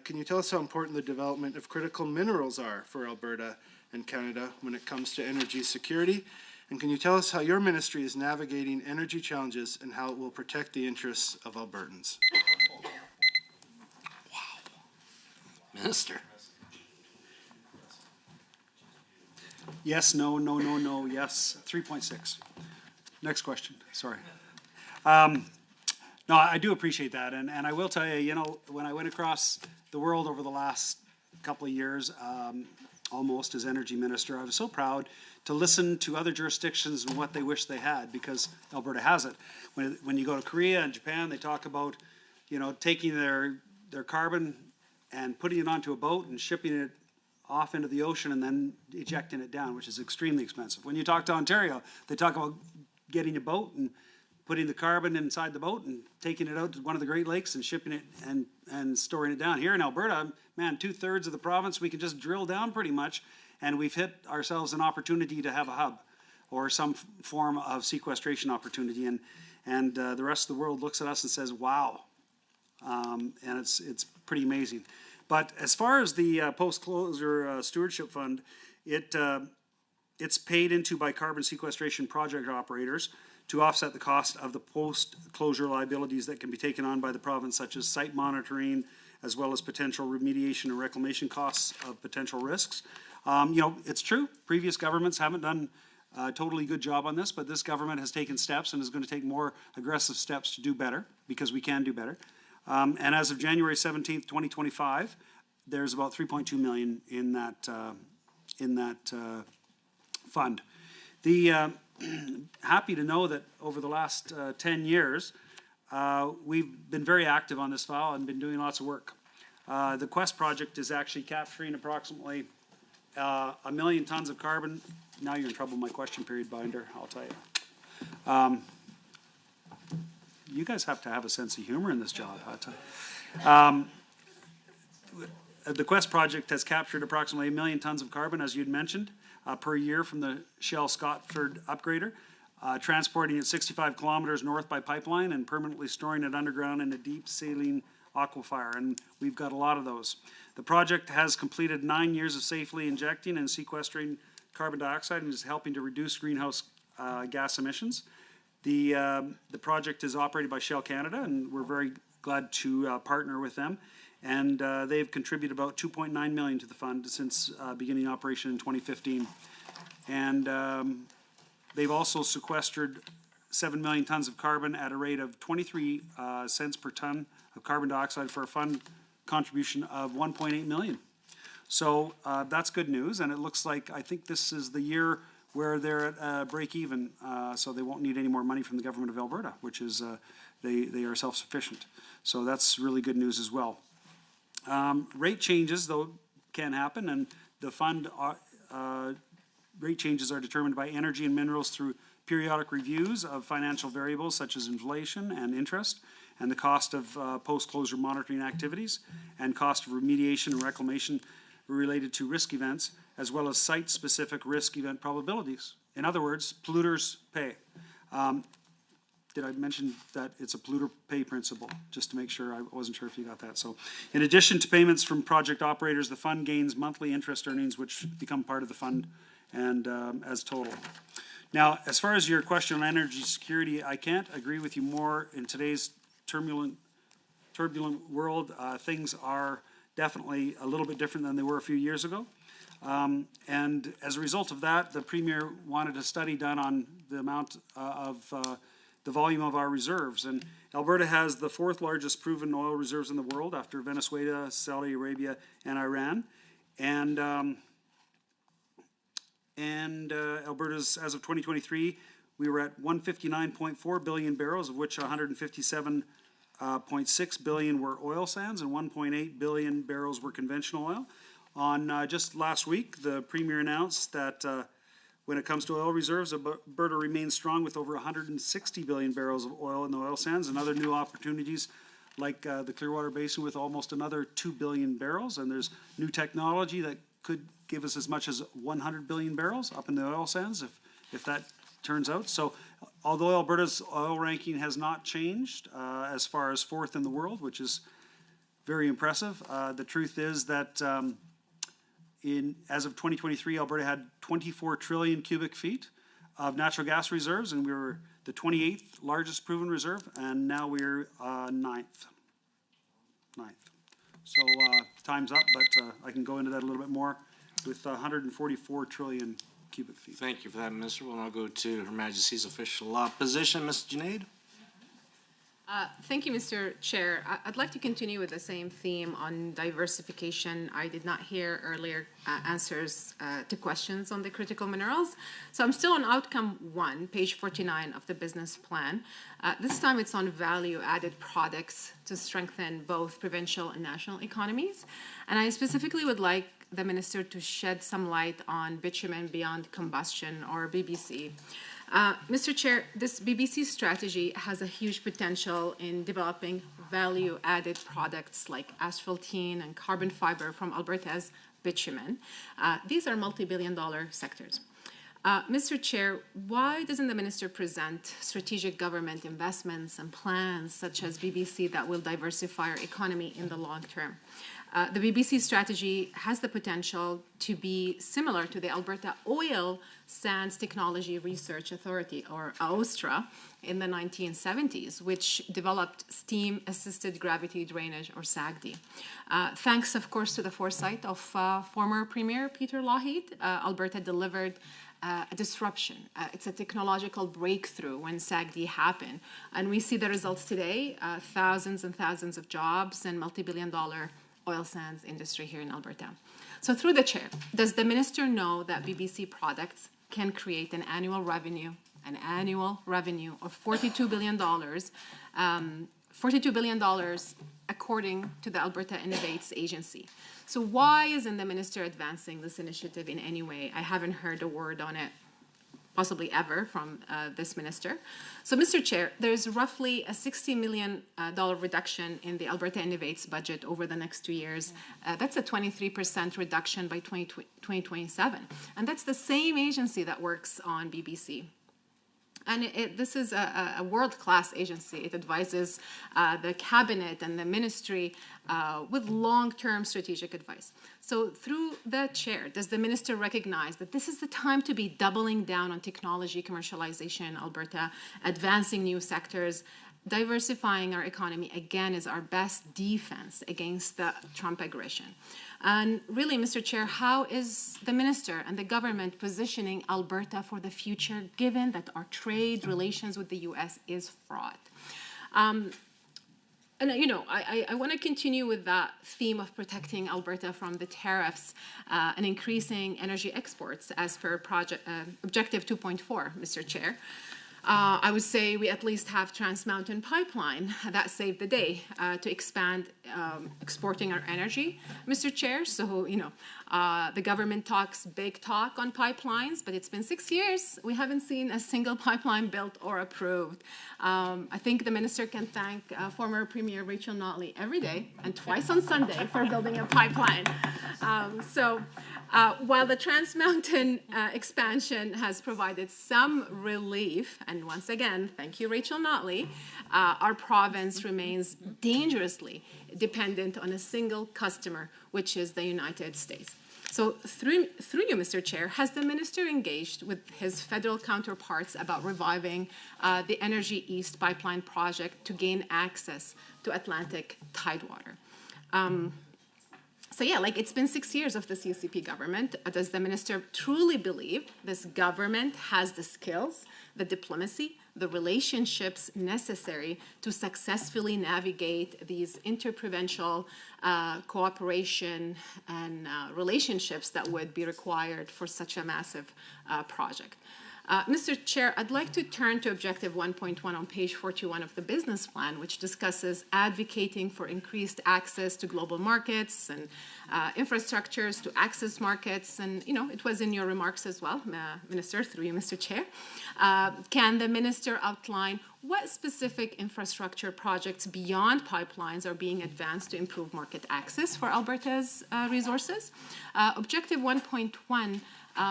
can you tell us how important the development of critical minerals are for Alberta and Canada when it comes to energy security? And can you tell us how your ministry is navigating energy challenges and how it will protect the interests of Albertans? Minister. Yes, no, yes. 3.6. Next question, sorry. No, I do appreciate that, and I will tell you, you know, when I went across the world over the last couple of years, almost as energy minister, I was so proud to listen to other jurisdictions and what they wish they had, because Alberta has it. When you go to Korea and Japan, they talk about, you know, taking their carbon and putting it onto a boat and shipping it off into the ocean and then ejecting it down, which is extremely expensive. When you talk to Ontario, they talk about getting a boat and putting the carbon inside the boat and taking it out to one of the Great Lakes and shipping it and storing it down. Here in Alberta, man, 2/3 of the province, we can just drill down pretty much, and we've hit ourselves an opportunity to have a hub or some form of sequestration opportunity. And the rest of the world looks at us and says, wow. And it's pretty amazing. But as far as the post-closure stewardship fund, it's paid into by carbon sequestration project operators to offset the cost of the post-closure liabilities that can be taken on by the province, such as site monitoring, as well as potential remediation and reclamation costs of potential risks. You know, it's true, previous governments haven't done a totally good job on this, but this government has taken steps and is going to take more aggressive steps to do better, because we can do better. And as of January 17th, 2025, there's about 3.2 million in that fund. Happy to know that over the last 10 years, we've been very active on this file and been doing lots of work. The Quest project is actually capturing approximately 1 million tons of carbon. Now you're in trouble with my question period binder, I'll tell you. You guys have to have a sense of humor in this job, I'll tell you. The Quest project has captured approximately 1 million tons of carbon, as you'd mentioned, per year from the Shell Scotford upgrader, transporting it 65 kilometers north by pipeline and permanently storing it underground in a deep saline aquifer, and we've got a lot of those. The project has completed 9 years of safely injecting and sequestering carbon dioxide and is helping to reduce greenhouse gas emissions. The project is operated by Shell Canada, and we're very glad to partner with them. And they've contributed about 2.9 million to the fund since beginning operation in 2015. And they've also sequestered 7 million tons of carbon at a rate of 23 cents per ton of carbon dioxide for a fund contribution of 1.8 million. So that's good news, and it looks like, I think this is the year where they're at break even, so they won't need any more money from the government of Alberta, which is, they are self-sufficient. So that's really good news as well. Rate changes, though, can happen, and the fund rate changes are determined by Energy and Minerals through periodic reviews of financial variables such as inflation and interest, and the cost of post-closure monitoring activities, and cost of remediation and reclamation related to risk events, as well as site-specific risk event probabilities. In other words, polluters pay. Did I mention that it's a polluter pay principle, just to make sure? I wasn't sure if you got that. So in addition to payments from project operators, the fund gains monthly interest earnings, which become part of the fund and as total. Now, as far as your question on energy security, I can't agree with you more in today's turbulent turbulent world, things are definitely a little bit different than they were a few years ago. And as a result of that, the Premier wanted a study done on the amount the volume of our reserves. And Alberta has the 4th largest proven oil reserves in the world after Venezuela, Saudi Arabia, and Iran. And Alberta's, as of 2023, we were at 159.4 billion barrels, of which 157.6 billion were oil sands and 1.8 billion barrels were conventional oil. On just last week, the Premier announced that when it comes to oil reserves, Alberta remains strong with over 160 billion barrels of oil in the oil sands and other new opportunities like the Clearwater Basin with almost another 2 billion barrels. And there's new technology that could give us as much as 100 billion barrels up in the oil sands if that turns out. So although Alberta's oil ranking has not changed as far as 4th in the world, which is very impressive, the truth is that as of 2023, Alberta had 24 trillion cubic feet of natural gas reserves, and we were the 28th largest proven reserve, and now we're 9th. So time's up, but I can go into that a little bit more with 144 trillion cubic feet. Thank you for that, Minister. We'll now go to Her Majesty's official opposition, Ms. Junaid. Thank you, Mr. Chair. I'd like to continue with the same theme on diversification. I did not hear earlier answers to questions on the critical minerals. So I'm still on outcome 1, page 49 of the business plan. This time it's on value-added products to strengthen both provincial and national economies. And I specifically would like the Minister to shed some light on bitumen beyond combustion, or BBC. Mr. Chair, this BBC strategy has a huge potential in developing value-added products like asphaltene and carbon fiber from Alberta's bitumen. These are multi-billion-dollar sectors. Mr. Chair, why doesn't the Minister present strategic government investments and plans such as BBC that will diversify our economy in the long term? The BBC strategy has the potential to be similar to the Alberta Oil Sands Technology Research Authority, or AOSTRA, in the 1970s, which developed steam-assisted gravity drainage, or SAGD. Thanks, of course, to the foresight of former Premier Peter Lougheed, Alberta delivered a disruption. It's a technological breakthrough when SAGD happened. And we see the results today, thousands and thousands of jobs and multi-billion-dollar oil sands industry here in Alberta. So through the chair, does the Minister know that BBC products can create an annual revenue of $42 billion, $42 billion according to the Alberta Innovates Agency? So why isn't the Minister advancing this initiative in any way? I haven't heard a word on it possibly ever from this minister. So, Mr. Chair, there's roughly a $60 million reduction in the Alberta Innovates budget over the next 2 years. That's a 23% reduction by 2027. And that's the same agency that works on BBC. And this is a world-class agency. It advises the cabinet and the ministry with long-term strategic advice. So through the chair, does the minister recognize that this is the time to be doubling down on technology commercialization in Alberta, advancing new sectors, diversifying our economy, again, is our best defense against the Trump aggression? And really, Mr. Chair, how is the minister and the government positioning Alberta for the future, given that our trade relations with the U.S. is fraught? And, you know, I want to continue with that theme of protecting Alberta from the tariffs and increasing energy exports as per Objective 2.4, Mr. Chair. I would say we at least have Trans Mountain Pipeline that saved the day to expand exporting our energy, Mr. Chair. So, you know, the government talks big talk on pipelines, but it's been 6 years. We haven't seen a single pipeline built or approved. I think the minister can thank former Premier Rachel Notley every day and twice on Sunday for building a pipeline. While the Trans Mountain expansion has provided some relief, and once again, thank you, Rachel Notley, our province remains dangerously dependent on a single customer, which is the United States. So through you, Mr. Chair, has the minister engaged with his federal counterparts about reviving the Energy East pipeline project to gain access to Atlantic tidewater? So yeah, like it's been 6 years of the CCP government. Does the minister truly believe this government has the skills, the diplomacy, the relationships necessary to successfully navigate these interprovincial cooperation and relationships that would be required for such a massive project? Mr. Chair, I'd like to turn to Objective 1.1 on page 41 of the business plan, which discusses advocating for increased access to global markets and infrastructures to access markets. And, you know, it was in your remarks as well, Minister, through you, Mr. Chair. Can the minister outline what specific infrastructure projects beyond pipelines are being advanced to improve market access for Alberta's resources? Objective 1.1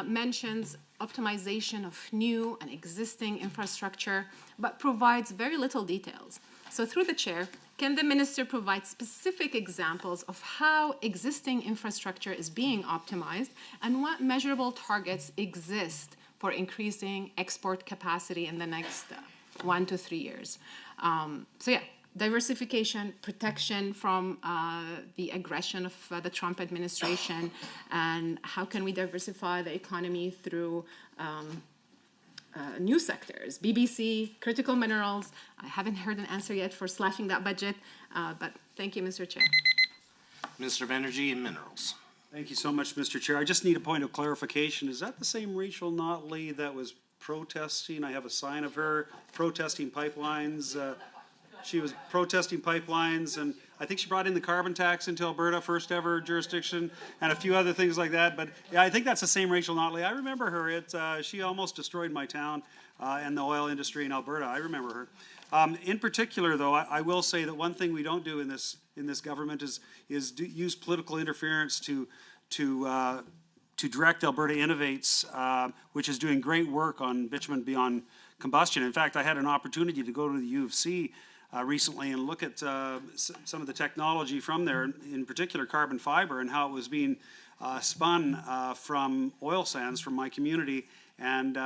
mentions optimization of new and existing infrastructure, but provides very little details. So through the chair, can the minister provide specific examples of how existing infrastructure is being optimized and what measurable targets exist for increasing export capacity in the next 1 to 3 years? So yeah, diversification, protection from the aggression of the Trump administration, and how can we diversify the economy through new sectors, BBC, critical minerals. I haven't heard an answer yet for slashing that budget, but thank you, Mr. Chair. Minister of Energy and Minerals. Thank you so much, Mr. Chair. I just need a point of clarification. Is that the same Rachel Notley that was protesting? I have a sign of her protesting pipelines. She was protesting pipelines, and I think she brought in the carbon tax into Alberta, first ever jurisdiction, and a few other things like that. But yeah, I think that's the same Rachel Notley. I remember her. She almost destroyed my town and the oil industry in Alberta. I remember her. In particular, though, I will say that one thing we don't do in this government is use political interference to direct Alberta Innovates, which is doing great work on bitumen beyond combustion. In fact, I had an opportunity to go to the U of C recently and look at some of the technology from there, in particular carbon fiber, and how it was being spun from oil sands from my community, and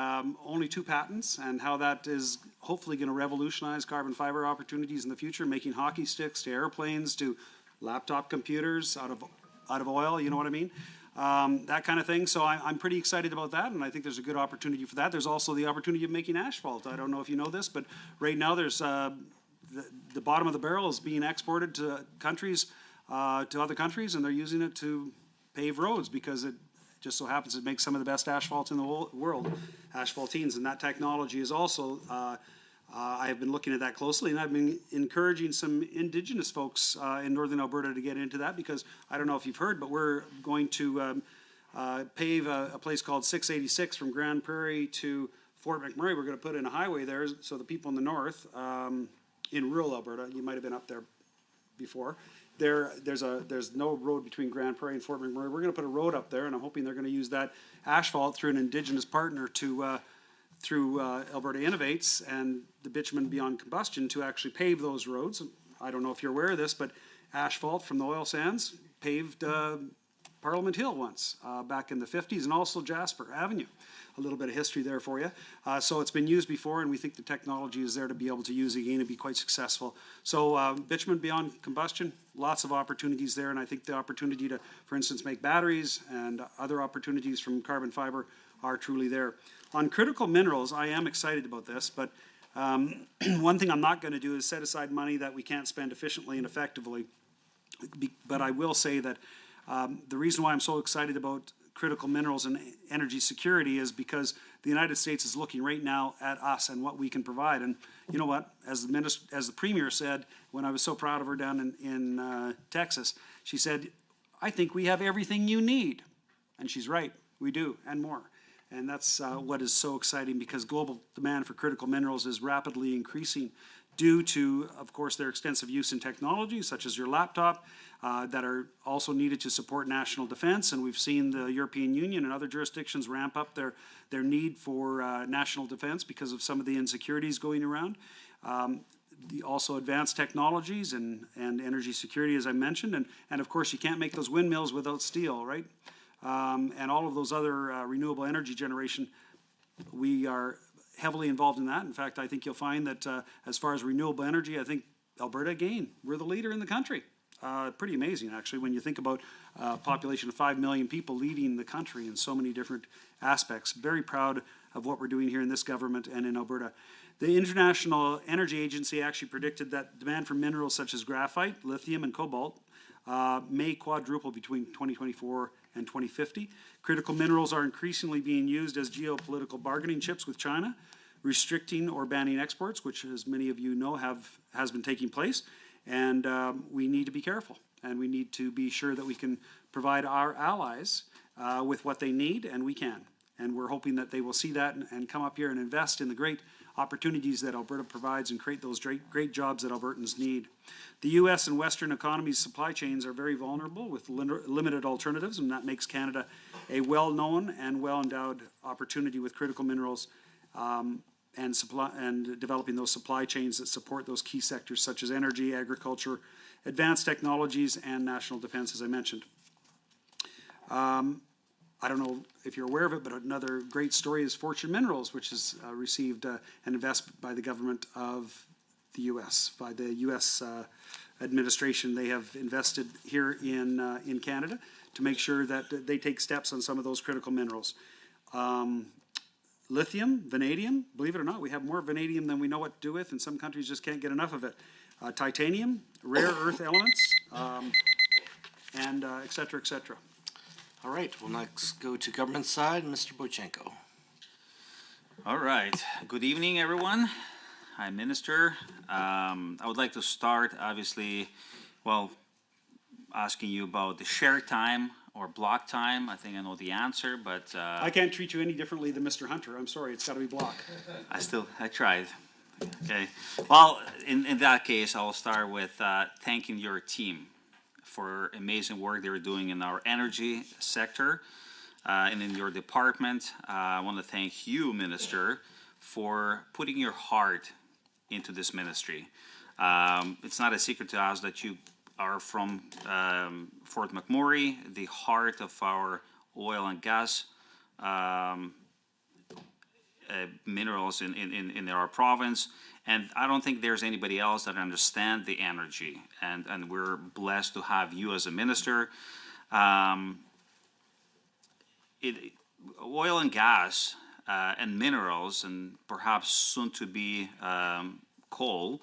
only 2 patents, and how that is hopefully going to revolutionize carbon fiber opportunities in the future, making hockey sticks to airplanes to laptop computers out of oil, you know what I mean? That kind of thing. So I'm pretty excited about that, and I think there's a good opportunity for that. There's also the opportunity of making asphalt. I don't know if you know this, but right now there's the bottom of the barrel is being exported to countries, to other countries, and they're using it to pave roads because it just so happens it makes some of the best asphalt in the world, asphaltenes, and that technology is also, I have been looking at that closely, and I've been encouraging some Indigenous folks in northern Alberta to get into that, because I don't know if you've heard, but we're going to pave a place called 686 from Grand Prairie to Fort McMurray. We're going to put in a highway there so the people in the north, in rural Alberta, you might have been up there before, there's no road between Grand Prairie and Fort McMurray. We're going to put a road up there, and I'm hoping they're going to use that asphalt through an Indigenous partner to through Alberta Innovates and the bitumen beyond combustion to actually pave those roads. I don't know if you're aware of this, but asphalt from the oil sands paved Parliament Hill once back in the 50s, and also Jasper Avenue. A little bit of history there for you. So it's been used before, and we think the technology is there to be able to use again and be quite successful. So bitumen beyond combustion, lots of opportunities there, and I think the opportunity to, for instance, make batteries and other opportunities from carbon fiber are truly there. On critical minerals, I am excited about this, but one thing I'm not going to do is set aside money that we can't spend efficiently and effectively. But I will say that the reason why I'm so excited about critical minerals and energy security is because the United States is looking right now at us and what we can provide. And you know what? As the Premier said, when I was so proud of her down in Texas, she said, "I think we have everything you need." And she's right. We do, and more. And that's what is so exciting, because global demand for critical minerals is rapidly increasing due to, of course, their extensive use in technology, such as your laptop, that are also needed to support national defense. And we've seen the European Union and other jurisdictions ramp up their need for national defense because of some of the insecurities going around. Also advanced technologies and energy security, as I mentioned. And of course, you can't make those windmills without steel, right? and all of those other renewable energy generation. We are heavily involved in that. In fact, I think you'll find that as far as renewable energy, I think Alberta, again, we're the leader in the country. Pretty amazing, actually, when you think about a population of 5 million people leading the country in so many different aspects. Very proud of what we're doing here in this government and in Alberta. The International Energy Agency actually predicted that demand for minerals such as graphite, lithium, and cobalt may quadruple between 2024 and 2050. Critical minerals are increasingly being used as geopolitical bargaining chips with China, restricting or banning exports, which, as many of you know, has been taking place. And we need to be careful, and we need to be sure that we can provide our allies with what they need, and we can. And we're hoping that they will see that and come up here and invest in the great opportunities that Alberta provides and create those great jobs that Albertans need. The U.S. and Western economies' supply chains are very vulnerable with limited alternatives, and that makes Canada a well-known and well-endowed opportunity with critical minerals and developing those supply chains that support those key sectors such as energy, agriculture, advanced technologies, and national defense, as I mentioned. I don't know if you're aware of it, but another great story is Fortune Minerals, which has received an investment by the government of the U.S., by the U.S. Administration. They have invested here in Canada to make sure that they take steps on some of those critical minerals. Lithium, vanadium, believe it or not, we have more vanadium than we know what to do with, and some countries just can't get enough of it. Titanium, rare earth elements, and et cetera, et cetera. All right, we'll next go to government side, Mr. Boychenko. All right. Good evening, everyone. Hi, Minister. I would like to start, obviously, well, asking you about the share time or block time. I think I know the answer, but... I can't treat you any differently than Mr. Hunter. I'm sorry, it's got to be block. I tried. Okay. Well, in that case, I'll start with thanking your team for amazing work they're doing in our energy sector and in your department. I want to thank you, Minister, for putting your heart into this ministry. It's not a secret to us that you are from Fort McMurray, the heart of our oil and gas minerals in our province. And I don't think there's anybody else that understands the energy. And we're blessed to have you as a minister. Oil and gas and minerals, and perhaps soon to be coal,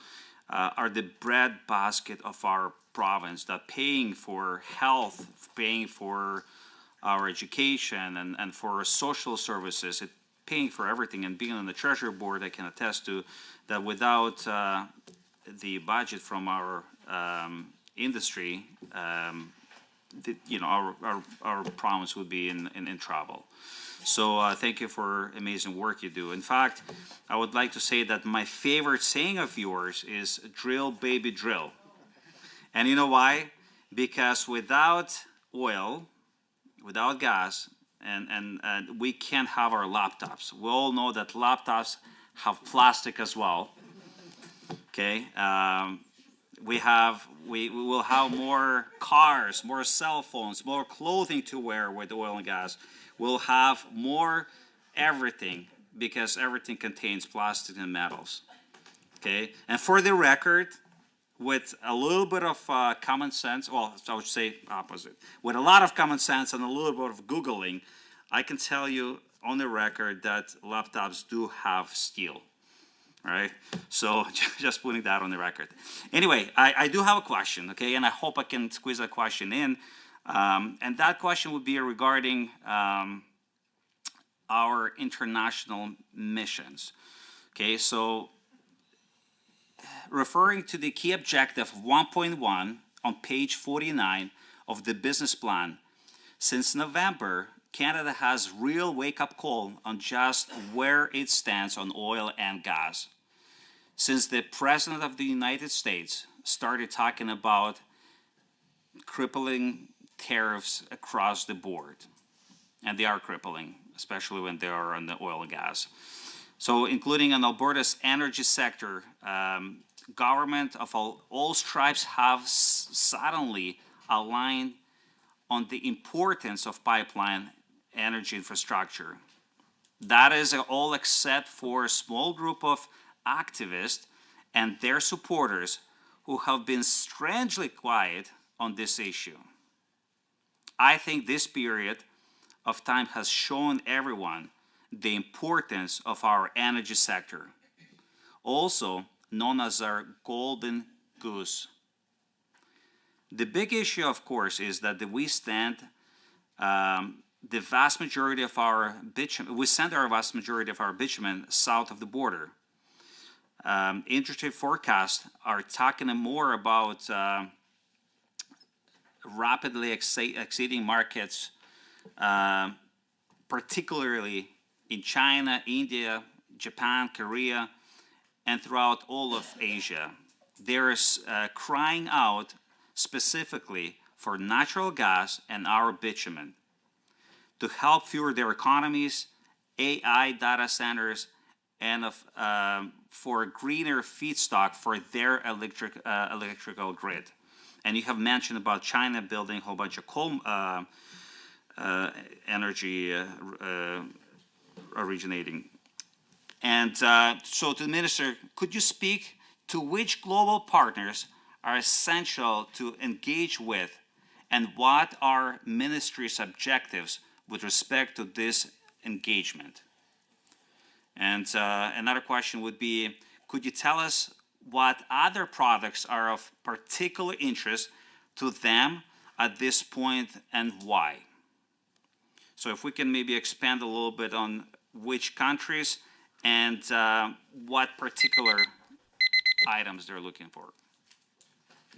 are the breadbasket of our province, that paying for health, paying for our education and for social services, paying for everything. And being on the Treasury Board, I can attest to that without the budget from our industry, our province would be in trouble. So thank you for amazing work you do. In fact, I would like to say that my favorite saying of yours is drill, baby, drill. And you know why? Because without oil, without gas, and we can't have our laptops. We all know that laptops have plastic as well. Okay, we will have more cars, more cell phones, more clothing to wear with oil and gas. We'll have more everything because everything contains plastic and metals. Okay, and for the record, with a little bit of common sense, well, I would say opposite. With a lot of common sense and a little bit of Googling, I can tell you on the record that laptops do have steel. All right, so just putting that on the record. Anyway, I do have a question, okay, and I hope I can squeeze that question in. And that question would be regarding our international missions. Okay, so referring to the key objective of 1.1 on page 49 of the business plan, since November, Canada has real wake-up call on just where it stands on oil and gas. Since the President of the United States started talking about crippling tariffs across the board, and they are crippling, especially when they are on the oil and gas. So including in Alberta's energy sector, government of all stripes have suddenly aligned on the importance of pipeline energy infrastructure. That is all except for a small group of activists and their supporters who have been strangely quiet on this issue. I think this period of time has shown everyone the importance of our energy sector, also known as our golden goose. The big issue, of course, is that we stand the vast majority of our bitumen, we send our vast majority of our bitumen south of the border. Industry forecasts are talking more about rapidly exceeding markets, particularly in China, India, Japan, Korea, and throughout all of Asia. There is crying out specifically for natural gas and our bitumen to help fuel their economies, AI data centers, and for greener feedstock for their electrical grid. And you have mentioned about China building a whole bunch of coal energy originating. And so to the Minister, could you speak to which global partners are essential to engage with, and what are Ministry's objectives with respect to this engagement? And another question would be, could you tell us what other products are of particular interest to them at this point and why? So if we can maybe expand a little bit on which countries and what particular items they're looking for.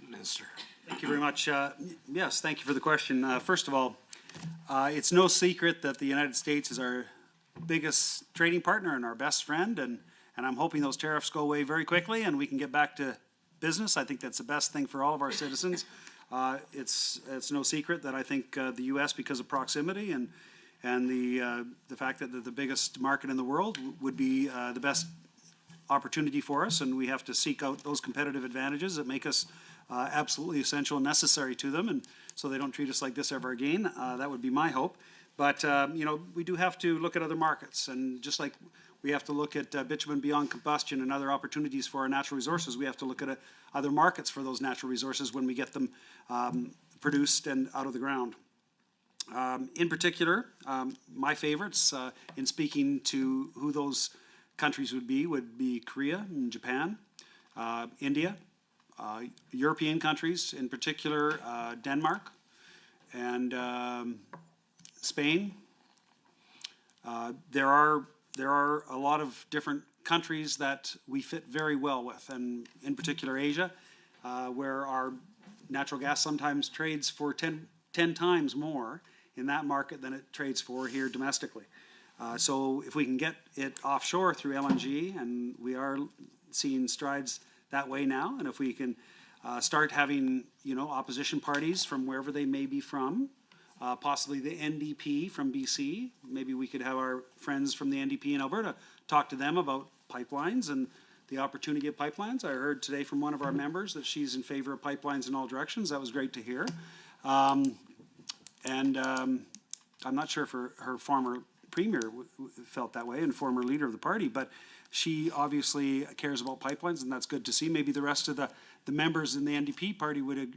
Minister. Thank you very much. Yes, thank you for the question. First of all, it's no secret that the United States is our biggest trading partner and our best friend, and I'm hoping those tariffs go away very quickly and we can get back to business. I think that's the best thing for all of our citizens. It's no secret that I think the U.S., because of proximity and the fact that they're the biggest market in the world, would be the best opportunity for us, and we have to seek out those competitive advantages that make us absolutely essential and necessary to them, and so they don't treat us like this ever again. That would be my hope. But, you know, we do have to look at other markets, and just like we have to look at bitumen beyond combustion and other opportunities for our natural resources, we have to look at other markets for those natural resources when we get them produced and out of the ground. In particular, my favorites in speaking to who those countries would be Korea and Japan, India, European countries, in particular Denmark and Spain. There are a lot of different countries that we fit very well with, and in particular Asia, where our natural gas sometimes trades for 10 times more in that market than it trades for here domestically. So if we can get it offshore through LNG, and we are seeing strides that way now, and if we can start having, you know, opposition parties from wherever they may be from, possibly the NDP from BC, maybe we could have our friends from the NDP in Alberta talk to them about pipelines and the opportunity of pipelines. I heard today from one of our members that she's in favor of pipelines in all directions. That was great to hear. I'm not sure if her former premier felt that way and former leader of the party, but she obviously cares about pipelines, and that's good to see. Maybe the rest of the members in the NDP party would,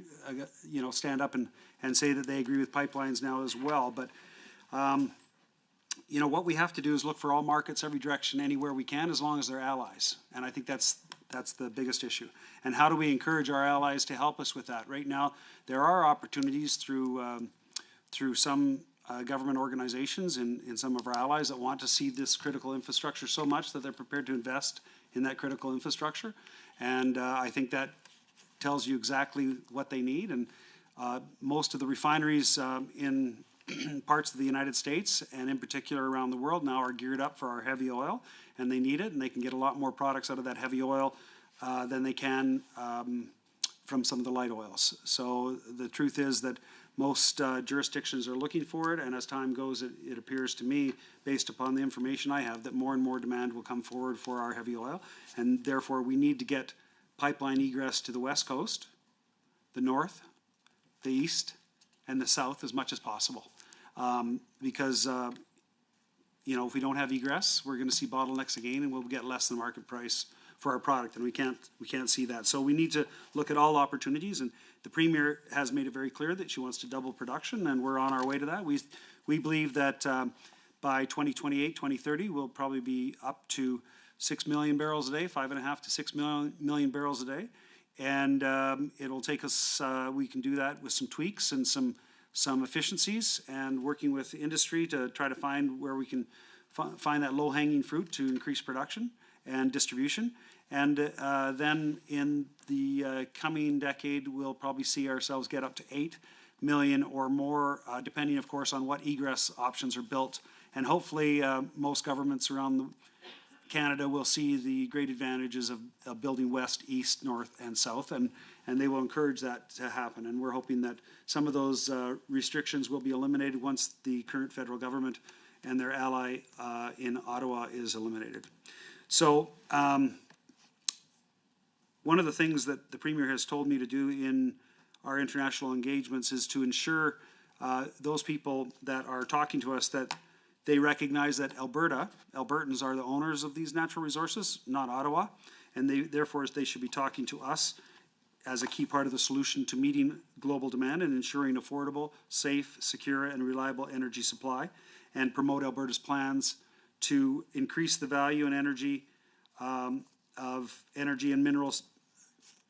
you know, stand up and say that they agree with pipelines now as well. But, you know, what we have to do is look for all markets, every direction, anywhere we can, as long as they're allies. And I think that's the biggest issue. And how do we encourage our allies to help us with that? Right now, there are opportunities through some government organizations in some of our allies that want to see this critical infrastructure so much that they're prepared to invest in that critical infrastructure. And I think that tells you exactly what they need. And most of the refineries in parts of the United States, and in particular around the world now, are geared up for our heavy oil, and they need it, and they can get a lot more products out of that heavy oil than they can from some of the light oils. So the truth is that most jurisdictions are looking for it, and as time goes, it appears to me, based upon the information I have, that more and more demand will come forward for our heavy oil, and therefore we need to get pipeline egress to the West Coast, the North, the East, and the south as much as possible. Because, you know, if we don't have egress, we're gonna see bottlenecks again, and we'll get less than market price for our product, and we can't see that. So we need to look at all opportunities, and the Premier has made it very clear that she wants to double production, and we're on our way to that. We believe that by 2028, 2030, we'll probably be up to 6 million barrels a day, 5.5 to 6 million barrels a day. And it'll take us, we can do that with some tweaks and some efficiencies, and working with industry to try to find where we can find that low-hanging fruit to increase production and distribution. And then in the coming decade, we'll probably see ourselves get up to 8 million or more, depending, of course, on what egress options are built. And hopefully, most governments around Canada will see the great advantages of building west, east, north, and south, and they will encourage that to happen. And we're hoping that some of those restrictions will be eliminated once the current federal government and their ally in Ottawa is eliminated. So one of the things that the Premier has told me to do in our international engagements is to ensure those people that are talking to us that they recognize that Albertans are the owners of these natural resources, not Ottawa, and therefore they should be talking to us as a key part of the solution to meeting global demand and ensuring affordable, safe, secure, and reliable energy supply, and promote Alberta's plans to increase the value and energy of energy and minerals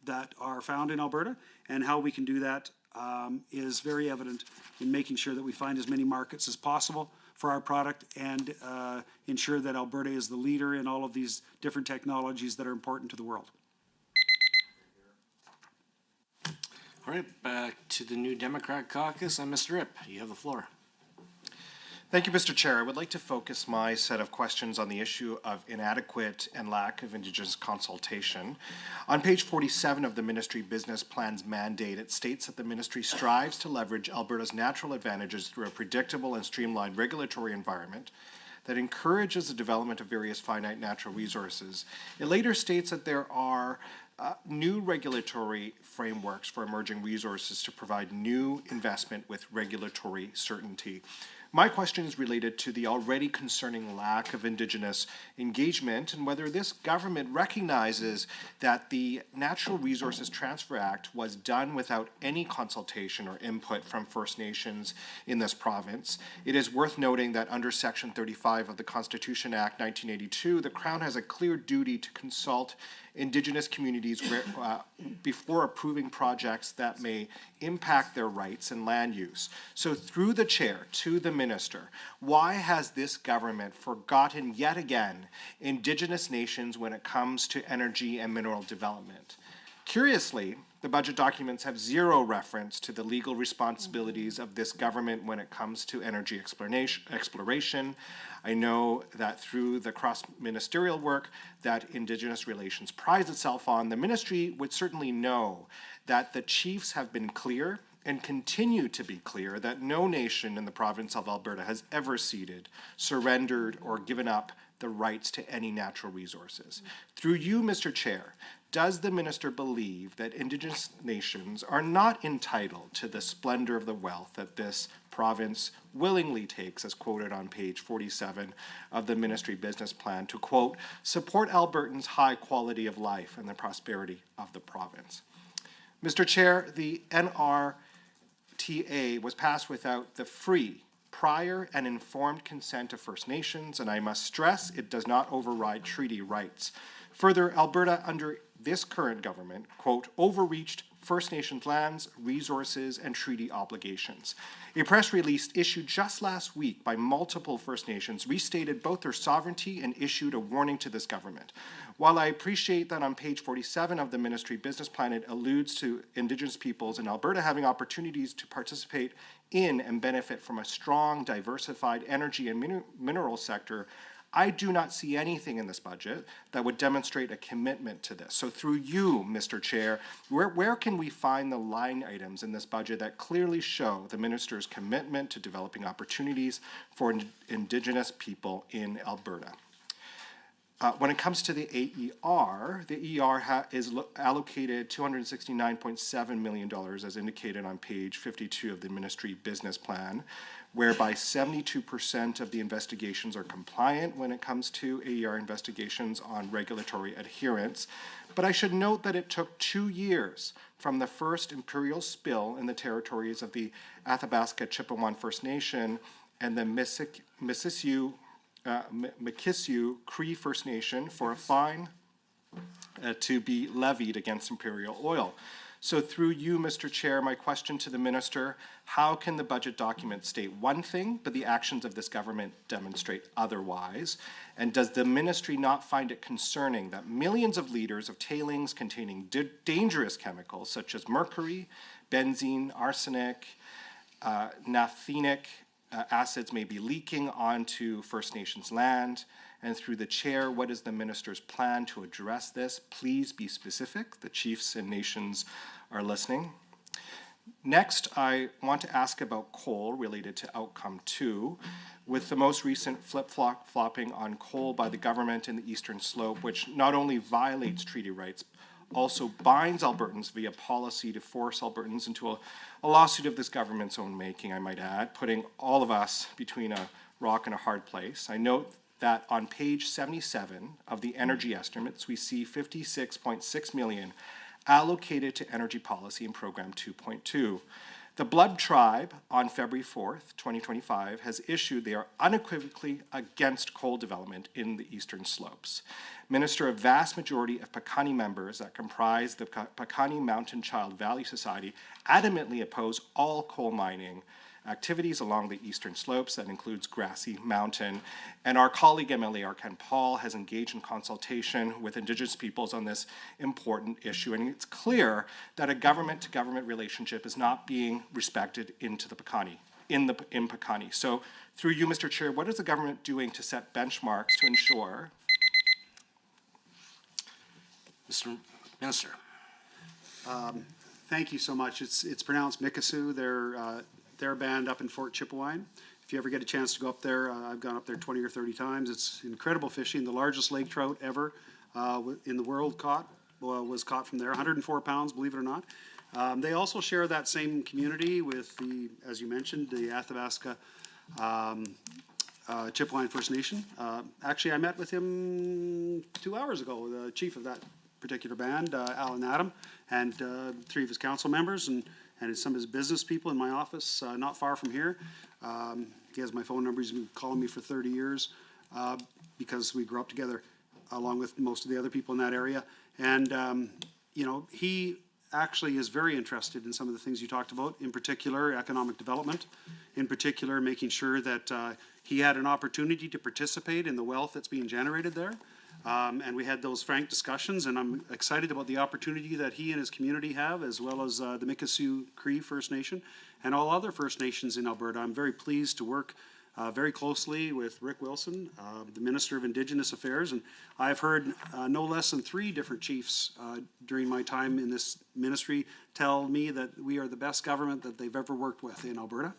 that are found in Alberta, and how we can do that is very evident in making sure that we find as many markets as possible for our product, and ensure that Alberta is the leader in all of these different technologies that are important to the world. All right, back to the New Democrat Caucus, and Mr. Ip, you have the floor. Thank you, Mr. Chair. I would like to focus my set of questions on the issue of inadequate and lack of Indigenous consultation. On page 47 of the Ministry Business Plan's mandate, it states that the Ministry strives to leverage Alberta's natural advantages through a predictable and streamlined regulatory environment that encourages the development of various finite natural resources. It later states that there are new regulatory frameworks for emerging resources to provide new investment with regulatory certainty. My question is related to the already concerning lack of Indigenous engagement, and whether this government recognizes that the Natural Resources Transfer Act was done without any consultation or input from First Nations in this province. It is worth noting that under Section 35 of the Constitution Act 1982, the Crown has a clear duty to consult Indigenous communities before approving projects that may impact their rights and land use. So through the chair to the minister, why has this government forgotten yet again Indigenous nations when it comes to energy and mineral development? Curiously, the budget documents have zero reference to the legal responsibilities of this government when it comes to energy exploration. I know that through the cross-ministerial work that Indigenous Relations prides itself on, the ministry would certainly know that the chiefs have been clear and continue to be clear that no nation in the province of Alberta has ever ceded, surrendered, or given up the rights to any natural resources. Through you, Mr. Chair, does the minister believe that Indigenous nations are not entitled to the splendor of the wealth that this province willingly takes, as quoted on page 47 of the Ministry Business Plan, to, quote, support Albertans' high quality of life and the prosperity of the province? Mr. Chair, the NRTA was passed without the free, prior, and informed consent of First Nations, and I must stress it does not override treaty rights. Further, Alberta, under this current government, quote, overreached First Nations lands, resources, and treaty obligations. A press release issued just last week by multiple First Nations restated both their sovereignty and issued a warning to this government. While I appreciate that on page 47 of the Ministry Business Plan it alludes to Indigenous peoples in Alberta having opportunities to participate in and benefit from a strong, diversified energy and mineral sector, I do not see anything in this budget that would demonstrate a commitment to this. So through you, Mr. Chair, where can we find the line items in this budget that clearly show the minister's commitment to developing opportunities for Indigenous people in Alberta? When it comes to the AER, the AER is allocated $269.7 million as indicated on page 52 of the ministry business plan, whereby 72% of the investigations are compliant when it comes to AER investigations on regulatory adherence. But I should note that it took 2 years from the first imperial spill in the territories of the Athabasca Chippewa First Nation and the Mikisew Cree First Nation for a fine to be levied against Imperial Oil. So through you, Mr. Chair, my question to the minister, how can the budget document state one thing, but the actions of this government demonstrate otherwise? And does the ministry not find it concerning that millions of liters of tailings containing dangerous chemicals such as mercury, benzene, arsenic, naphthenic acids may be leaking onto First Nations land? And through the chair, what is the minister's plan to address this? Please be specific. The chiefs and nations are listening. Next, I want to ask about coal related to outcome 2. With the most recent flip-flopping on coal by the government in the Eastern Slope, which not only violates treaty rights, also binds Albertans via policy to force Albertans into a lawsuit of this government's own making, I might add, putting all of us between a rock and a hard place. I note that on page 77 of the energy estimates, we see $56.6 million allocated to energy policy in Program 2.2. The Blood Tribe, on February 4th, 2025, has issued they are unequivocally against coal development in the Eastern Slopes. Minister, a vast majority of Piikani members that comprise the Piikani Mountain Child Valley Society adamantly oppose all coal mining activities along the Eastern Slopes. That includes Grassy Mountain. And our colleague MLA Arkan Paul has engaged in consultation with Indigenous peoples on this important issue. And it's clear that a government-to-government relationship is not being respected into the Piikani, in Piikani. So through you, Mr. Chair, what is the government doing to set benchmarks to ensure? Mr. Minister. Thank you so much. It's pronounced Mikisew. They're a band up in Fort Chipewyan. If you ever get a chance to go up there, I've gone up there 20 or 30 times. It's incredible fishing. The largest lake trout ever in the world was caught from there, 104 pounds, believe it or not. They also share that same community with the, as you mentioned, the Athabasca Chipewyan First Nation. Actually, I met with him 2 hours ago, the chief of that particular band, Alan Adam, and 3 of his council members, and some of his business people in my office not far from here. He has my phone number. He's been calling me for 30 years because we grew up together along with most of the other people in that area. And, you know, he actually is very interested in some of the things you talked about, in particular economic development, in particular making sure that he had an opportunity to participate in the wealth that's being generated there. And we had those frank discussions, and I'm excited about the opportunity that he and his community have, as well as the Mikisew Cree First Nation and all other First Nations in Alberta. I'm very pleased to work very closely with Rick Wilson, the Minister of Indigenous Affairs, and I've heard no less than 3 different chiefs during my time in this ministry tell me that we are the best government that they've ever worked with in Alberta.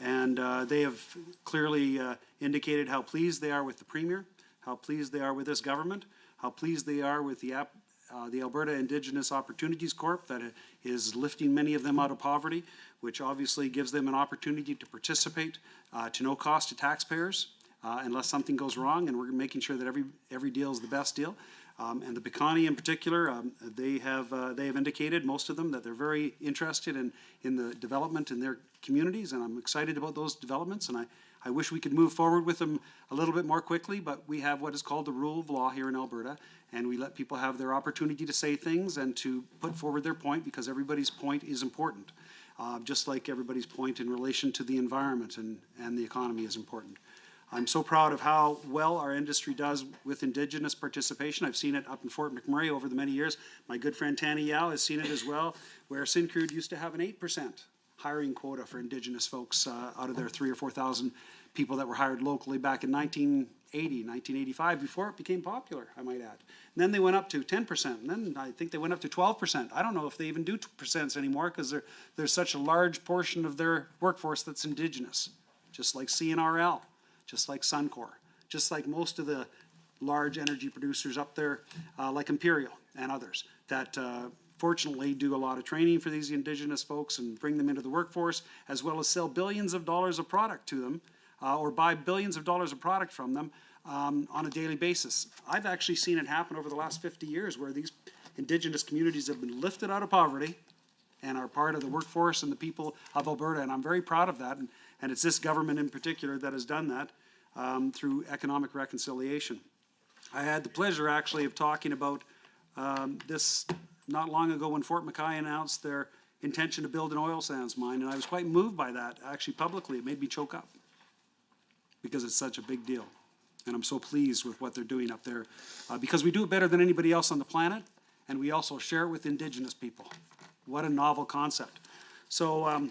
And they have clearly indicated how pleased they are with the Premier, how pleased they are with this government, how pleased they are with the Alberta Indigenous Opportunities Corp that is lifting many of them out of poverty, which obviously gives them an opportunity to participate to no cost to taxpayers unless something goes wrong, and we're making sure that every deal is the best deal. And the Piikani in particular, they have indicated, most of them, that they're very interested in the development in their communities, and I'm excited about those developments, and I wish we could move forward with them a little bit more quickly, but we have what is called the rule of law here in Alberta, and we let people have their opportunity to say things and to put forward their point, because everybody's point is important, just like everybody's point in relation to the environment and the economy is important. I'm so proud of how well our industry does with Indigenous participation. I've seen it up in Fort McMurray over the many years. My good friend Tanny Yao has seen it as well, where Syncrude used to have an 8% hiring quota for Indigenous folks out of their 3,000 or 4,000 people that were hired locally back in 1980, 1985, before it became popular, I might add. And then they went up to 10%, and then I think they went up to 12%. I don't know if they even do % anymore, because there's such a large portion of their workforce that's Indigenous, just like CNRL, just like Suncor, just like most of the large energy producers up there, like Imperial and others, that fortunately do a lot of training for these Indigenous folks and bring them into the workforce, as well as sell billions of dollars of product to them, or buy billions of dollars of product from them on a daily basis. I've actually seen it happen over the last 50 years where these Indigenous communities have been lifted out of poverty and are part of the workforce and the people of Alberta, and I'm very proud of that, and it's this government in particular that has done that through economic reconciliation. I had the pleasure actually of talking about this not long ago when Fort McKay announced their intention to build an oil sands mine, and I was quite moved by that, actually publicly. It made me choke up because it's such a big deal. And I'm so pleased with what they're doing up there because we do it better than anybody else on the planet, and we also share it with Indigenous people. What a novel concept. So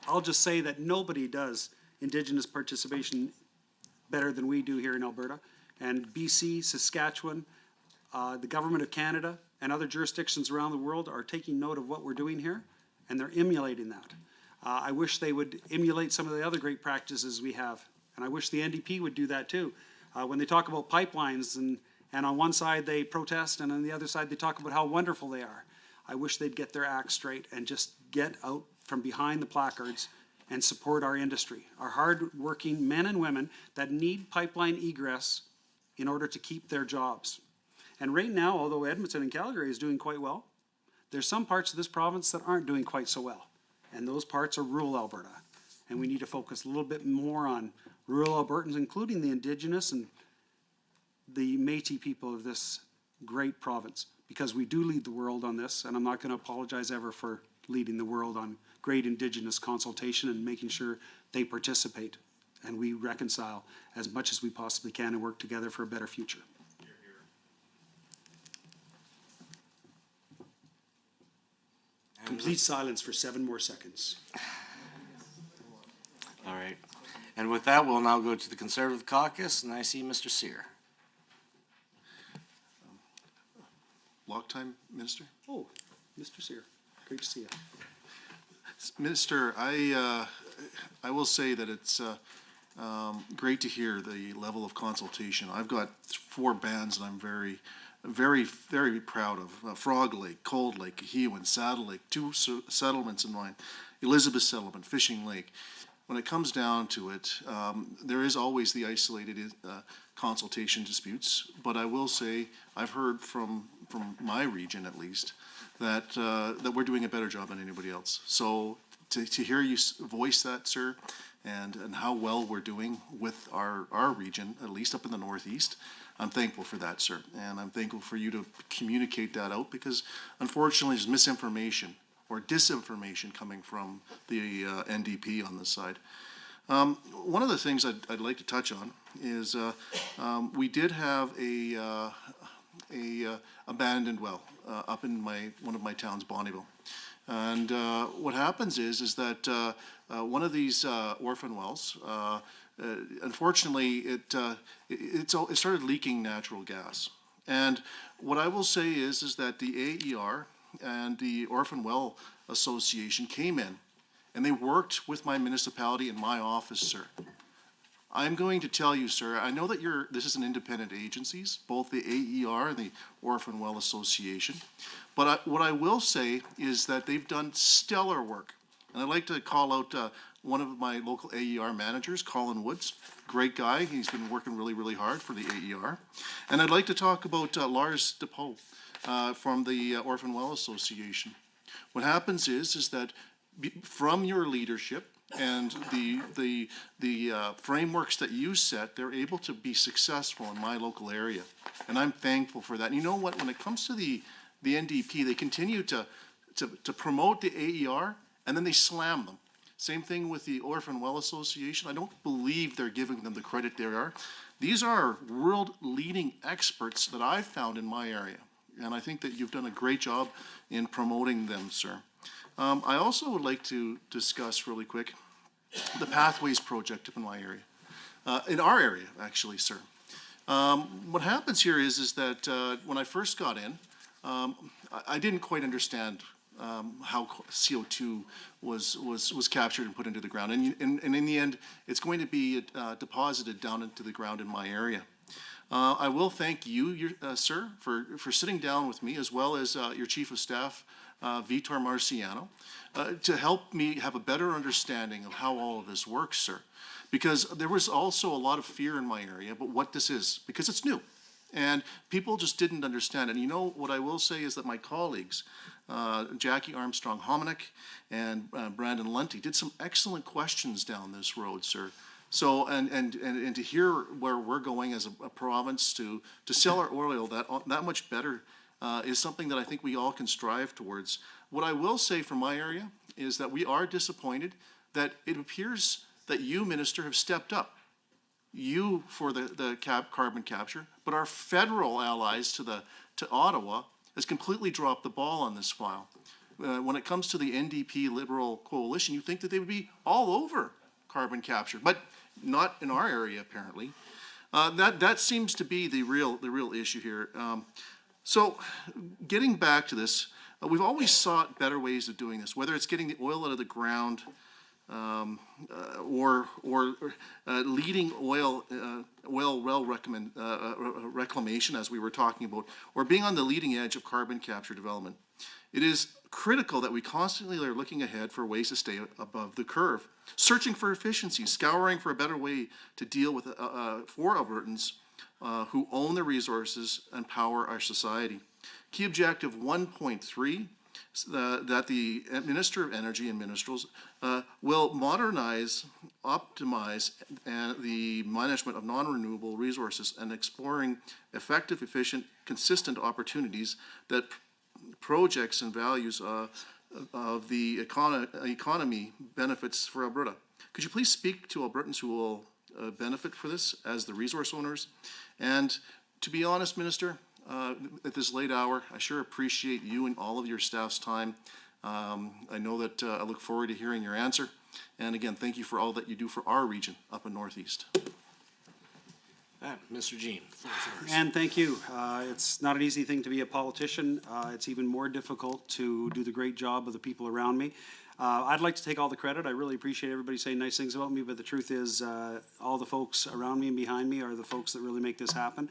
I'll just say that nobody does Indigenous participation better than we do here in Alberta. And BC, Saskatchewan, the Government of Canada, and other jurisdictions around the world are taking note of what we're doing here, and they're emulating that. I wish they would emulate some of the other great practices we have, and I wish the NDP would do that too. When they talk about pipelines, and on one side they protest, and on the other side they talk about how wonderful they are. I wish they'd get their act straight and just get out from behind the placards and support our industry, our hard-working men and women that need pipeline egress in order to keep their jobs. And right now, although Edmonton and Calgary is doing quite well, there's some parts of this province that aren't doing quite so well. And those parts are rural Alberta. And we need to focus a little bit more on rural Albertans, including the Indigenous and the Métis people of this great province, because we do lead the world on this, and I'm not going to apologize ever for leading the world on great Indigenous consultation and making sure they participate and we reconcile as much as we possibly can and work together for a better future. Complete silence for 7 more seconds. All right. And with that, we'll now go to the Conservative Caucus, and I see Mr. Sear. Block time, Minister? Oh, Mr. Sear, great to see you. Minister, I will say that it's great to hear the level of consultation. I've got 4 bands that I'm very, very proud of. Frog Lake, Cold Lake, Cohewan, Saddle Lake, 2 settlements in mine, Elizabeth Settlement, Fishing Lake. When it comes down to it, there is always the isolated consultation disputes, but I will say I've heard from my region at least that that we're doing a better job than anybody else. So to hear you voice that, sir, and how well we're doing with our region, at least up in the Northeast, I'm thankful for that, sir. And I'm thankful for you to communicate that out because unfortunately there's misinformation or disinformation coming from the NDP on this side. One of the things I'd like to touch on is we did have a abandoned well up in one of my towns, Bonnyville. And what happens is that one of these orphan wells, unfortunately, it started leaking natural gas. And what I will say is that the AER and the Orphan Well Association came in and they worked with my municipality and my office, sir. I'm going to tell you, sir, I know that this is an independent agencies, both the AER and the Orphan Well Association, but what I will say is that they've done stellar work. And I'd like to call out one of my local AER managers, Colin Woods, great guy. He's been working really, really hard for the AER. And I'd like to talk about Lars DePoe from the Orphan Well Association. What happens is that from your leadership and the frameworks that you set, they're able to be successful in my local area. And I'm thankful for that. And you know what, when it comes to the NDP, they continue to promote the AER and then they slam them. Same thing with the Orphan Well Association. I don't believe they're giving them the credit they are. These are world-leading experts that I've found in my area. And I think that you've done a great job in promoting them, sir. I also would like to discuss really quick the Pathways project up in my area, in our area, actually, sir. What happens here is that when I first got in, I didn't quite understand how CO2 was captured and put into the ground. And in the end, it's going to be deposited down into the ground in my area. I will thank you, sir, for sitting down with me, as well as your Chief of Staff, Vitor Marciano, to help me have a better understanding of how all of this works, sir. Because there was also a lot of fear in my area about what this is, because it's new. And people just didn't understand. And you know, what I will say is that my colleagues, Jackie Armstrong-Hominick and Brandon Lunty, did some excellent questions down this road, sir. So, and to hear where we're going as a province to sell our oil that much better is something that I think we all can strive towards. What I will say from my area is that we are disappointed that it appears that you, Minister, have stepped up. You for the carbon capture, but our federal allies to Ottawa has completely dropped the ball on this file. When it comes to the NDP Liberal coalition, you think that they would be all over carbon capture, but not in our area apparently. That seems to be the real issue here. So, getting back to this, we've always sought better ways of doing this, whether it's getting the oil out of the ground. Or leading oil well reclamation, as we were talking about, or being on the leading edge of carbon capture development. It is critical that we constantly are looking ahead for ways to stay above the curve, searching for efficiency, scouring for a better way to deal with for Albertans who own the resources and power our society. Key objective 1.3. That the Minister of Energy and Minerals will modernize, optimize the management of non-renewable resources and exploring effective, efficient, consistent opportunities that projects and values of the economy benefits for Alberta. Could you please speak to Albertans who will benefit for this as the resource owners? And to be honest, Minister, at this late hour, I sure appreciate you and all of your staff's time. I know that I look forward to hearing your answer. And again, thank you for all that you do for our region up in Northeast. Mr. Jean. And thank you. It's not an easy thing to be a politician. It's even more difficult to do the great job of the people around me. I'd like to take all the credit. I really appreciate everybody saying nice things about me, but the truth is all the folks around me and behind me are the folks that really make this happen.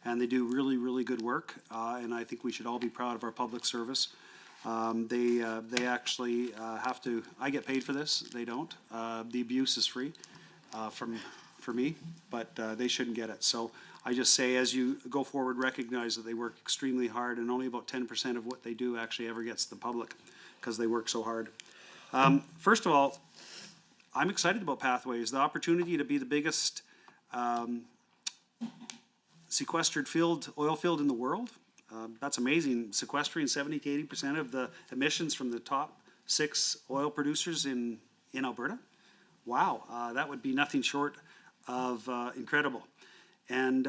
And they do really, really good work, and I think we should all be proud of our public service. They actually have to, I get paid for this, they don't. The abuse is free for me, but they shouldn't get it. So I just say, as you go forward, recognize that they work extremely hard, and only about 10% of what they do actually ever gets to the public, because they work so hard. First of all, I'm excited about Pathways. The opportunity to be the biggest sequestered oil field in the world. That's amazing. Sequestering 70 to 80% of the emissions from the top 6 oil producers in Alberta. Wow, that would be nothing short of incredible. And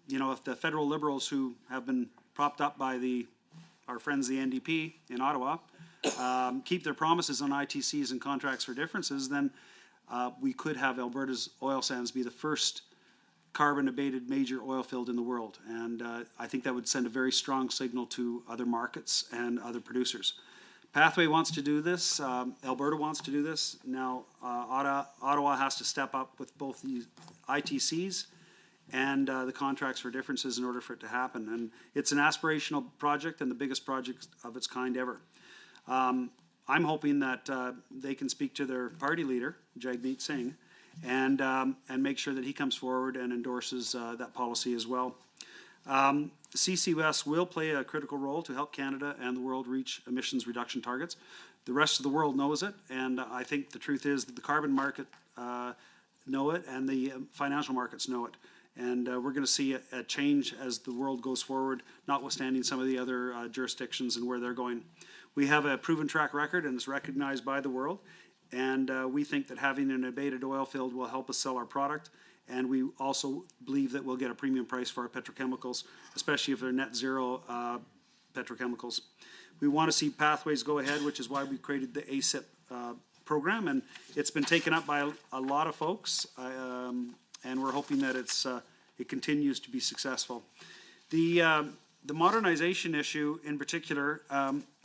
you know, if the federal Liberals who have been propped up by our friends the NDP in Ottawa keep their promises on ITCs and contracts for differences, then we could have Alberta's oil sands be the first carbon-abated major oil field in the world. And I think that would send a very strong signal to other markets and other producers. Pathway wants to do this. Alberta wants to do this. Now, Ottawa has to step up with both the ITCs and the contracts for differences in order for it to happen. And it's an aspirational project and the biggest project of its kind ever. I'm hoping that they can speak to their party leader, Jagmeet Singh, and make sure that he comes forward and endorses that policy as well. CCUS will play a critical role to help Canada and the world reach emissions reduction targets. The rest of the world knows it, and I think the truth is that the carbon market know it and the financial markets know it. And we're going to see a change as the world goes forward, notwithstanding some of the other jurisdictions and where they're going. We have a proven track record, and it's recognized by the world. And we think that having an abated oil field will help us sell our product. And we also believe that we'll get a premium price for our petrochemicals, especially if they're net zero petrochemicals. We want to see Pathways go ahead, which is why we created the ACIP program. And it's been taken up by a lot of folks. And we're hoping that it continues to be successful. The modernization issue in particular,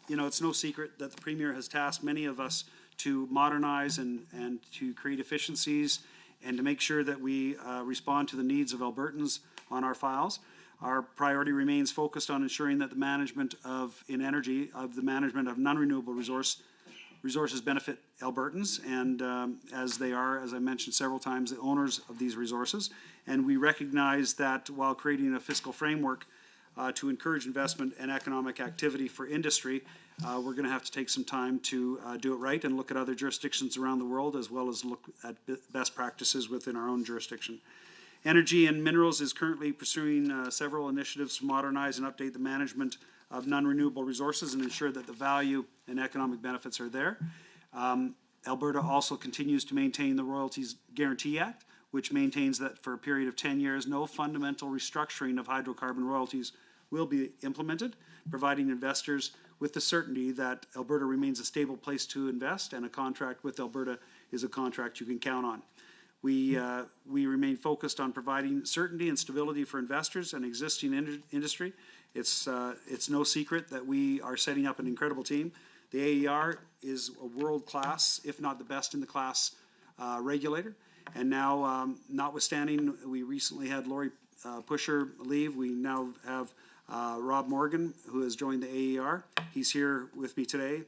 you know, it's no secret that the Premier has tasked many of us to modernize and to create efficiencies and to make sure that we respond to the needs of Albertans on our files. Our priority remains focused on ensuring that the management of non-renewable resources benefit Albertans, and as they are, as I mentioned several times, the owners of these resources. And we recognize that while creating a fiscal framework to encourage investment and economic activity for industry, we're going to have to take some time to do it right and look at other jurisdictions around the world, as well as look at best practices within our own jurisdiction. Energy and Minerals is currently pursuing several initiatives to modernize and update the management of non-renewable resources and ensure that the value and economic benefits are there. Alberta also continues to maintain the Royalties Guarantee Act, which maintains that for a period of 10 years, no fundamental restructuring of hydrocarbon royalties will be implemented, providing investors with the certainty that Alberta remains a stable place to invest, and a contract with Alberta is a contract you can count on. We remain focused on providing certainty and stability for investors and existing industry. It's no secret that we are setting up an incredible team. The AER is a world-class, if not the best in the class, regulator. And now, notwithstanding, we recently had Lori Pusher leave. We now have Rob Morgan, who has joined the AER. He's here with me today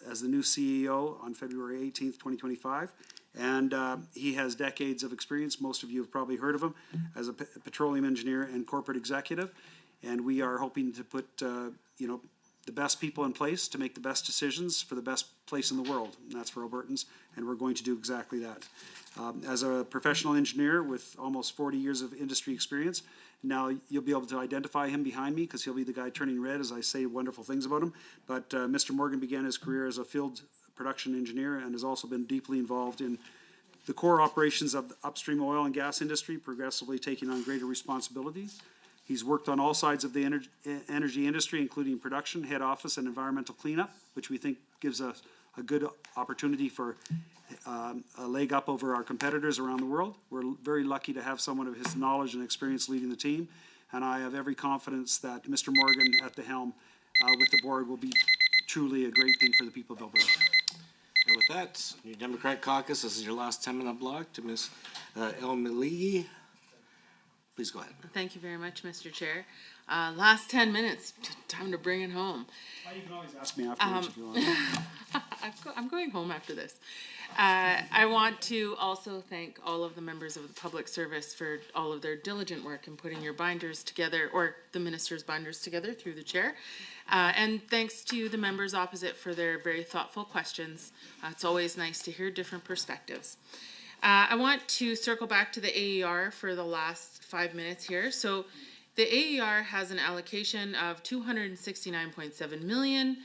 as the new CEO on February 18th, 2025. And he has decades of experience. Most of you have probably heard of him as a petroleum engineer and corporate executive. And we are hoping to put, the best people in place to make the best decisions for the best place in the world. And that's for Albertans. And we're going to do exactly that. As a professional engineer with almost 40 years of industry experience, now you'll be able to identify him behind me because he'll be the guy turning red as I say wonderful things about him. But Mr. Morgan began his career as a field production engineer and has also been deeply involved in the core operations of the upstream oil and gas industry, progressively taking on greater responsibilities. He's worked on all sides of the energy industry, including production, head office, and environmental cleanup, which we think gives us a good opportunity for a leg up over our competitors around the world. We're very lucky to have someone of his knowledge and experience leading the team, and I have every confidence that Mr. Morgan at the helm with the board will be truly a great thing for the people of Alberta. And with that, your Democratic caucus, this is your last 10-minute block to Ms. El Maligi. Please go ahead. Thank you very much, Mr. Chair. Last 10 minutes, time to bring it home. You can always ask me afterwards if you want. I'm going home after this. I want to also thank all of the members of the public service for all of their diligent work in putting your binders together, or the minister's binders together through the chair. And thanks to the members opposite for their very thoughtful questions. It's always nice to hear different perspectives. I want to circle back to the AER for the last 5 minutes here. So the AER has an allocation of $269.7 million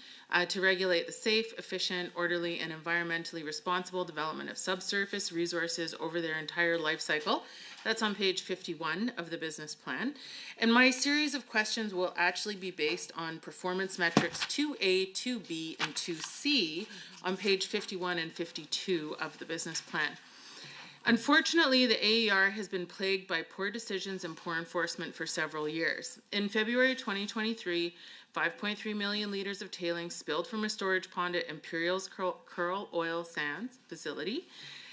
to regulate the safe, efficient, orderly, and environmentally responsible development of subsurface resources over their entire life cycle. That's on page 51 of the business plan. And my series of questions will actually be based on performance metrics 2A, 2B, and 2C on page 51 and 52 of the business plan. Unfortunately, the AER has been plagued by poor decisions and poor enforcement for several years. In February 2023, 5.3 million liters of tailings spilled from a storage pond at Imperial's Kearl Oil Sands facility,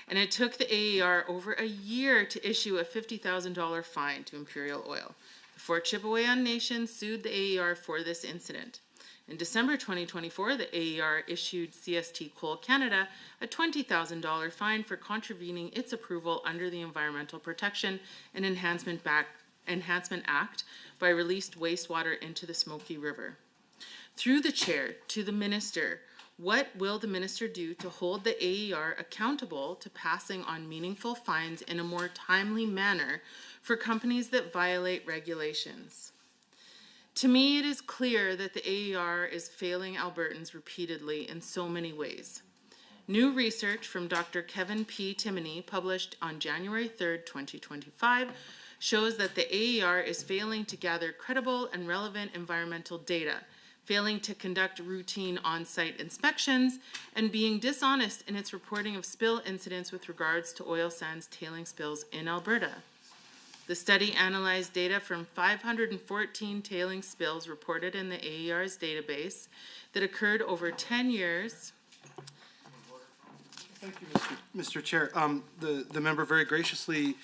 and it took the AER over a year to issue a $50,000 fine to Imperial Oil. The Fort Chipewyan Nation sued the AER for this incident. In December 2024, the AER issued CST Coal Canada a $20,000 fine for contravening its approval under the Environmental Protection and Enhancement Act by released wastewater into the Smoky River. Through the chair to the minister, what will the minister do to hold the AER accountable to passing on meaningful fines in a more timely manner for companies that violate regulations? To me, it is clear that the AER is failing Albertans repeatedly in so many ways. New research from Dr. Kevin P. Timoney, published on January 3rd, 2025, shows that the AER is failing to gather credible and relevant environmental data, failing to conduct routine on-site inspections, and being dishonest in its reporting of spill incidents with regards to oil sands tailing spills in Alberta. The study analyzed data from 514 tailing spills reported in the AER's database that occurred over 10 years. Thank you, Mr. Chair. The member very graciously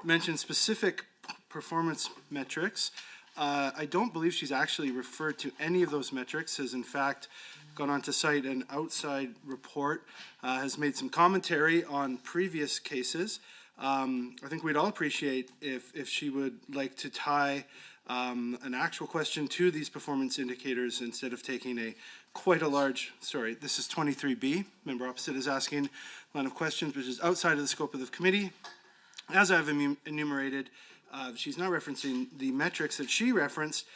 mentioned specific performance metrics. I don't believe she's actually referred to any of those metrics, has in fact gone on to cite an outside report, has made some commentary on previous cases. I think we'd all appreciate if she would like to tie an actual question to these performance indicators instead of taking quite a large, sorry, this is 23B. Member opposite is asking a line of questions which is outside of the scope of the committee. As I've enumerated, she's now referencing the metrics that she referenced.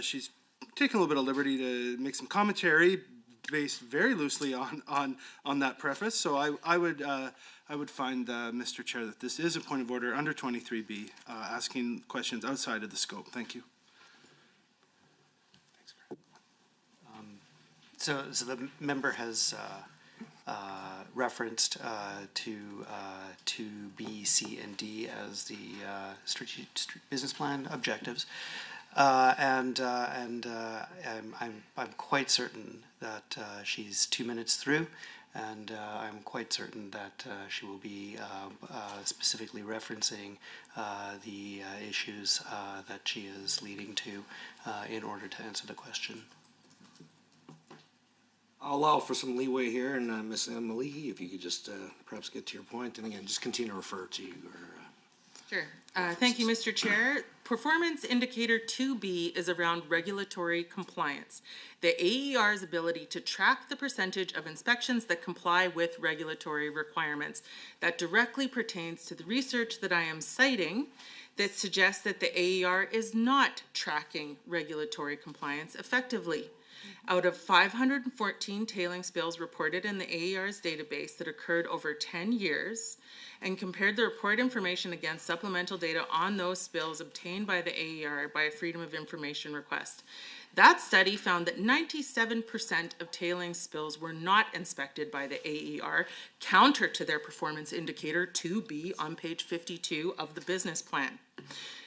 She's taken a little bit of liberty to make some commentary based very loosely on that preface. So I would find, Mr. Chair, that this is a point of order under 23B, asking questions outside of the scope. Thank you. So the member has referenced to 2B, C, and D as the strategic business plan objectives, and I'm quite certain that she's 2 minutes through, and I'm quite certain that she will be specifically referencing the issues that she is leading to in order to answer the question. I'll allow for some leeway here, and Ms. Emily, if you could just perhaps get to your point, and again, just continue to refer to your. Sure. Thank you, Mr. Chair. Performance indicator 2B is around regulatory compliance. The AER's ability to track the percentage of inspections that comply with regulatory requirements. That directly pertains to the research that I am citing that suggests that the AER is not tracking regulatory compliance effectively. Out of 514 tailing spills reported in the AER's database that occurred over 10 years, and compared the report information against supplemental data on those spills obtained by the AER by a Freedom of Information request. That study found that 97% of tailing spills were not inspected by the AER, counter to their performance indicator 2B on page 52 of the business plan.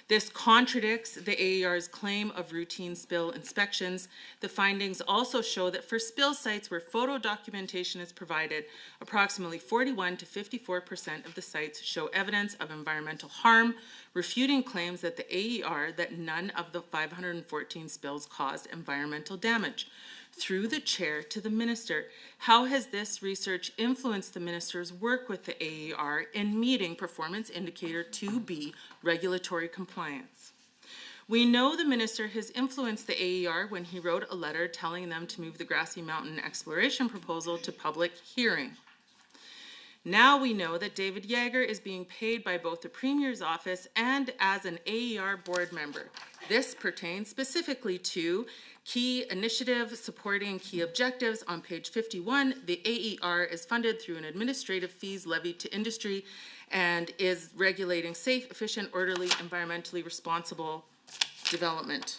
This contradicts the AER's claim of routine spill inspections. The findings also show that for spill sites where photo documentation is provided, approximately 41 to 54% of the sites show evidence of environmental harm, refuting claims that the AER that none of the 514 spills caused environmental damage. Through the chair to the minister, how has this research influenced the minister's work with the AER in meeting performance indicator 2B regulatory compliance? We know the minister has influenced the AER when he wrote a letter telling them to move the Grassy Mountain exploration proposal to public hearing. Now we know that David Yeager is being paid by both the Premier's office and as an AER board member. This pertains specifically to key initiative supporting key objectives. On page 51, the AER is funded through an administrative fees levied to industry and is regulating safe, efficient, orderly, environmentally responsible development.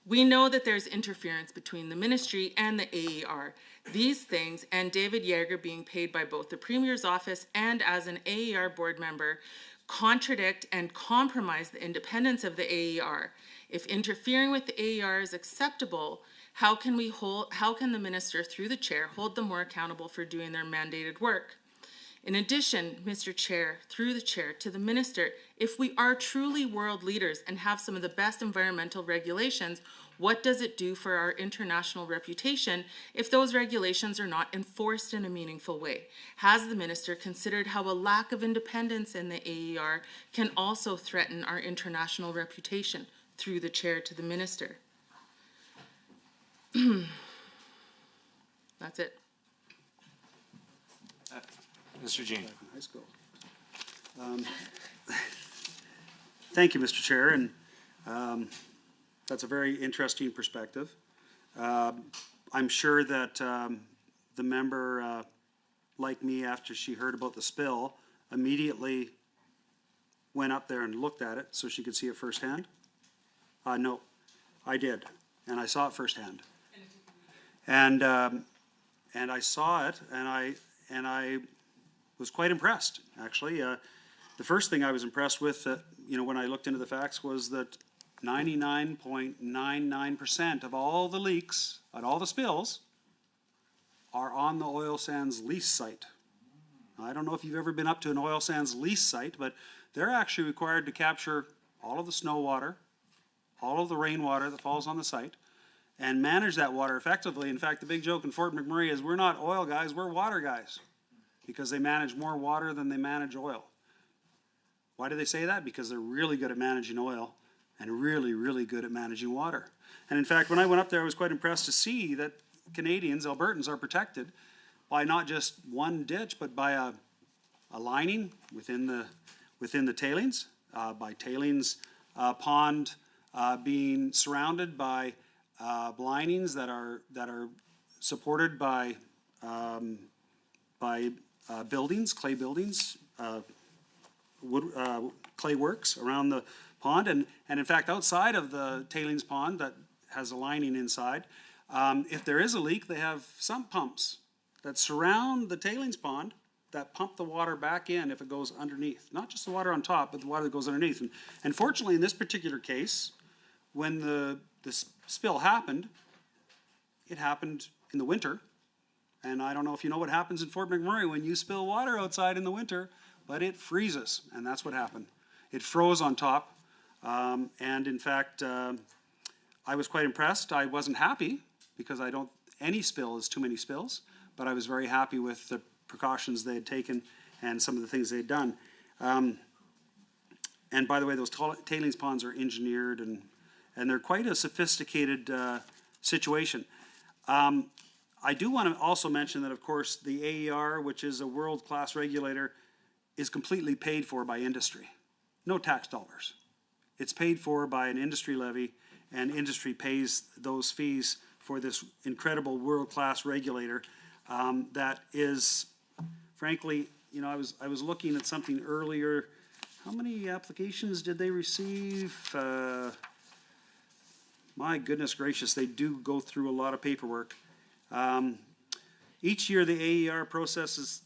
We know that there's interference between the ministry and the AER. These things, and David Yeager being paid by both the Premier's office and as an AER board member, contradict and compromise the independence of the AER. If interfering with the AER is acceptable, how can the minister, through the chair, hold them more accountable for doing their mandated work? In addition, Mr. Chair, through the chair, to the minister, if we are truly world leaders and have some of the best environmental regulations, what does it do for our international reputation if those regulations are not enforced in a meaningful way? Has the minister considered how a lack of independence in the AER can also threaten our international reputation? Through the chair to the minister. That's it. Mr. Jean. High school. Thank you, Mr. Chair, and that's a very interesting perspective. I'm sure that the member, like me, after she heard about the spill, immediately went up there and looked at it so she could see it firsthand. No, I did, and I saw it firsthand. And I saw it, and I was quite impressed, actually. The first thing I was impressed with, when I looked into the facts, was that 99.99% of all the leaks, and all the spills, are on the oil sands lease site. I don't know if you've ever been up to an oil sands lease site, but they're actually required to capture all of the snow water, all of the rainwater that falls on the site, and manage that water effectively. In fact, the big joke in Fort McMurray is we're not oil guys, we're water guys, because they manage more water than they manage oil. Why do they say that? Because they're really good at managing oil and really, really good at managing water. And in fact, when I went up there, I was quite impressed to see that Canadians, Albertans, are protected by not just one ditch, but by a lining within the tailings, by tailings pond being surrounded by linings that are supported by buildings, clay buildings, wood, clay works around the pond, and in fact outside of the tailings pond that has a lining inside, if there is a leak, they have sump pumps that surround the tailings pond that pump the water back in if it goes underneath. Not just the water on top, but the water that goes underneath. And fortunately, in this particular case, when the spill happened, it happened in the winter. And I don't know if you know what happens in Fort McMurray when you spill water outside in the winter, but it freezes, and that's what happened. It froze on top, and in fact, I was quite impressed. I wasn't happy, because any spill is too many spills, but I was very happy with the precautions they had taken and some of the things they had done. And by the way, those tailings ponds are engineered, and they're quite a sophisticated situation. I do want to also mention that, of course, the AER, which is a world-class regulator, is completely paid for by industry. No tax dollars. It's paid for by an industry levy, and industry pays those fees for this incredible world-class regulator that is, frankly, I was looking at something earlier. How many applications did they receive? My goodness gracious, they do go through a lot of paperwork. Each year, the AER processes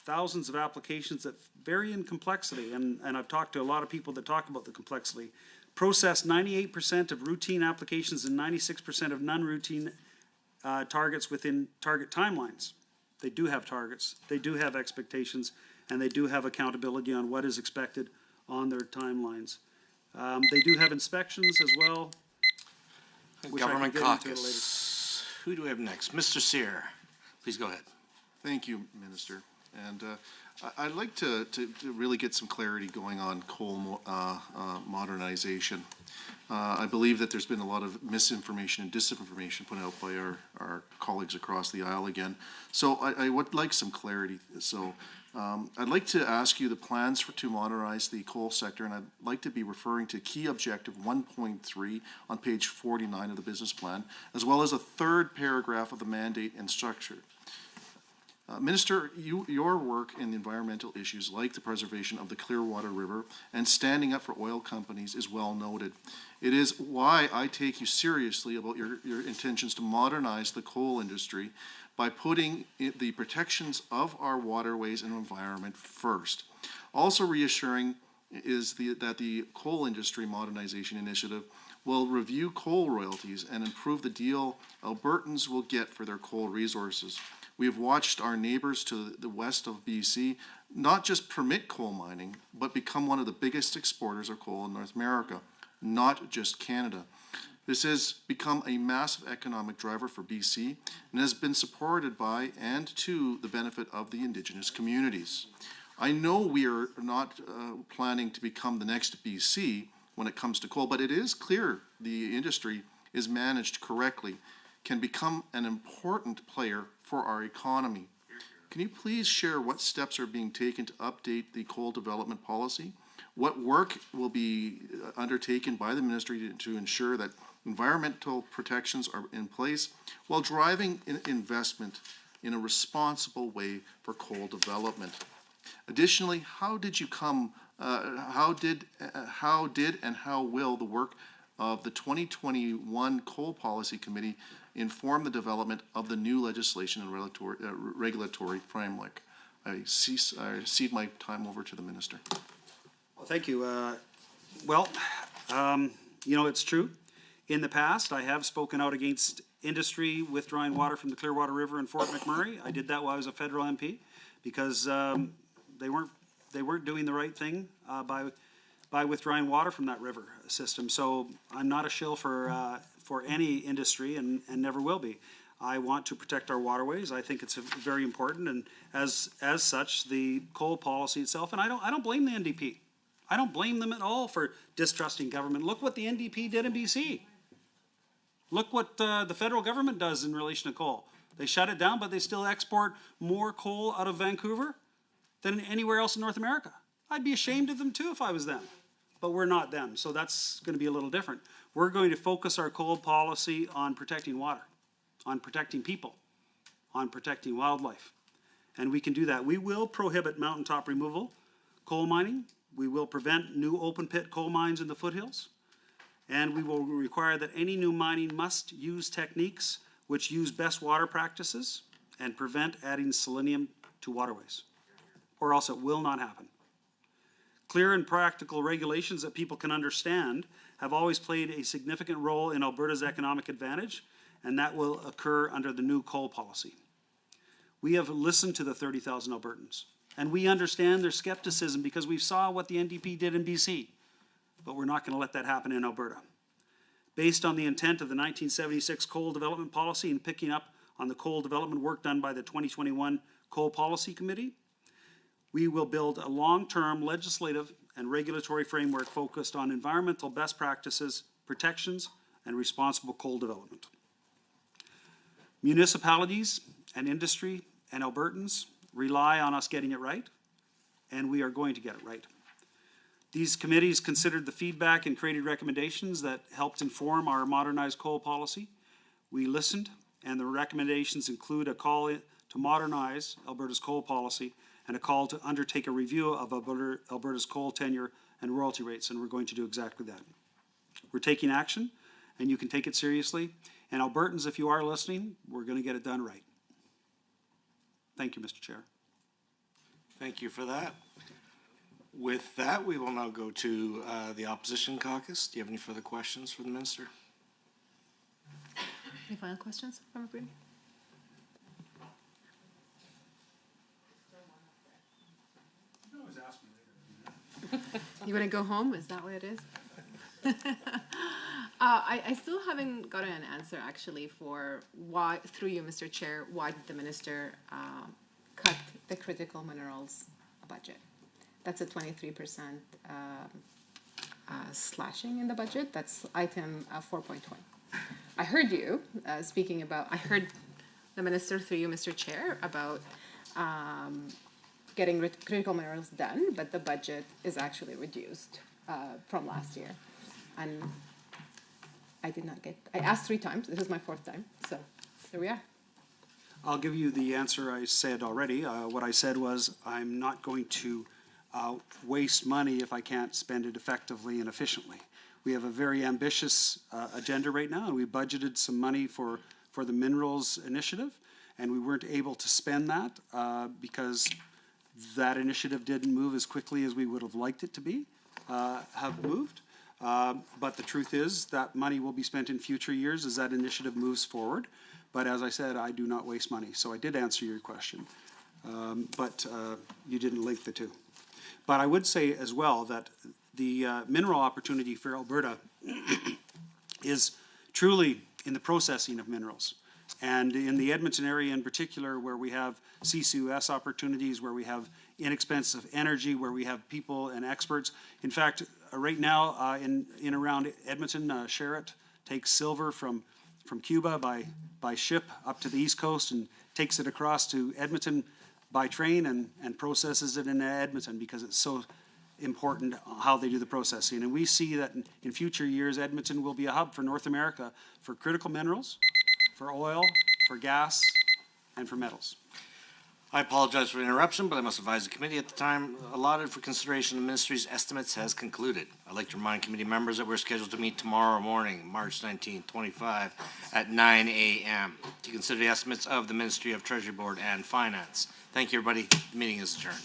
thousands of applications that vary in complexity, and I've talked to a lot of people that talk about the complexity. Process 98% of routine applications and 96% of non-routine targets within target timelines. They do have targets, they do have expectations, and they do have accountability on what is expected on their timelines. They do have inspections as well. Government caucus. Who do we have next? Mr. Sear, please go ahead. Thank you, Minister. And I'd like to really get some clarity going on coal modernization. I believe that there's been a lot of misinformation and disinformation put out by our colleagues across the aisle again. So I would like some clarity. So I'd like to ask you the plans to modernize the coal sector, and I'd like to be referring to key objective 1.3 on page 49 of the business plan, as well as a third paragraph of the mandate and structure. Minister, your work in environmental issues like the preservation of the Clearwater River and standing up for oil companies is well noted. It is why I take you seriously about your intentions to modernize the coal industry by putting the protections of our waterways and environment first. Also reassuring is that the Coal Industry Modernization Initiative will review coal royalties and improve the deal Albertans will get for their coal resources. We have watched our neighbors to the west of BC not just permit coal mining, but become one of the biggest exporters of coal in North America, not just Canada. This has become a massive economic driver for BC and has been supported by and to the benefit of the Indigenous communities. I know we are not planning to become the next BC when it comes to coal, but it is clear the industry is managed correctly, can become an important player for our economy. Can you please share what steps are being taken to update the coal development policy? What work will be undertaken by the ministry to ensure that environmental protections are in place while driving investment in a responsible way for coal development? Additionally, how did and how will the work of the 2021 Coal Policy Committee inform the development of the new legislation and regulatory framework? I cede my time over to the Minister. Well, thank you. It's true. In the past, I have spoken out against industry withdrawing water from the Clearwater River in Fort McMurray. I did that while I was a federal MP because they weren't doing the right thing by withdrawing water from that river system. So I'm not a shill for any industry and never will be. I want to protect our waterways. I think it's very important, and as such, the coal policy itself. And I don't blame the NDP. I don't blame them at all for distrusting government. Look what the NDP did in BC. Look what the federal government does in relation to coal. They shut it down, but they still export more coal out of Vancouver than anywhere else in North America. I'd be ashamed of them too if I was them, but we're not them, so that's going to be a little different. We're going to focus our coal policy on protecting water, on protecting people, on protecting wildlife, and we can do that. We will prohibit mountaintop removal, coal mining. We will prevent new open pit coal mines in the foothills, and we will require that any new mining must use techniques which use best water practices and prevent adding selenium to waterways, or else it will not happen. Clear and practical regulations that people can understand have always played a significant role in Alberta's economic advantage, and that will occur under the new coal policy. We have listened to the 30,000 Albertans, and we understand their skepticism because we saw what the NDP did in BC, but we're not going to let that happen in Alberta. Based on the intent of the 1976 Coal Development Policy and picking up on the coal development work done by the 2021 Coal Policy Committee, we will build a long-term legislative and regulatory framework focused on environmental best practices, protections, and responsible coal development. Municipalities and industry and Albertans rely on us getting it right, and we are going to get it right. These committees considered the feedback and created recommendations that helped inform our modernized coal policy. We listened, and the recommendations include a call to modernize Alberta's coal policy and a call to undertake a review of Alberta's coal tenure and royalty rates, and we're going to do exactly that. We're taking action, and you can take it seriously. And Albertans, if you are listening, we're going to get it done right. Thank you, Mr. Chair. Thank you for that. With that, we will now go to the opposition caucus. Do you have any further questions for the minister? Any final questions, Member Brady? You want to go home? Is that what it is? I still haven't gotten an answer, actually, for why, through you, Mr. Chair, why did the minister cut the critical minerals budget? That's a 23% slashing in the budget. That's item 4.20. I heard you speaking about, I heard the minister, through you, Mr. Chair, about getting critical minerals done, but the budget is actually reduced from last year. And I did not get, I asked 3 times, this is my 4th time, so here we are. I'll give you the answer I said already. What I said was I'm not going to waste money if I can't spend it effectively and efficiently. We have a very ambitious agenda right now, and we budgeted some money for the Minerals Initiative, and we weren't able to spend that because that initiative didn't move as quickly as we would have liked it to have moved. But the truth is that money will be spent in future years as that initiative moves forward. But as I said, I do not waste money. So I did answer your question, but you didn't link the two. But I would say as well that the mineral opportunity for Alberta is truly in the processing of minerals. And in the Edmonton area in particular, where we have CCUS opportunities, where we have inexpensive energy, where we have people and experts. In fact, right now in around Edmonton, Sherritt takes silver from Cuba by ship up to the East Coast and takes it across to Edmonton by train and processes it in Edmonton because it's so important how they do the processing. And we see that in future years, Edmonton will be a hub for North America for critical minerals, for oil, for gas, and for metals. I apologize for the interruption, but I must advise the committee at the time allotted for consideration of the ministry's estimates has concluded. I'd like to remind committee members that we're scheduled to meet tomorrow morning, March 19th, 25, at 9 a.m. to consider the estimates of the Ministry of Treasury Board and Finance. Thank you, everybody. The meeting is adjourned.